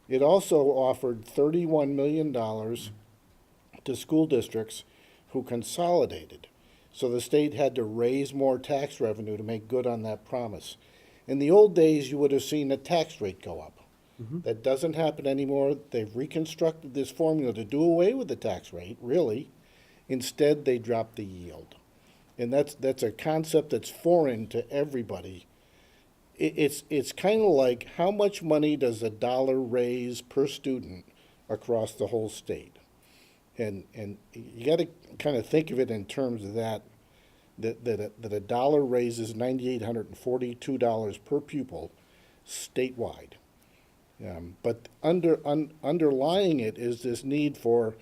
It also offered $31 million to school districts who consolidated. So the state had to raise more tax revenue to make good on that promise. In the old days, you would have seen the tax rate go up. Mhm. That doesn't happen anymore. They've reconstructed this formula to do away with the tax rate, really. Instead, they dropped the yield. And that's a concept that's foreign to everybody. It's kind of like, how much money does a dollar raise per student across the whole state? And you got to kind of think of it in terms of that a dollar raises $9,842 per pupil statewide. But underlying it is this need for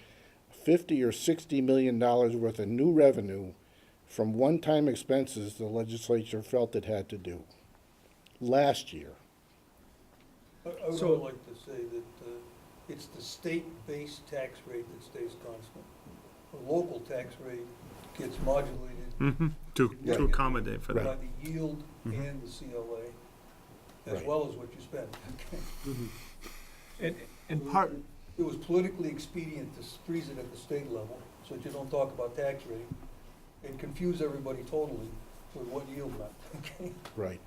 $50 or $60 million worth of new revenue from one-time expenses the legislature felt it had to do last year. I would So- also like to say that it's the state-based tax rate that stays constant. The local tax rate gets modulated To accommodate for by that. the yield Mhm. and the CLA, as Right. well as what you spend. And part, It was politically expedient to freeze it at the state level, so that you don't talk about tax rate, and confuse everybody totally with what yield meant, okay? Right.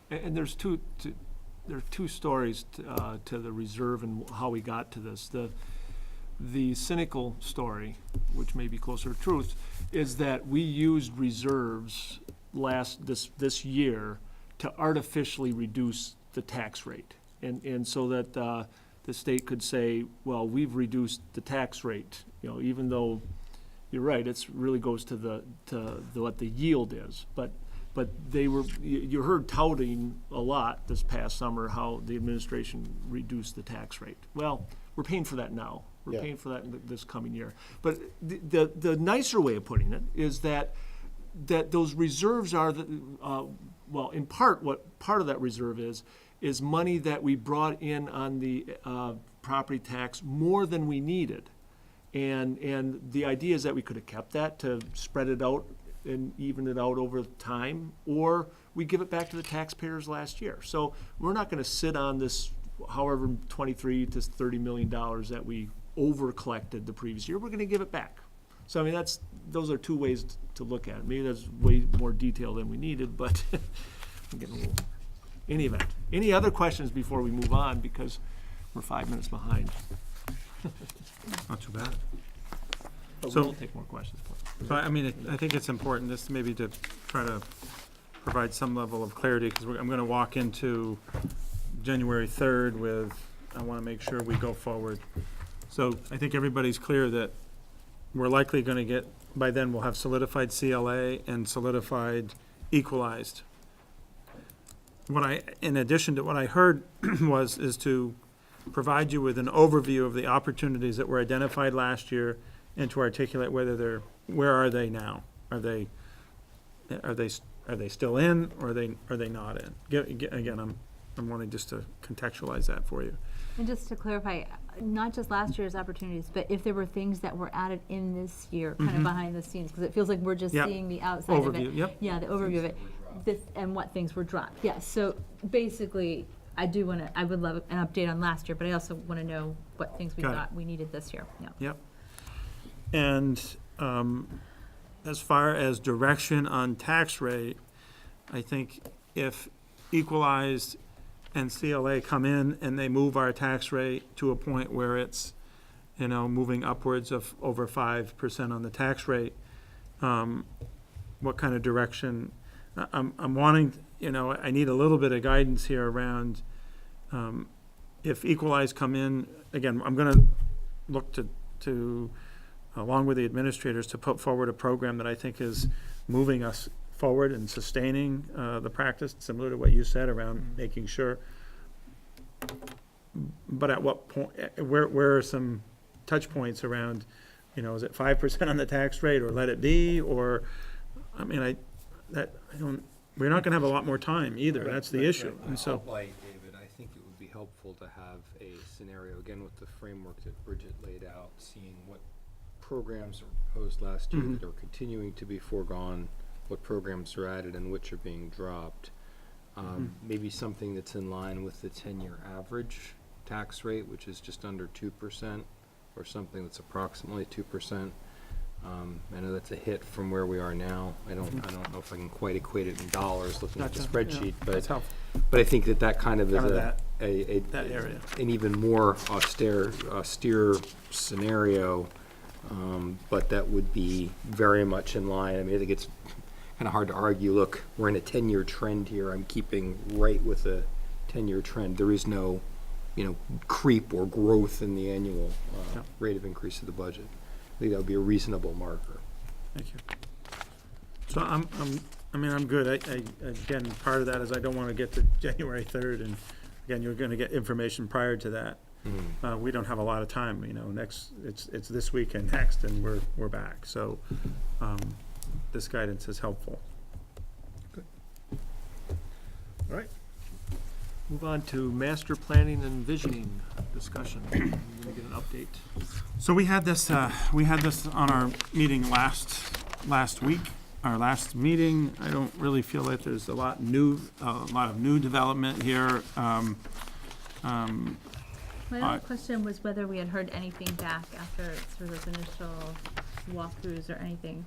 and there's two there are two stories to the reserve and how we got to this. The cynical story, which may be closer to truth, is that we used reserves this year to artificially reduce the tax rate. And so that the state could say, well, we've reduced the tax rate, you know, even though you're right, it's really goes to what the yield is. But you heard touting a lot this past summer how the administration reduced the tax rate. Well, we're paying for that now. We're Yeah. paying for that this coming year. But the nicer way of putting it is that those reserves are well, in part, what part of that reserve is money that we brought in on the property tax more than we needed. And the idea is that we could have kept that to spread it out and even it out over time, or we give it back to the taxpayers last year. So we're not gonna sit on this, however, $23 to $30 million that we over-collected the previous year. We're gonna give it back. So I mean, those are two ways to look at it. Maybe that's way more detail than we needed, but I'm getting a little, any event. Any other questions before we move on, because we're 5 minutes behind. Not too bad. But So- we'll take more questions. So, I mean, I think it's important, this maybe to try to provide some level of clarity, because I'm gonna walk into January 3rd with, I wanna make sure we go forward. So I think everybody's clear that we're likely gonna get, by then we'll have solidified CLA and solidified equalized. In addition to what I heard is to provide you with an overview of the opportunities that were identified last year and to articulate where are they now? Are they still in, or are they not in? Again, I'm wanting just to contextualize that for you. And just to clarify, not just last year's opportunities, but if there were things that were added in this year, kind of behind the scenes, because it feels like we're just Yep. seeing the outside of it. Overview, yep. Yeah, the overview of it, and what things were dropped. Yes, so basically, I would love an update on last year, but I also want to know what things we Got it. thought we needed this year. Yeah. Yep. And as far as direction on tax rate, I think if equalized and CLA come in and they move our tax rate to a point where it's, moving upwards of over 5% on the tax rate, what kind of direction? I'm wanting, I need a little bit of guidance here around, if equalized come in, again, I'm gonna look to along with the administrators, to put forward a program that I think is moving us forward and sustaining the practice, similar to what you said around making sure. But at what point, where are some touch points around, is it 5% on the tax rate, or let it be, or, we're not gonna have a lot more time either, that's the issue, and so. Like David, I think it would be helpful to have a scenario, again, with the framework that Bridget laid out, seeing what programs were proposed last year that are continuing to be foregone, what programs are added and which are being dropped. Maybe something that's in line with the 10-year average tax rate, which is just under 2%, or something that's approximately 2%. I know that's a hit from where we are now. I don't know if I can quite equate it in dollars looking at the Gotcha, spreadsheet, That's but helpful. I think that kind of is Kind of that area. an even more austere scenario, but that would be very much in line. I think it's kind of hard to argue, look, we're in a 10-year trend here. I'm keeping right with a 10-year trend. There is no, creep or growth in the annual Yeah. rate of increase of the budget. I think that would be a reasonable marker. Thank you. So I'm good. Again, part of that is I don't want to get to January 3rd, and again, you're going to get information prior to that. We don't have a lot of time, it's this week and next, and we're back. So, this guidance is helpful. All right. Move on to master planning and visioning discussion. We're gonna get an update. So we had this on our meeting last week, our last meeting. I don't really feel like there's a lot of new development here. My other question was whether we had heard anything back after sort of those initial walkthroughs or anything.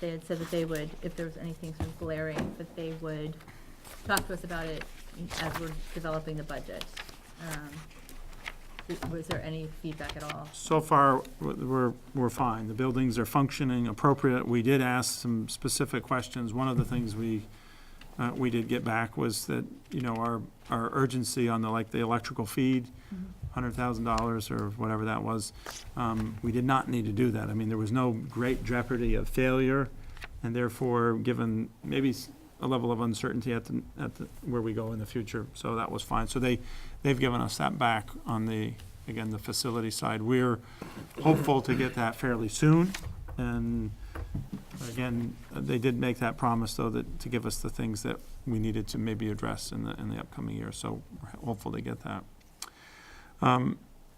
They had said that they would, if there was anything sort of glaring, that they would talk to us about it as we're developing the budget? Was there any feedback at all? So far, we're fine. The buildings are functioning appropriate. We did ask some specific questions. One of the things we did get back was that, you know, our urgency on the electrical feed, $100,000 or whatever that was, we did not need to do that. I mean, there was no great jeopardy of failure, and therefore, given maybe a level of uncertainty at the where we go in the future, so that was fine. So they've given us that back on the facility side. We're hopeful to get that fairly soon, and again, they did make that promise, though, that to give us the things that we needed to maybe address in the upcoming year, so we're hopeful to get that.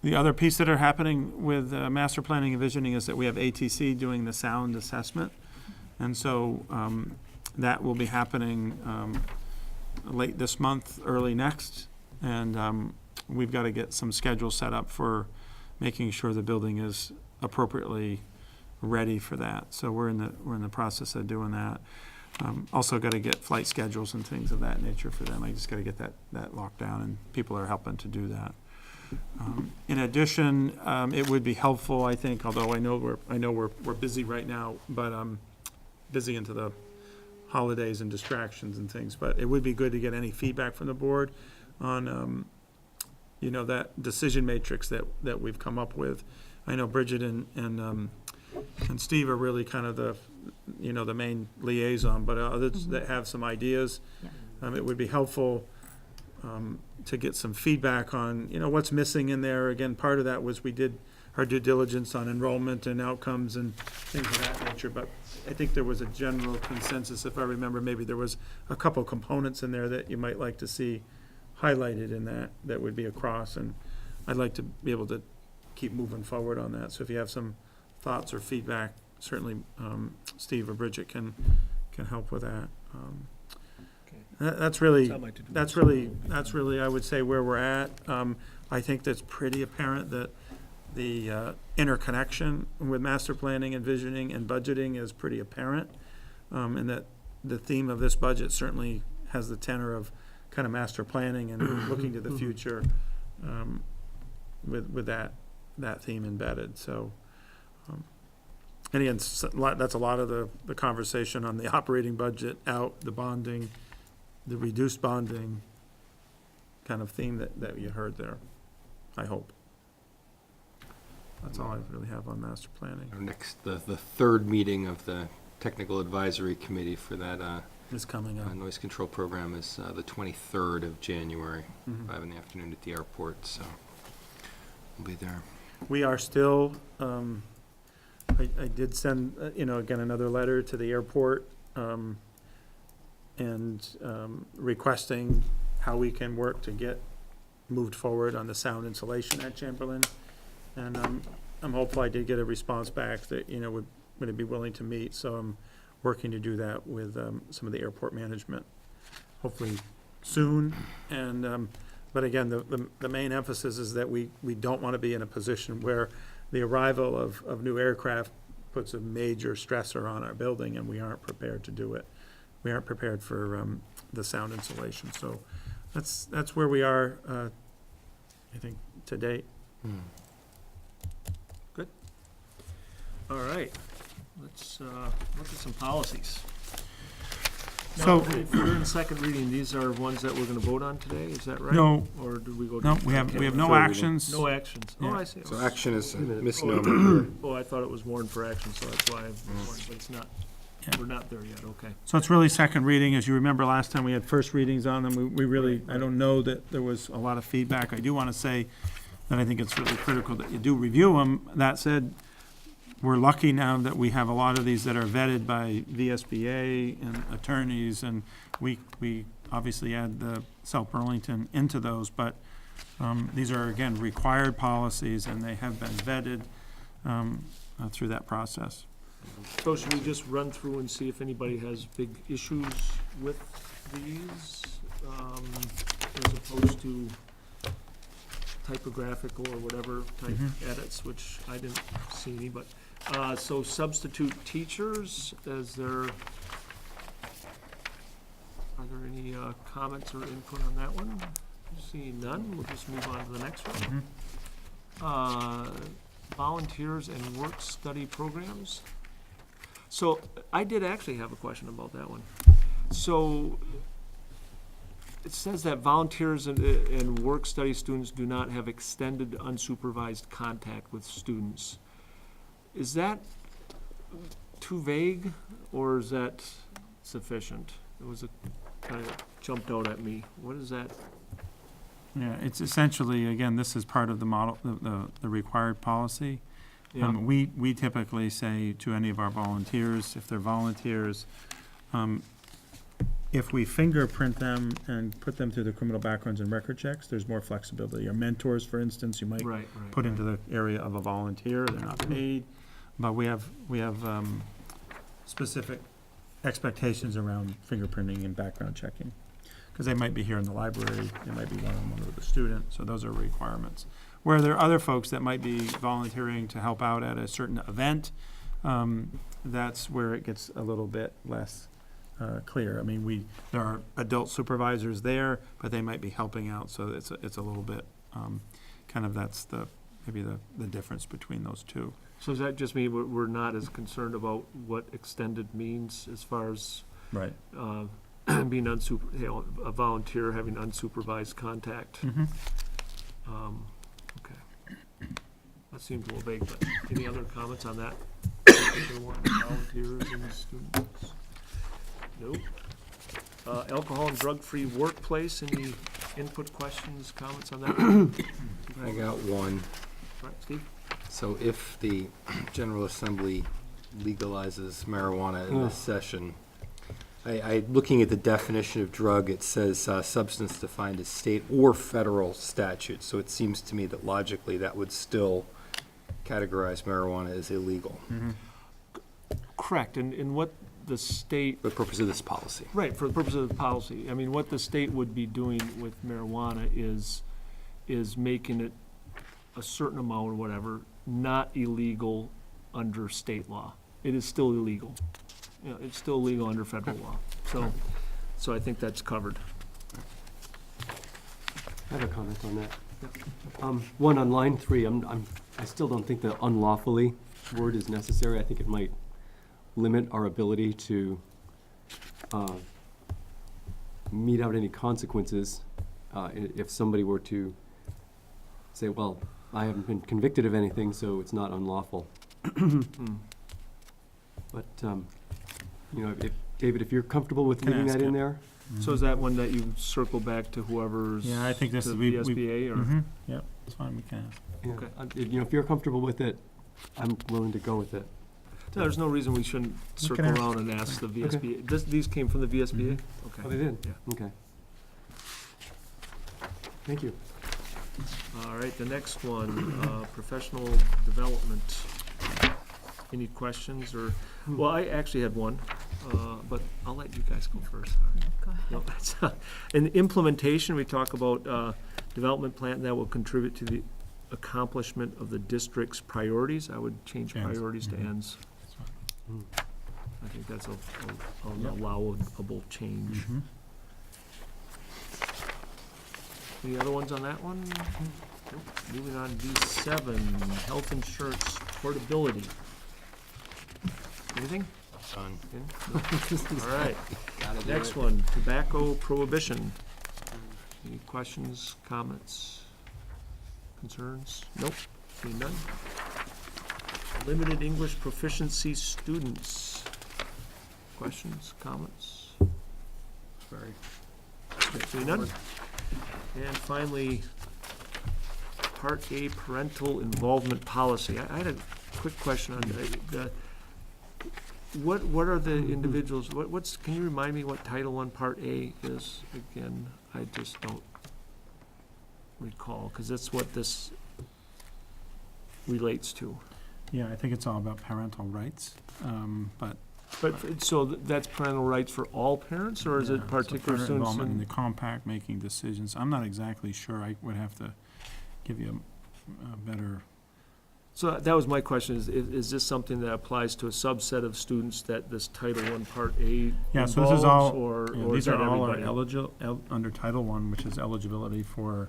The other piece that are happening with master planning and visioning is that we have ATC doing the sound assessment, and so that will be happening late this month, early next, and we've got to get some schedules set up for making sure the building is appropriately ready for that. So we're in the process of doing that. Also got to get flight schedules and things of that nature for them. I just got to get that locked down, and people are helping to do that. In addition, it would be helpful, I think, although I know we're busy right now, but busy into the holidays and distractions and things. But it would be good to get any feedback from the board on you know, that decision matrix that we've come up with. I know Bridget and Steve are really kind of the main liaison, but others that have some ideas, it would be helpful to get some feedback on, you know, what's missing in there. Again, part of that was we did our due diligence on enrollment and outcomes and things of that nature, but I think there was a general consensus, if I remember, maybe there was a couple components in there that you might like to see highlighted in that would be across, and I'd like to be able to keep moving forward on that. So if you have some thoughts or feedback, certainly Steve or Bridget can help with that. That's really, I would say, where we're at. I think that's pretty apparent that the interconnection with master planning and visioning and budgeting is pretty apparent, and that the theme of this budget certainly has the tenor of kind of master planning and looking to the future with that theme embedded. So, and again, that's a lot of the conversation on the operating budget out, the bonding, the reduced bonding kind of theme that you heard there, I hope. That's all I really have on master planning. Our next, the third meeting of the Technical Advisory Committee for that Is coming up. noise control program is the 23rd of January, 5 in the afternoon at the airport, so we'll be there. We are still, I did send, again, another letter to the airport, and requesting how we can work to get moved forward on the sound insulation at Chamberlain. And I'm hopeful. I did get a response back that, would it be willing to meet, so I'm working to do that with some of the airport management, hopefully soon. And but again, the main emphasis is that we don't want to be in a position where the arrival of new aircraft puts a major stressor on our building, and we aren't prepared to do it. We aren't prepared for the sound insulation. So that's where we are, I think, to date. Good. All right, let's look at some policies. So- Now, if we're in second reading, these are ones that we're gonna vote on today, is that right? No. Or do we go? No, we have no Third reading. actions. No actions. Oh, Yeah. I see. So action is a Wait a minute. misnomer. Oh, I thought it was warned for action, so that's why I was warned, but it's not. Yeah. We're not there yet, okay. So it's really second reading. As you remember, last time we had first readings on them. We really, I don't know that there was a lot of feedback. I do want to say that I think it's really critical that you do review them. That said, we're lucky now that we have a lot of these that are vetted by VSBA and attorneys, and we obviously add the South Burlington into those, but these are, again, required policies, and they have been vetted through that process. So should we just run through and see if anybody has big issues with these, as opposed to typographical or whatever type edits, which I didn't see any, but, so substitute teachers, as their, Are there any comments or input on that one? Seeing none, we'll just move on to the next one. Volunteers and work-study programs. So I did actually have a question about that one. So it says that volunteers and work-study students do not have extended unsupervised contact with students. Is that too vague, or is that sufficient? It was a, kind of jumped out at me. What is that? Yeah, it's essentially, again, this is part of the model, the required policy. Yeah. We typically say to any of our volunteers, if they're volunteers, if we fingerprint them and put them through the criminal backgrounds and record checks, there's more flexibility. Your mentors, for instance, you might Right, put into the area of a volunteer, they're not paid, but we have specific expectations around fingerprinting and background checking. Because they might be here in the library, they might be one-on-one with a student, so those are requirements. Where there are other folks that might be volunteering to help out at a certain event, that's where it gets a little bit less clear. I mean, there are adult supervisors there, but they might be helping out, so it's a little bit, kind of that's maybe the difference between those two. So does that just mean we're not as concerned about what extended means as far as Right. being a volunteer having unsupervised contact? Okay. That seems a little vague, but any other comments on that? Volunteers and students? Nope. Alcohol and drug-free workplace, any input, questions, comments on that? I got one. All right, Steve? So if the General Assembly legalizes marijuana in this session, looking at the definition of drug, it says substance defined as state or federal statute. So it seems to me that logically that would still categorize marijuana as illegal Correct, and what the state, for the purpose of this policy. right, for the purpose of the policy, I mean, what the state would be doing with marijuana is making it a certain amount or whatever, not illegal under state law. It is still illegal. You know, it's still illegal under federal law. So I think that's covered. I have a comment on that. One, on line 3, I still don't think the unlawfully word is necessary. I think it might limit our ability to mete out any consequences if somebody were to say, well, I haven't been convicted of anything, so it's not unlawful. But, you know, David, if you're comfortable with Can leaving ask that in it. there? So is that one that you circle back to whoever's, Yeah, I think this to is, the VSBA, or? Yep, it's fine, we can ask. Yeah, Okay. you know, if you're comfortable with it, I'm willing to go with it. No, there's no reason we shouldn't circle ask. around and ask the VSBA. These came from the VSBA? Okay. Oh, they did? Yeah. Okay. Thank you. All right, the next one, professional development. Any questions or, well, I actually had one, but I'll let you guys go first. Go ahead. No, that's, in implementation, we talk about development plan that will contribute to the accomplishment of the district's priorities. I would change Ends. priorities to ends. I think that's an allowable change. Any other ones on that one? Nope. Moving on, V7, health insurance portability. Anything? Done. In? All right. Next one, tobacco prohibition. Any questions, comments, concerns? Nope. Seeing none. Limited English proficiency students. Questions, comments? Sorry. Seeing none. And finally, Part A, parental involvement policy. I had a quick question on the, what are the individuals, can you remind me what Title I, Part A is again? I just don't recall, because that's what this relates to. Yeah, I think it's all about parental rights, but. So that's parental rights for all parents, or is Yeah, it so particular parent students? involvement in the compact, making decisions. I'm not exactly sure. I would have to give you a better So that was my question, is this something that applies to a subset of students that this Title I Part A Yeah, so this is all, involves, or these is are that all everybody? under Title I, which is eligibility for,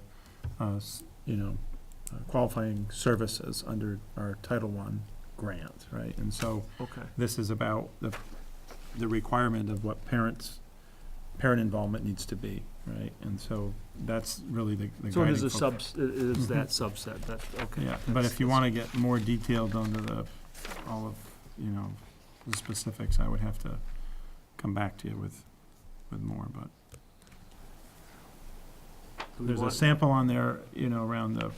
qualifying services under our Title I grant, right? And so Okay, this is about the requirement of what parent involvement needs to be, right? And so that's really the so it guiding is a focus. is that subset, that, okay. Yeah, but if you want to get more detailed onto all of, the specifics, I would have to come back to you with more, but there's a sample on there, around the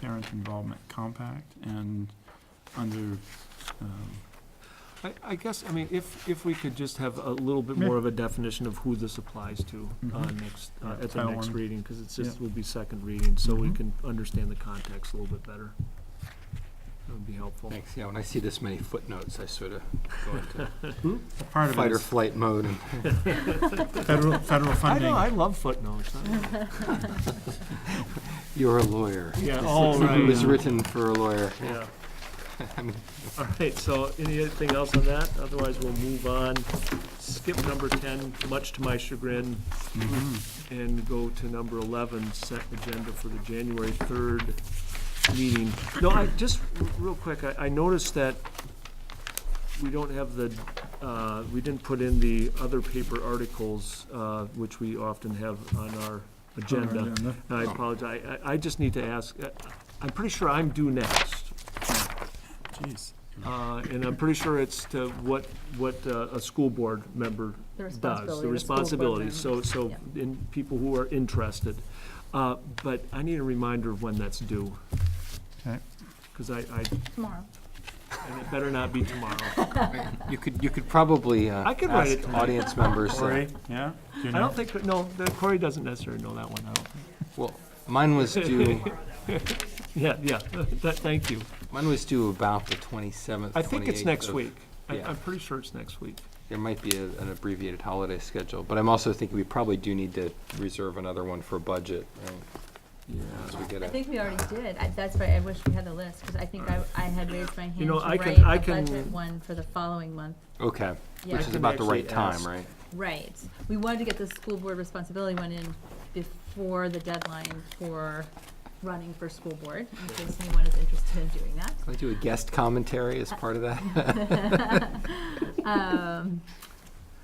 parent involvement compact, and under, I guess, I mean, if we could just have a little bit more of a definition of who this applies to next, at the Title next I. reading, because it's just, Yeah. will be second reading, so we Mhm. can understand the context a little bit better. That would be helpful. Thanks, yeah, when I see this many footnotes, I sort of go into part of fight it or is flight mode. And federal I funding. know, I love footnotes. you're a lawyer. Yeah, This oh, right, was yeah. written for a lawyer. Yeah. I mean, All right, so anything else on that? Otherwise, we'll move on. Skip number 10, much to my chagrin, and go to number 11, set agenda for the January 3rd meeting. No, just real quick, I noticed that we don't have we didn't put in the other paper articles, which we often have on our agenda. And I apologize. I just need to ask, I'm pretty sure I'm due next. Jeez. And I'm pretty sure it's to what a school board member The does, responsibility the of a school board responsibility, member. so Yeah. in people who are interested. But I need a reminder of when that's due, Okay. because and Tomorrow. it better not be tomorrow. you could probably I could write it ask tonight. audience members. Corey, yeah? Do you I know? don't think, no, Corey doesn't necessarily know that one, I don't think. Well, mine was due. Yeah, thank you. Mine was due about the 27th. I think it's 28th next of- week. yeah. I'm pretty sure it's next week. There might be an abbreviated holiday schedule, but I'm also thinking we probably do need to reserve another one for budget, right? Yeah. As we get I a, think we already did. That's right, I wish we had the list, because I think I had raised my hand You know, to I can- write I a can- budget one for the following month. okay, Yeah. which I is can about the right actually time, ask. right? Right. We wanted to get the school board responsibility one in before the deadline for running for school board, in case anyone is interested in doing that. Can I do a guest commentary as part of that?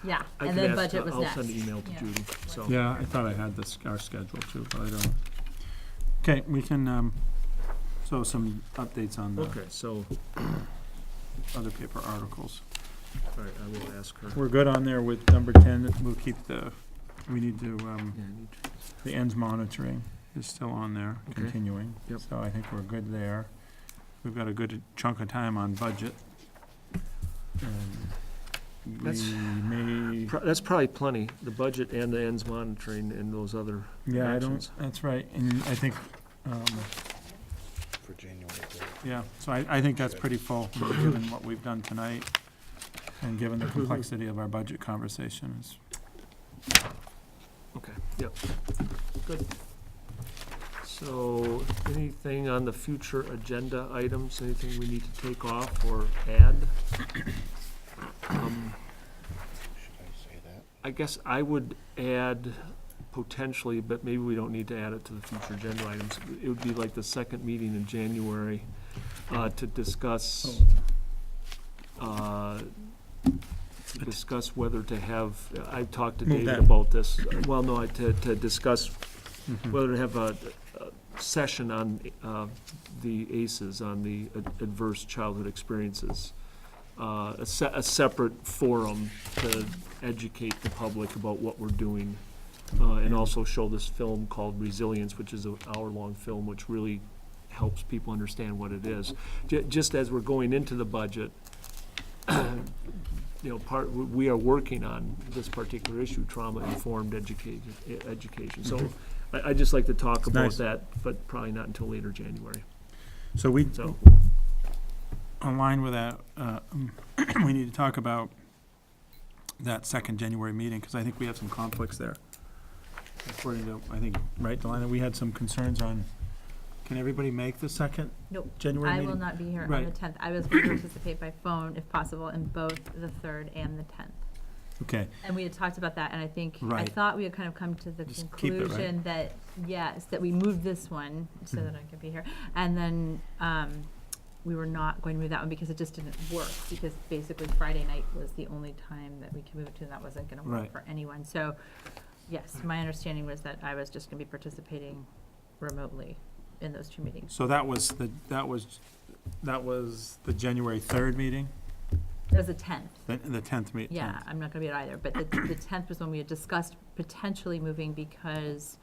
Yeah, I and can then ask, budget was I'll next. send an email to Yeah. Judy, so. Yeah, I thought I had our schedule too, but I don't. Okay, we can, so some updates on the Okay, so, other paper articles. all right, I will ask her. We're good on there with number 10. We'll keep we need to, Yeah, I need to- the ends monitoring is still on there, Okay. continuing. Yep. So I think we're good there. We've got a good chunk of time on budget. That's- We may, That's probably plenty, the budget and the ends monitoring and those other yeah, actions. that's right. And I think, For January 3rd. yeah, so I think that's pretty full, given what we've done tonight and given the complexity of our budget conversations. Okay, yep, good. So, anything on the future agenda items, anything we need to take off or add? Should I say that? I guess I would add potentially, but maybe we don't need to add it to the future agenda items. It would be like the second meeting in January, to discuss, whether to have, I've talked to Move David that. about this. Well, no, to discuss whether to have a session on, the ACEs, on the adverse childhood experiences. A separate forum to educate the public about what we're doing. And also show this film called Resilience, which is an hour-long film, which really helps people understand what it is. Just as we're going into the budget, we are working on this particular issue, trauma-informed education. So I'd just like to talk about Nice. that, but probably not until later January. So So, in line with that, we need to talk about that second January meeting, because I think we have some conflicts there. According to, I think, right, Delana, we had some concerns on Can everybody make the second Nope. January I meeting? will not be here on Right. the 10th. I was going to participate by phone if possible in both the 3rd and the 10th. Okay, And we had talked about that, and I think, I Right. thought we had kind of come to the Just keep it, right? conclusion that, yes, that we moved this one so that I could be here. And then, we were not going to move that one because it just didn't work, because basically Friday night was the only time that we could move it to, and that wasn't gonna work Right. for anyone. So, yes, my understanding was that I was just gonna be participating remotely in those 2 meetings. so that was the January 3rd meeting, It was the 10th. the 10th meeting? Yeah, I'm not gonna be at either, but the 10th was when we had discussed potentially moving because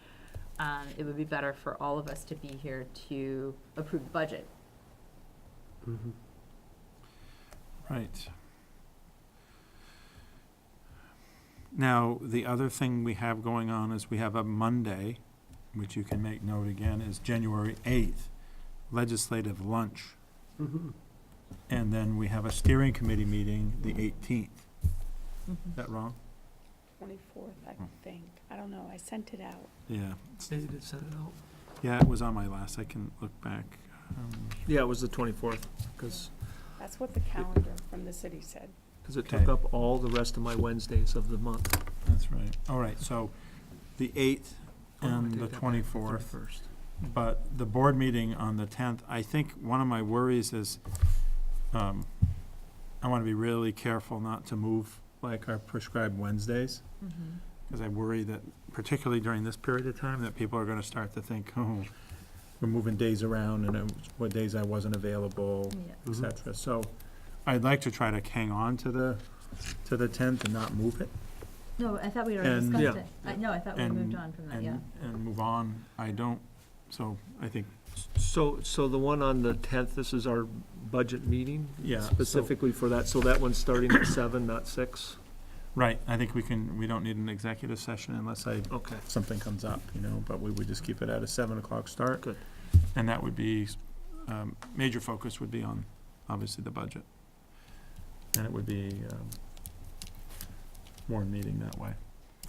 it would be better for all of us to be here to approve the budget. Mhm. Right. Now, the other thing we have going on is we have a Monday, which you can make note again, is January 8th, legislative lunch. Mhm. And then we have a steering committee meeting the 18th. Is that wrong? 24th, I think. I don't know, I sent it out. Yeah. They did send it out. Yeah, it was on my last. I can look back. Yeah, it was the 24th, because That's what the calendar from the city said. it took Okay. up all the rest of my Wednesdays of the month. That's right. All right, so the 8th Oh, I and take the that back, 24th. 31st. But the board meeting on the 10th, I think one of my worries is, I want to be really careful not to move like our prescribed Wednesdays, because I worry that particularly during this period of time, that people are going to start to think, oh, we're moving days around and what days I wasn't available, Yeah. et cetera. So I'd like to try to hang on to the 10th and not move it. No, I thought we already And- discussed Yeah. it. No, I thought we And- moved on from that, yeah. And move on. I don't, so I think, So the one on the 10th, this is our budget meeting? Yeah, so- Specifically for that, so that one's starting at 7, not 6? right, I think we don't need an executive session unless Okay. something comes up, but we would just keep it at a 7 o'clock start. Good. And that would be, major focus would be on, obviously, the budget. And it would be, warn meeting that way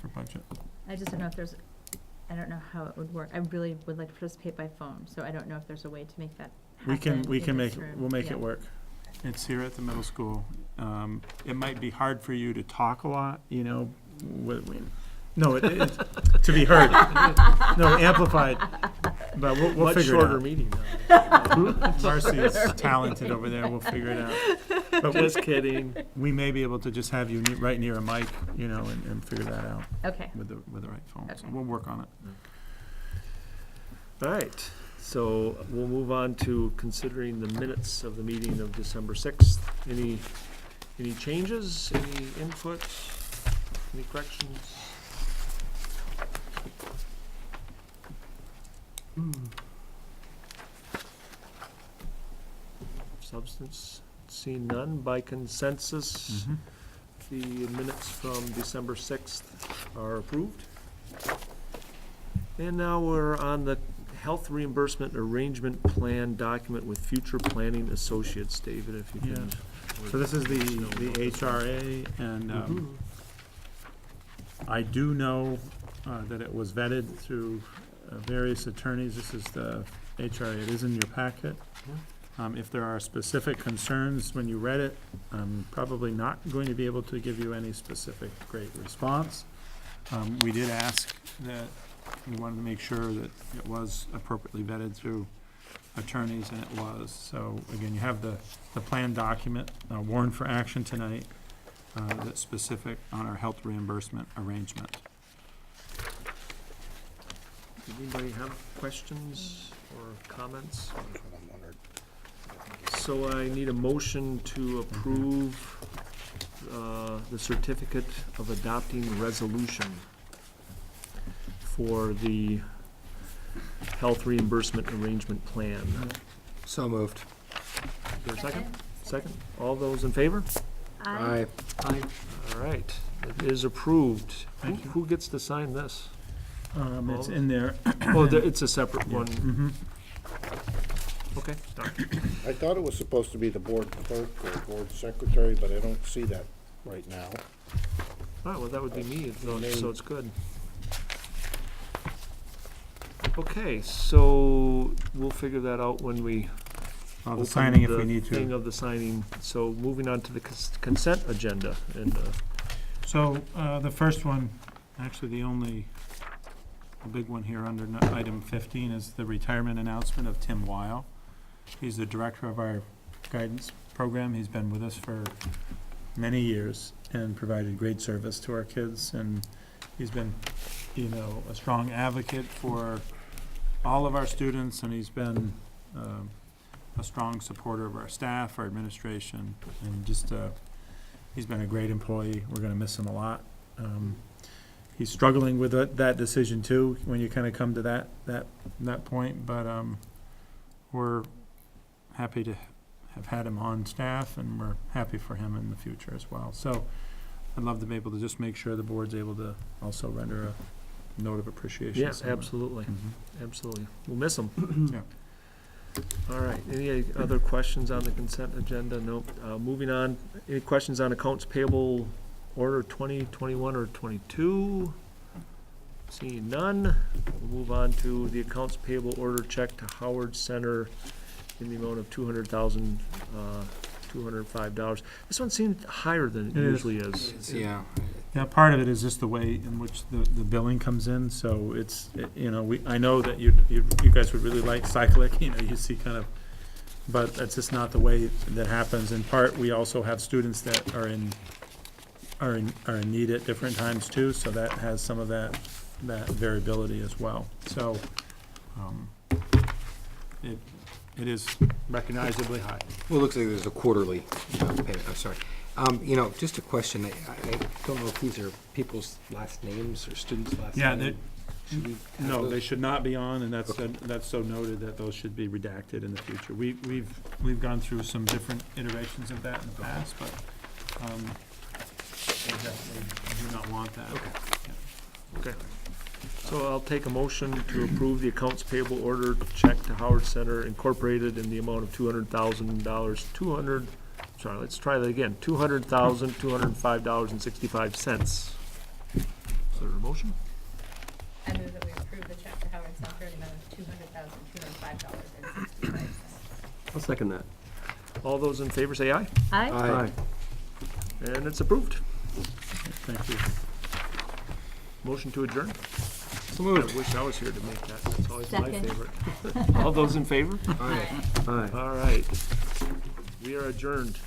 for budget. I just don't know if there's, I don't know how it would work. I really would like to participate by phone, so I don't know if there's a way to make that happen. We can in make, this room. we'll make Yeah. it work. It's here at the middle school. It might be hard for you to talk a lot, no, to be heard. No, amplified, but we'll Much figure it shorter out. meeting now. Marcy's talented over there, we'll figure it out. But Just kidding. we may be able to just have you right near a mic, and figure that out Okay. with the right phone. So Okay. we'll work on it. All right, so we'll move on to considering the minutes of the meeting of December 6th. Any changes, any input, any corrections? Substance, seeing none, by consensus, the minutes from December 6th are approved. And now we're on the health reimbursement arrangement plan document with Future Planning Associates. David, if you can. So this is the HRA, and I do know that it was vetted through various attorneys. This is the HRA, it is in your packet. If there are specific concerns when you read it, I'm probably not going to be able to give you any specific great response. We did ask that, we wanted to make sure that it was appropriately vetted through attorneys, and it was. So again, you have the plan document warned for action tonight that's specific on our health reimbursement arrangement. Did anybody have questions or comments? So I need a motion to approve the certificate of adopting resolution for the health reimbursement arrangement plan. So moved. Is there a second? Second? All those in favor? Aye. Aye. All right, it is approved. Thank you. Who gets to sign this? It's in there. Oh, it's a separate one. Mhm. Okay, done. I thought it was supposed to be the board clerk or board secretary, but I don't see that right now. All right, well, that would be me, so it's good. Okay, so we'll figure that out when we The open signing if the we need to. thing of the signing. So moving on to the consent agenda, and, So, the first one, actually the big one here under item 15 is the retirement announcement of Tim Weil. He's the director of our guidance program. He's been with us for many years and provided great service to our kids. And he's been, a strong advocate for all of our students, and he's been a strong supporter of our staff, our administration, and just he's been a great employee. We're going to miss him a lot. He's struggling with that decision too, when you kind of come to that point, but we're happy to have had him on staff, and we're happy for him in the future as well. So I'd love to be able to just make sure the board's able to also render a note of appreciation. yeah, somewhere. absolutely, Mhm. absolutely. We'll miss them. Yeah. All right, any other questions on the consent agenda? Nope. Moving on, any questions on accounts payable order 2021 or 22? Seeing none, we'll move on to the accounts payable order check to Howard Center in the amount of $205. This one seemed higher than it It is. usually is. Yeah. Yeah, part of it is just the way in which the billing comes in, so it's, I know that you guys would really like cyclic, you see kind of, but that's just not the way that happens. In part, we also have students that are in need at different times too, so that has some of that variability as well. So, it is recognizably high. Well, it looks like there's a quarterly payment. I'm sorry. Just a question. I don't know if these are people's last names or students' last Yeah, names. Should we have No, those? they should not be on, and that's, Okay. that's so noted that those should be redacted in the future. We've gone through some different iterations of that in the past, but, we definitely do not want that. Okay. So I'll take a motion to approve the accounts payable order check to Howard Center Incorporated in the amount of $200,000, let's try that again, $200,205.65. Is there a motion? I move that we approve the check to Howard Center in the amount of $200,205.65. I'll second that. All those in favor say aye, Aye. and it's approved. Thank you. Motion to adjourn? So I moved. wish I was here to make that, that's always my Second. favorite. All those in favor? Aye. Aye. All right. We are adjourned.